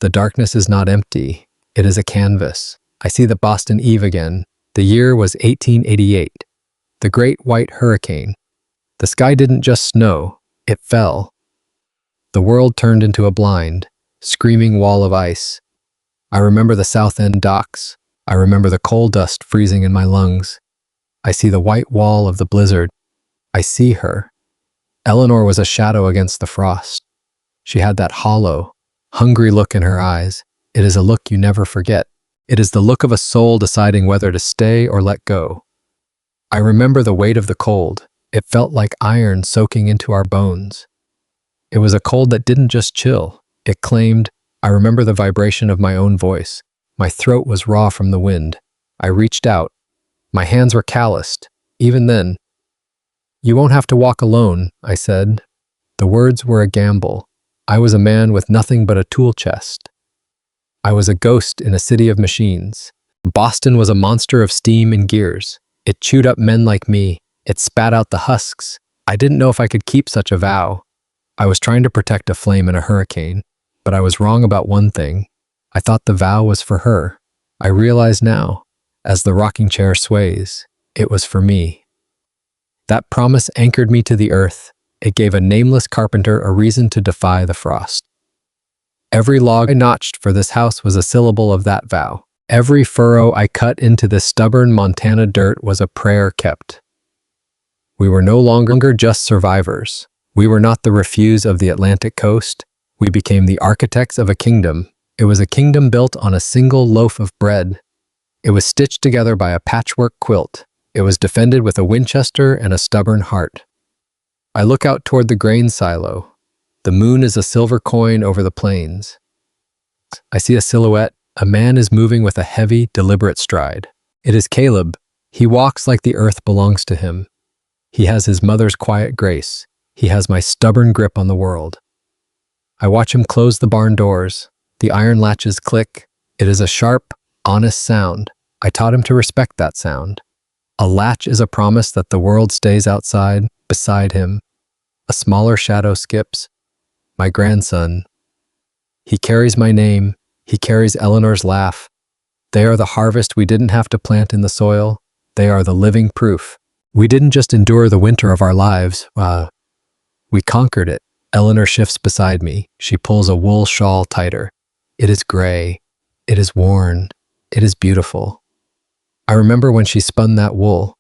the darkness is not empty. It is a canvas. I see the Boston Eve again. The year was 1888. The great white hurricane. The sky didn't just snow, it fell. The world turned into a blind, screaming wall of ice. I remember the South End docks. I remember the coal dust freezing in my lungs. I see the white wall of the blizzard. I see her. Eleanor was a shadow against the frost. She had that hollow, hungry look in her eyes. It is a look you never forget. It is the look of a soul deciding whether to stay or let go. I remember the weight of the cold. It felt like iron soaking into our bones. It was a cold that didn't just chill. It claimed. I remember the vibration of my own voice. My throat was raw from the wind. I reached out. My hands were calloused. Even then, "You won't have to walk alone," I said. The words were a gamble. I was a man with nothing but a tool chest. I was a ghost in a city of machines. Boston was a monster of steam and gears. It chewed up men like me. It spat out the husks. I didn't know if I could keep such a vow. I was trying to protect a flame in a hurricane, but I was wrong about one thing. I thought the vow was for her. I realize now, as the rocking chair sways, it was for me. That promise anchored me to the earth. It gave a nameless carpenter a reason to defy the frost. Every log I notched for this house was a syllable of that vow. Every furrow I cut into this stubborn Montana dirt was a prayer kept. We were no longer just survivors. We were not the refuse of the Atlantic coast. We became the architects of a kingdom. It was a kingdom built on a single loaf of bread. It was stitched together by a patchwork quilt. It was defended with a Winchester and a stubborn heart. I look out toward the grain silo. The moon is a silver coin over the plains. I see a silhouette. A man is moving with a heavy, deliberate stride. It is Caleb. He walks like the earth belongs to him. He has his mother's quiet grace. He has my stubborn grip on the world. I watch him close the barn doors. The iron latches click. It is a sharp, honest sound. I taught him to respect that sound. A latch is a promise that the world stays outside, beside him. A smaller shadow skips. My grandson. He carries my name. He carries Eleanor's laugh. They are the harvest we didn't have to plant in the soil. They are the living proof. We didn't just endure the winter of our lives. We conquered it. Eleanor shifts beside me. She pulls a wool shawl tighter. It is gray. It is worn. It is beautiful. I remember when she spun that wool.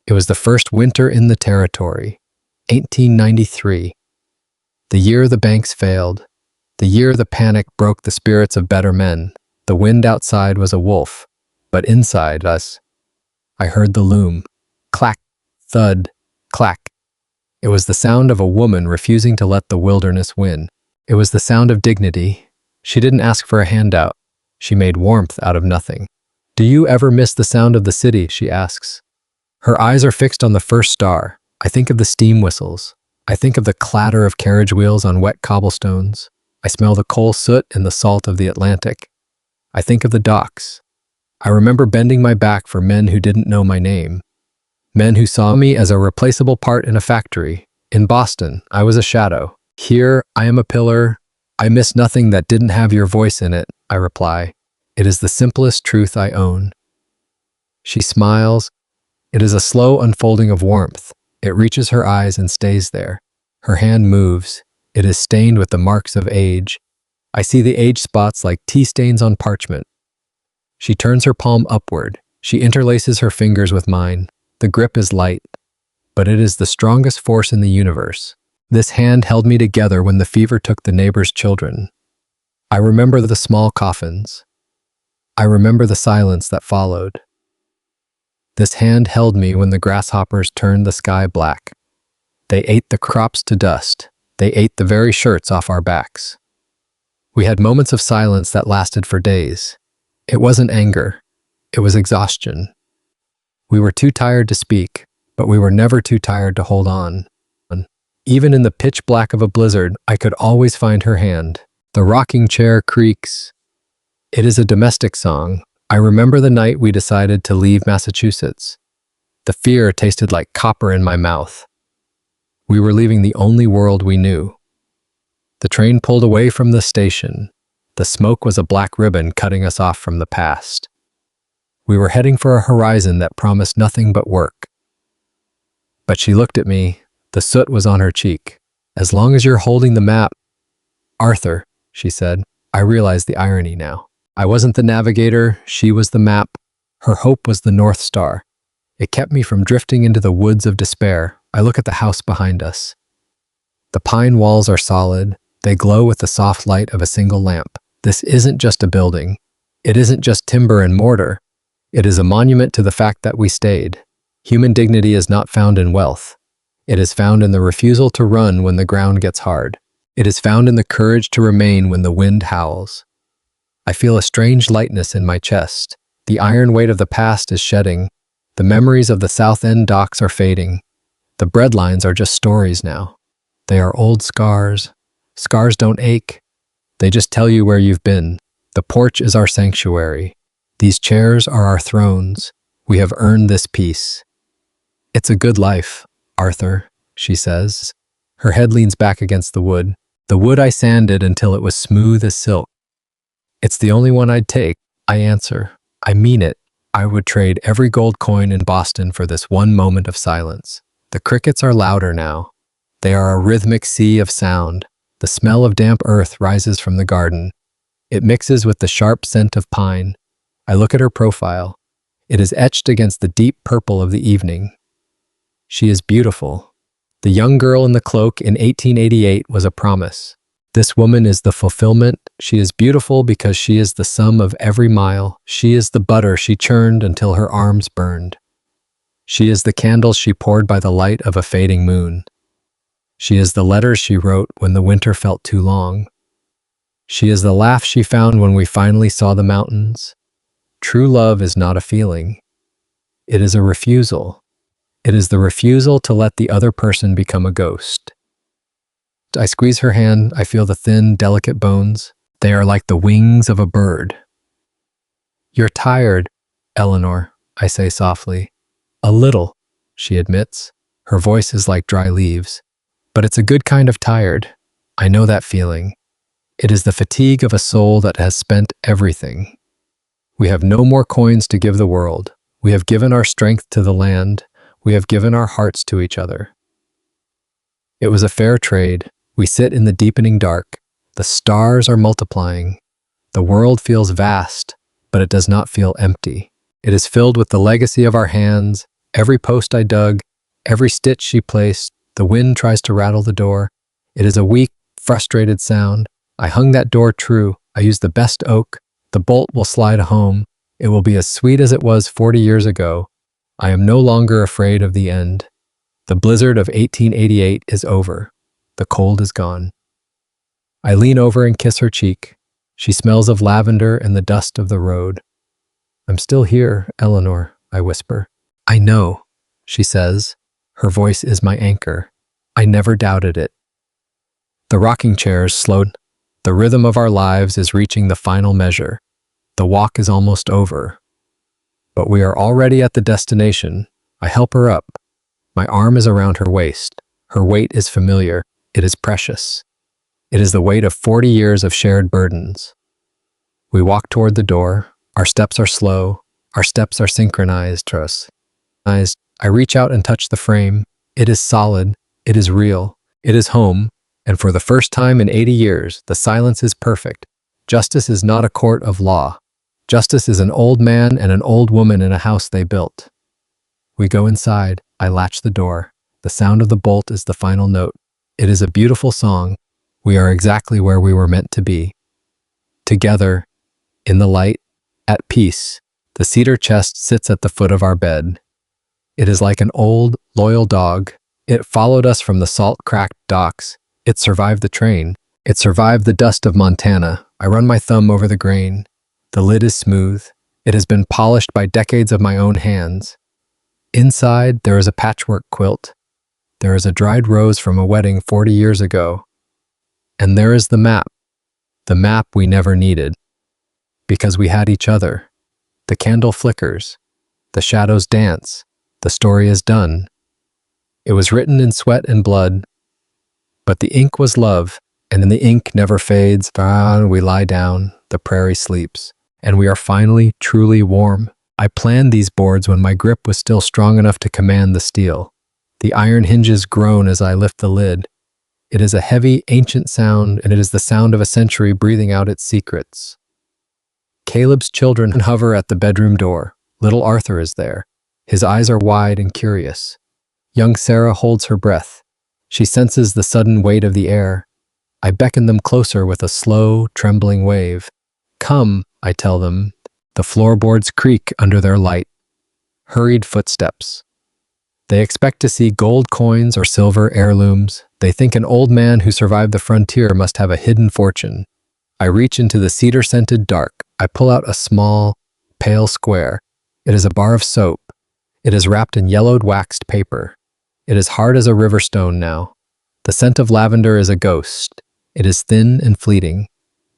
It was the first winter in the territory, 1893. The year the banks failed. The year the panic broke the spirits of better men. The wind outside was a wolf, but inside us, I heard the loom. Clack, thud, clack. It was the sound of a woman refusing to let the wilderness win. It was the sound of dignity. She didn't ask for a handout. She made warmth out of nothing. "Do you ever miss the sound of the city?" she asks. Her eyes are fixed on the first star. I think of the steam whistles. I think of the clatter of carriage wheels on wet cobblestones. I smell the coal soot and the salt of the Atlantic. I think of the docks. I remember bending my back for men who didn't know my name. Men who saw me as a replaceable part in a factory. In Boston, I was a shadow. Here, I am a pillar. I miss nothing that didn't have your voice in it, I reply. It is the simplest truth I own. She smiles. It is a slow unfolding of warmth. It reaches her eyes and stays there. Her hand moves. It is stained with the marks of age. I see the age spots like tea stains on parchment. She turns her palm upward. She interlaces her fingers with mine. The grip is light, but it is the strongest force in the universe. This hand held me together when the fever took the neighbor's children. I remember the small coffins. I remember the silence that followed. This hand held me when the grasshoppers turned the sky black. They ate the crops to dust. They ate the very shirts off our backs. We had moments of silence that lasted for days. It wasn't anger. It was exhaustion. We were too tired to speak, but we were never too tired to hold on. Even in the pitch black of a blizzard, I could always find her hand. The rocking chair creaks. It is a domestic song. I remember the night we decided to leave Massachusetts. The fear tasted like copper in my mouth. We were leaving the only world we knew. The train pulled away from the station. The smoke was a black ribbon cutting us off from the past. We were heading for a horizon that promised nothing but work. But she looked at me. The soot was on her cheek. As long as you're holding the map. Arthur, she said. I realize the irony now. I wasn't the navigator, she was the map. Her hope was the North Star. It kept me from drifting into the woods of despair. I look at the house behind us. The pine walls are solid. They glow with the soft light of a single lamp. This isn't just a building. It isn't just timber and mortar. It is a monument to the fact that we stayed. Human dignity is not found in wealth. It is found in the refusal to run when the ground gets hard. It is found in the courage to remain when the wind howls. I feel a strange lightness in my chest. The iron weight of the past is shedding. The memories of the South End docks are fading. The breadlines are just stories now. They are old scars. Scars don't ache. They just tell you where you've been. The porch is our sanctuary. These chairs are our thrones. We have earned this peace. It's a good life, Arthur, she says. Her head leans back against the wood I sanded until it was smooth as silk. It's the only one I'd take, I answer. I mean it. I would trade every gold coin in Boston for this one moment of silence. The crickets are louder now. They are a rhythmic sea of sound. The smell of damp earth rises from the garden. It mixes with the sharp scent of pine. I look at her profile. It is etched against the deep purple of the evening. She is beautiful. The young girl in the cloak in 1888 was a promise. This woman is the fulfillment. She is beautiful because she is the sum of every mile. She is the butter she churned until her arms burned. She is the candles she poured by the light of a fading moon. She is the letters she wrote when the winter felt too long. She is the laugh she found when we finally saw the mountains. True love is not a feeling. It is a refusal. It is the refusal to let the other person become a ghost. I squeeze her hand. I feel the thin, delicate bones. They are like the wings of a bird. You're tired, Eleanor, I say softly. A little, she admits. Her voice is like dry leaves. But it's a good kind of tired. I know that feeling. It is the fatigue of a soul that has spent everything. We have no more coins to give the world. We have given our strength to the land. We have given our hearts to each other. It was a fair trade. We sit in the deepening dark. The stars are multiplying. The world feels vast, but it does not feel empty. It is filled with the legacy of our hands. Every post I dug, every stitch she placed, the wind tries to rattle the door. It is a weak, frustrated sound. I hung that door true. I used the best oak. The bolt will slide home. It will be as sweet as it was 40 years ago. I am no longer afraid of the end. The blizzard of 1888 is over. The cold is gone. I lean over and kiss her cheek. She smells of lavender and the dust of the road. I'm still here, Eleanor, I whisper. I know. she says. Her voice is my anchor. I never doubted it. The rocking chairs slowed. The rhythm of our lives is reaching the final measure. The walk is almost over. But we are already at the destination. I help her up. My arm is around her waist. Her weight is familiar. It is precious. It is the weight of 40 years of shared burdens. We walk toward the door. Our steps are slow. Our steps are synchronized. I reach out and touch the frame. It is solid. It is real. It is home. And for the first time in 80 years, the silence is perfect. Justice is not a court of law. Justice is an old man and an old woman in a house they built. We go inside. I latch the door. The sound of the bolt is the final note. It is a beautiful song. We are exactly where we were meant to be. Together, in the light, at peace, the cedar chest sits at the foot of our bed. It is like an old, loyal dog. It followed us from the salt-cracked docks. It survived the train. It survived the dust of Montana. I run my thumb over the grain. The lid is smooth. It has been polished by decades of my own hands. Inside, there is a patchwork quilt. There is a dried rose from a wedding 40 years ago. And there is the map we never needed. Because we had each other. The candle flickers. The shadows dance. The story is done. It was written in sweat and blood. But the ink was love, and in the ink never fades. We lie down, the prairie sleeps, and we are finally truly warm. I planned these boards when my grip was still strong enough to command the steel. The iron hinges groan as I lift the lid. It is a heavy, ancient sound, and it is the sound of a century breathing out its secrets. Caleb's children hover at the bedroom door. Little Arthur is there. His eyes are wide and curious. Young Sarah holds her breath. She senses the sudden weight of the air. I beckon them closer with a slow, trembling wave. Come, I tell them. The floorboards creak under their light. Hurried footsteps. They expect to see gold coins or silver heirlooms. They think an old man who survived the frontier must have a hidden fortune. I reach into the cedar-scented dark. I pull out a small, pale square. It is a bar of soap. It is wrapped in yellowed waxed paper. It is hard as a river stone now. The scent of lavender is a ghost. It is thin and fleeting,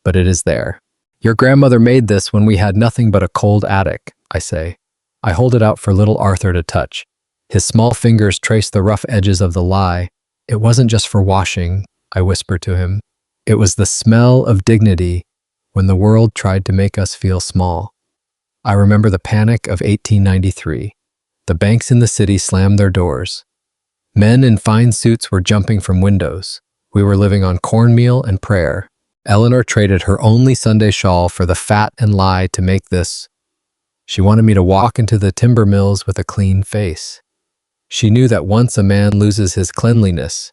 but it is there. Your grandmother made this when we had nothing but a cold attic, I say. I hold it out for little Arthur to touch. His small fingers trace the rough edges of the lye. It wasn't just for washing, I whisper to him. It was the smell of dignity when the world tried to make us feel small. I remember the panic of 1893. The banks in the city slammed their doors. Men in fine suits were jumping from windows. We were living on cornmeal and prayer. Eleanor traded her only Sunday shawl for the fat and lye to make this. She wanted me to walk into the timber mills with a clean face. She knew that once a man loses his cleanliness,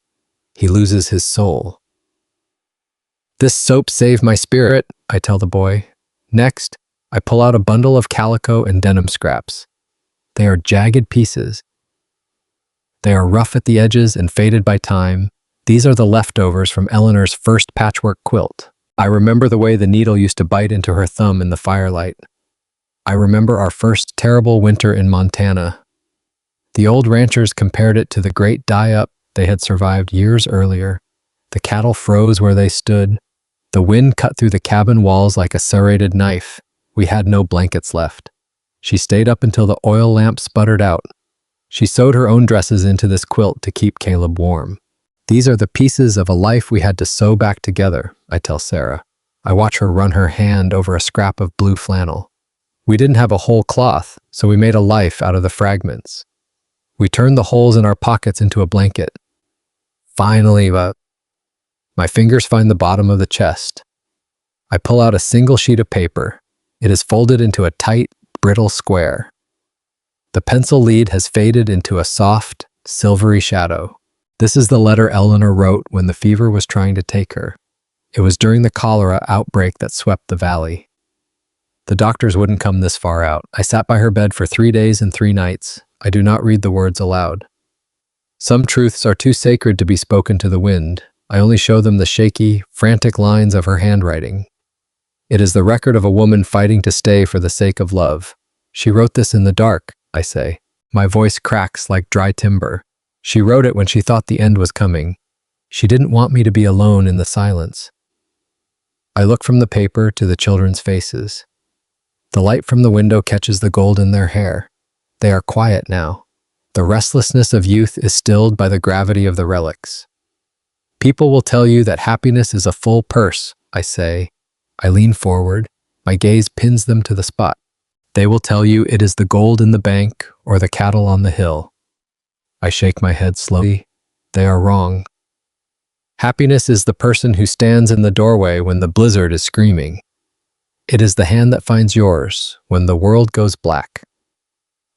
he loses his soul. This soap saved my spirit, I tell the boy. Next, I pull out a bundle of calico and denim scraps. They are jagged pieces. They are rough at the edges and faded by time. These are the leftovers from Eleanor's first patchwork quilt. I remember the way the needle used to bite into her thumb in the firelight. I remember our first terrible winter in Montana. The old ranchers compared it to the great die-up they had survived years earlier. The cattle froze where they stood. The wind cut through the cabin walls like a serrated knife. We had no blankets left. She stayed up until the oil lamp sputtered out. She sewed her own dresses into this quilt to keep Caleb warm. These are the pieces of a life we had to sew back together, I tell Sarah. I watch her run her hand over a scrap of blue flannel. We didn't have a whole cloth, so we made a life out of the fragments. We turned the holes in our pockets into a blanket. Finally, my fingers find the bottom of the chest. I pull out a single sheet of paper. It is folded into a tight, brittle square. The pencil lead has faded into a soft, silvery shadow. This is the letter Eleanor wrote when the fever was trying to take her. It was during the cholera outbreak that swept the valley. The doctors wouldn't come this far out. I sat by her bed for 3 days and 3 nights. I do not read the words aloud. Some truths are too sacred to be spoken to the wind. I only show them the shaky, frantic lines of her handwriting. It is the record of a woman fighting to stay for the sake of love. She wrote this in the dark, I say. My voice cracks like dry timber. She wrote it when she thought the end was coming. She didn't want me to be alone in the silence. I look from the paper to the children's faces. The light from the window catches the gold in their hair. They are quiet now. The restlessness of youth is stilled by the gravity of the relics. People will tell you that happiness is a full purse, I say. I lean forward. My gaze pins them to the spot. They will tell you it is the gold in the bank or the cattle on the hill. I shake my head slowly. They are wrong. Happiness is the person who stands in the doorway when the blizzard is screaming. It is the hand that finds yours when the world goes black.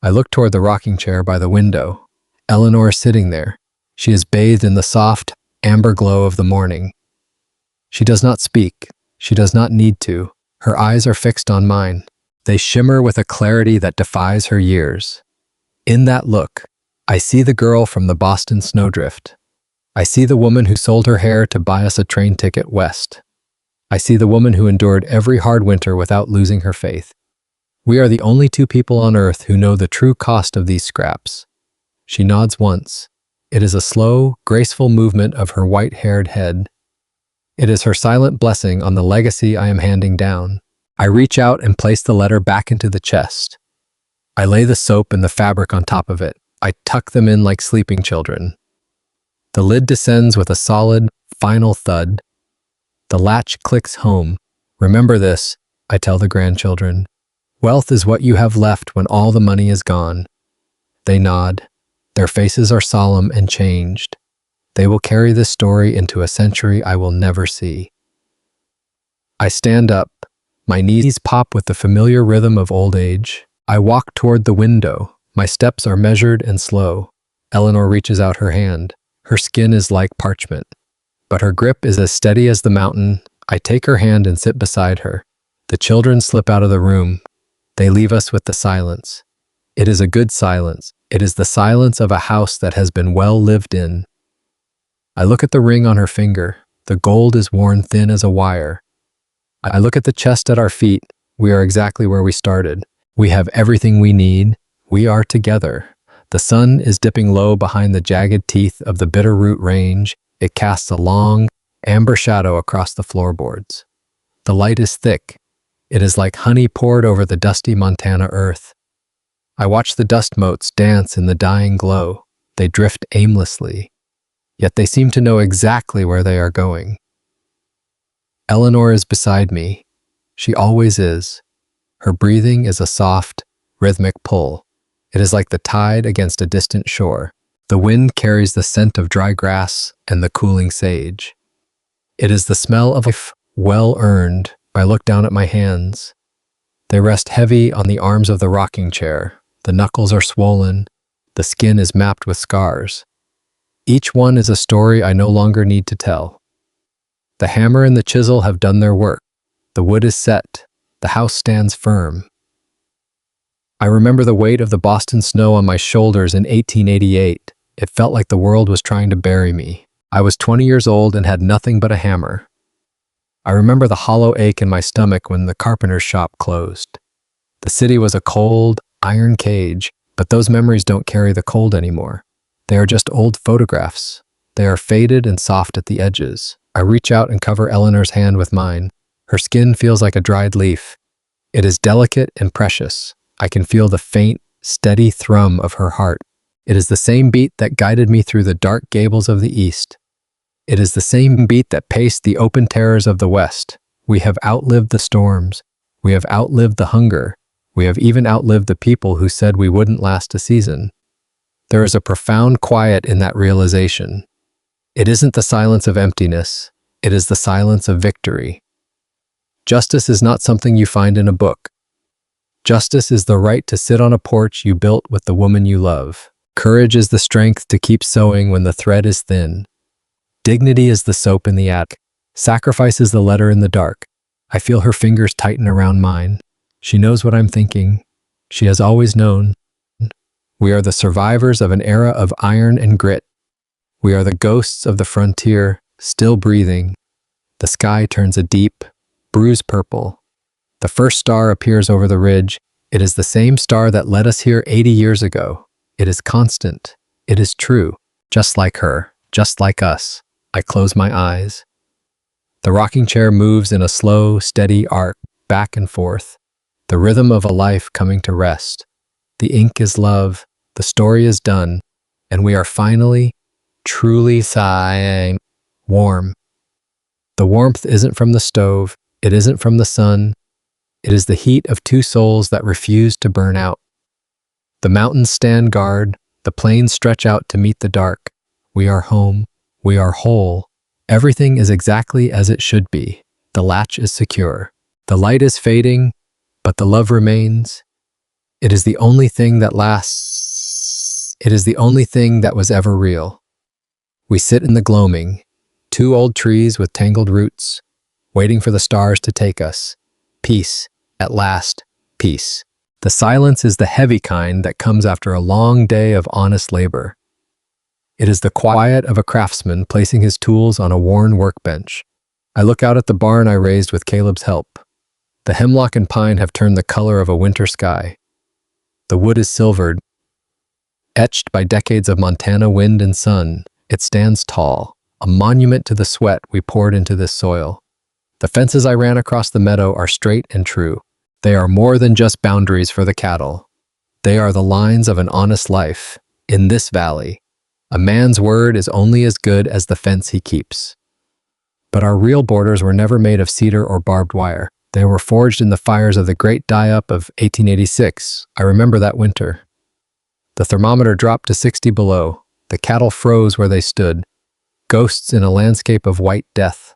I look toward the rocking chair by the window. Eleanor is sitting there. She is bathed in the soft, amber glow of the morning. She does not speak. She does not need to. Her eyes are fixed on mine. They shimmer with a clarity that defies her years. In that look, I see the girl from the Boston snowdrift. I see the woman who sold her hair to buy us a train ticket west. I see the woman who endured every hard winter without losing her faith. We are the only two people on earth who know the true cost of these scraps. She nods once. It is a slow, graceful movement of her white-haired head. It is her silent blessing on the legacy I am handing down. I reach out and place the letter back into the chest. I lay the soap and the fabric on top of it. I tuck them in like sleeping children. The lid descends with a solid, final thud. The latch clicks home. Remember this, I tell the grandchildren. Wealth is what you have left when all the money is gone. They nod. Their faces are solemn and changed. They will carry this story into a century I will never see. I stand up. My knees pop with the familiar rhythm of old age. I walk toward the window. My steps are measured and slow. Eleanor reaches out her hand. Her skin is like parchment, but her grip is as steady as the mountain. I take her hand and sit beside her. The children slip out of the room. They leave us with the silence. It is a good silence. It is the silence of a house that has been well lived in. I look at the ring on her finger. The gold is worn thin as a wire. I look at the chest at our feet. We are exactly where we started. We have everything we need. We are together. The sun is dipping low behind the jagged teeth of the Bitterroot Range. It casts a long, amber shadow across the floorboards. The light is thick. It is like honey poured over the dusty Montana earth. I watch the dust motes dance in the dying glow. They drift aimlessly, yet they seem to know exactly where they are going. Eleanor is beside me. She always is. Her breathing is a soft, rhythmic pull. It is like the tide against a distant shore. The wind carries the scent of dry grass and the cooling sage. It is the smell of life well earned. I look down at my hands. They rest heavy on the arms of the rocking chair. The knuckles are swollen. The skin is mapped with scars. Each one is a story I no longer need to tell. The hammer and the chisel have done their work. The wood is set. The house stands firm. I remember the weight of the Boston snow on my shoulders in 1888. It felt like the world was trying to bury me. I was 20 years old and had nothing but a hammer. I remember the hollow ache in my stomach when the carpenter's shop closed. The city was a cold, iron cage, but those memories don't carry the cold anymore. They are just old photographs. They are faded and soft at the edges. I reach out and cover Eleanor's hand with mine. Her skin feels like a dried leaf. It is delicate and precious. I can feel the faint, steady thrum of her heart. It is the same beat that guided me through the dark gables of the East. It is the same beat that paced the open terrors of the West. We have outlived the storms. We have outlived the hunger. We have even outlived the people who said we wouldn't last a season. There is a profound quiet in that realization. It isn't the silence of emptiness. It is the silence of victory. Justice is not something you find in a book. Justice is the right to sit on a porch you built with the woman you love. Courage is the strength to keep sewing when the thread is thin. Dignity is the soap in the attic. Sacrifice is the letter in the dark. I feel her fingers tighten around mine. She knows what I'm thinking. She has always known. We are the survivors of an era of iron and grit. We are the ghosts of the frontier, still breathing. The sky turns a deep, bruised purple. The first star appears over the ridge. It is the same star that led us here 80 years ago. It is constant. It is true. Just like her, just like us. I close my eyes. The rocking chair moves in a slow, steady arc, back and forth. The rhythm of a life coming to rest. The ink is love. The story is done. And we are finally, truly sighing, warm. The warmth isn't from the stove. It isn't from the sun. It is the heat of two souls that refuse to burn out. The mountains stand guard. The plains stretch out to meet the dark. We are home. We are whole. Everything is exactly as it should be. The latch is secure. The light is fading, but the love remains. It is the only thing that lasts. It is the only thing that was ever real. We sit in the gloaming, two old trees with tangled roots, waiting for the stars to take us. Peace, at last, peace. The silence is the heavy kind that comes after a long day of honest labor. It is the quiet of a craftsman placing his tools on a worn workbench. I look out at the barn I raised with Caleb's help. The hemlock and pine have turned the color of a winter sky. The wood is silvered. Etched by decades of Montana wind and sun, it stands tall, a monument to the sweat we poured into this soil. The fences I ran across the meadow are straight and true. They are more than just boundaries for the cattle. They are the lines of an honest life. In this valley, a man's word is only as good as the fence he keeps. But our real borders were never made of cedar or barbed wire. They were forged in the fires of the Great Die-Up of 1886. I remember that winter. The thermometer dropped to 60 below. The cattle froze where they stood, ghosts in a landscape of white death.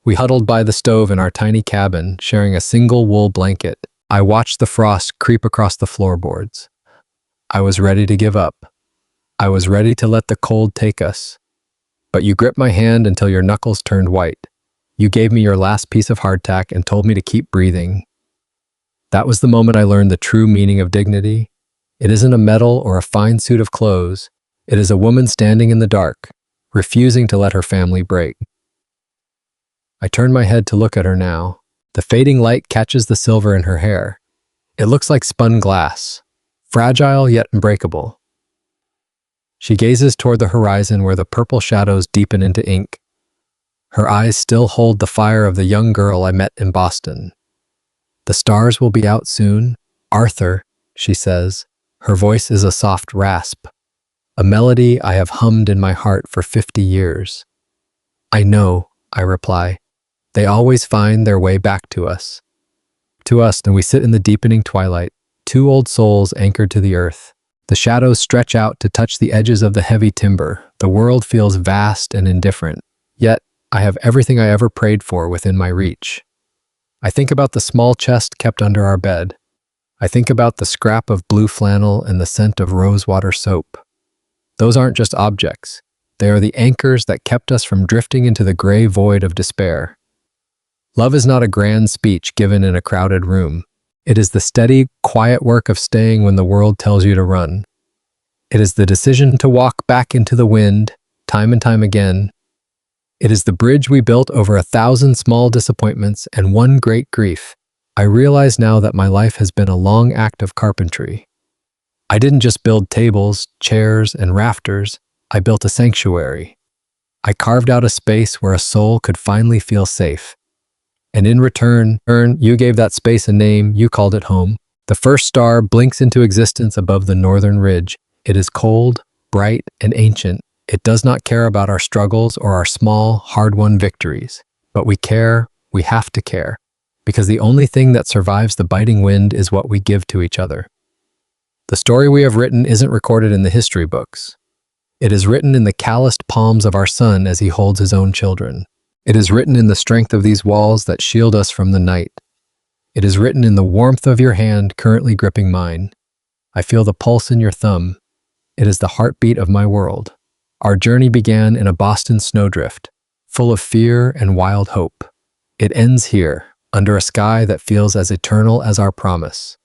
We huddled by the stove in our tiny cabin, sharing a single wool blanket. I watched the frost creep across the floorboards. I was ready to give up. I was ready to let the cold take us. But you gripped my hand until your knuckles turned white. You gave me your last piece of hardtack and told me to keep breathing. That was the moment I learned the true meaning of dignity. It isn't a medal or a fine suit of clothes. It is a woman standing in the dark, refusing to let her family break. I turn my head to look at her now. The fading light catches the silver in her hair. It looks like spun glass, fragile yet unbreakable. She gazes toward the horizon where the purple shadows deepen into ink. Her eyes still hold the fire of the young girl I met in Boston. The stars will be out soon. Arthur, she says. Her voice is a soft rasp, a melody I have hummed in my heart for 50 years. I know, I reply. They always find their way back to us. And we sit in the deepening twilight, two old souls anchored to the earth. The shadows stretch out to touch the edges of the heavy timber. The world feels vast and indifferent. Yet, I have everything I ever prayed for within my reach. I think about the small chest kept under our bed. I think about the scrap of blue flannel and the scent of rosewater soap. Those aren't just objects. They are the anchors that kept us from drifting into the gray void of despair. Love is not a grand speech given in a crowded room. It is the steady, quiet work of staying when the world tells you to run. It is the decision to walk back into the wind, time and time again. It is the bridge we built over 1,000 small disappointments and one great grief. I realize now that my life has been a long act of carpentry. I didn't just build tables, chairs, and rafters. I built a sanctuary. I carved out a space where a soul could finally feel safe. And in return, you gave that space a name. You called it home. The first star blinks into existence above the northern ridge. It is cold, bright, and ancient. It does not care about our struggles or our small, hard-won victories. But we care, we have to care, because the only thing that survives the biting wind is what we give to each other. The story we have written isn't recorded in the history books. It is written in the calloused palms of our son as he holds his own children. It is written in the strength of these walls that shield us from the night. It is written in the warmth of your hand currently gripping mine. I feel the pulse in your thumb. It is the heartbeat of my world. Our journey began in a Boston snowdrift, full of fear and wild hope. It ends here, under a sky that feels as eternal as our promise.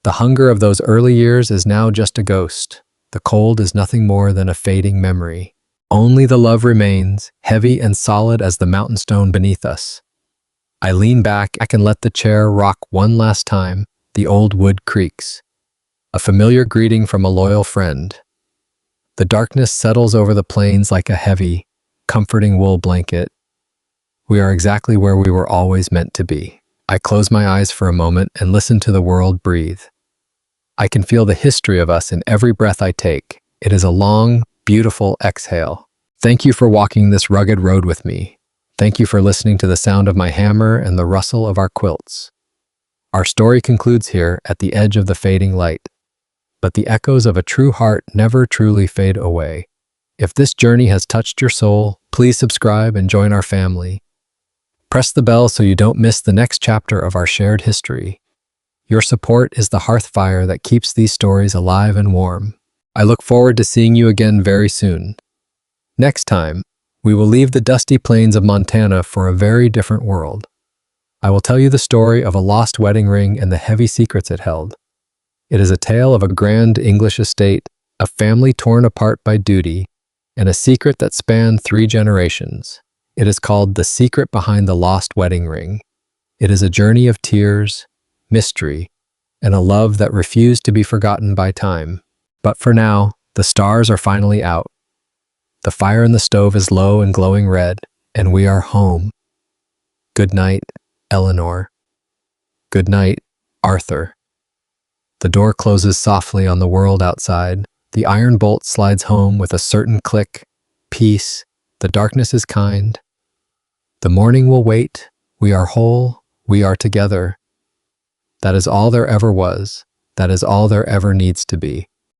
The hunger of those early years is now just a ghost. The cold is nothing more than a fading memory. Only the love remains, heavy and solid as the mountain stone beneath us. I lean back and let the chair rock one last time. The old wood creaks. a familiar greeting from a loyal friend. The darkness settles over the plains like a heavy, comforting wool blanket. We are exactly where we were always meant to be. I close my eyes for a moment and listen to the world breathe. I can feel the history of us in every breath I take. It is a long, beautiful exhale. Thank you for walking this rugged road with me. Thank you for listening to the sound of my hammer and the rustle of our quilts. Our story concludes here at the edge of the fading light. But the echoes of a true heart never truly fade away. If this journey has touched your soul, please subscribe and join our family. Press the bell so you don't miss the next chapter of our shared history. Your support is the hearth fire that keeps these stories alive and warm. I look forward to seeing you again very soon. Next time, we will leave the dusty plains of Montana for a very different world. I will tell you the story of a lost wedding ring and the heavy secrets it held. It is a tale of a grand English estate, a family torn apart by duty, and a secret that spanned 3 generations. It is called The Secret Behind the Lost Wedding Ring. It is a journey of tears, mystery, and a love that refused to be forgotten by time. But for now, the stars are finally out. The fire in the stove is low and glowing red, and we are home. Good night, Eleanor. Good night, Arthur. The door closes softly on the world outside. The iron bolt slides home with a certain click. Peace. The darkness is kind. The morning will wait. We are whole. We are together. That is all there ever was. That is all there ever needs to be.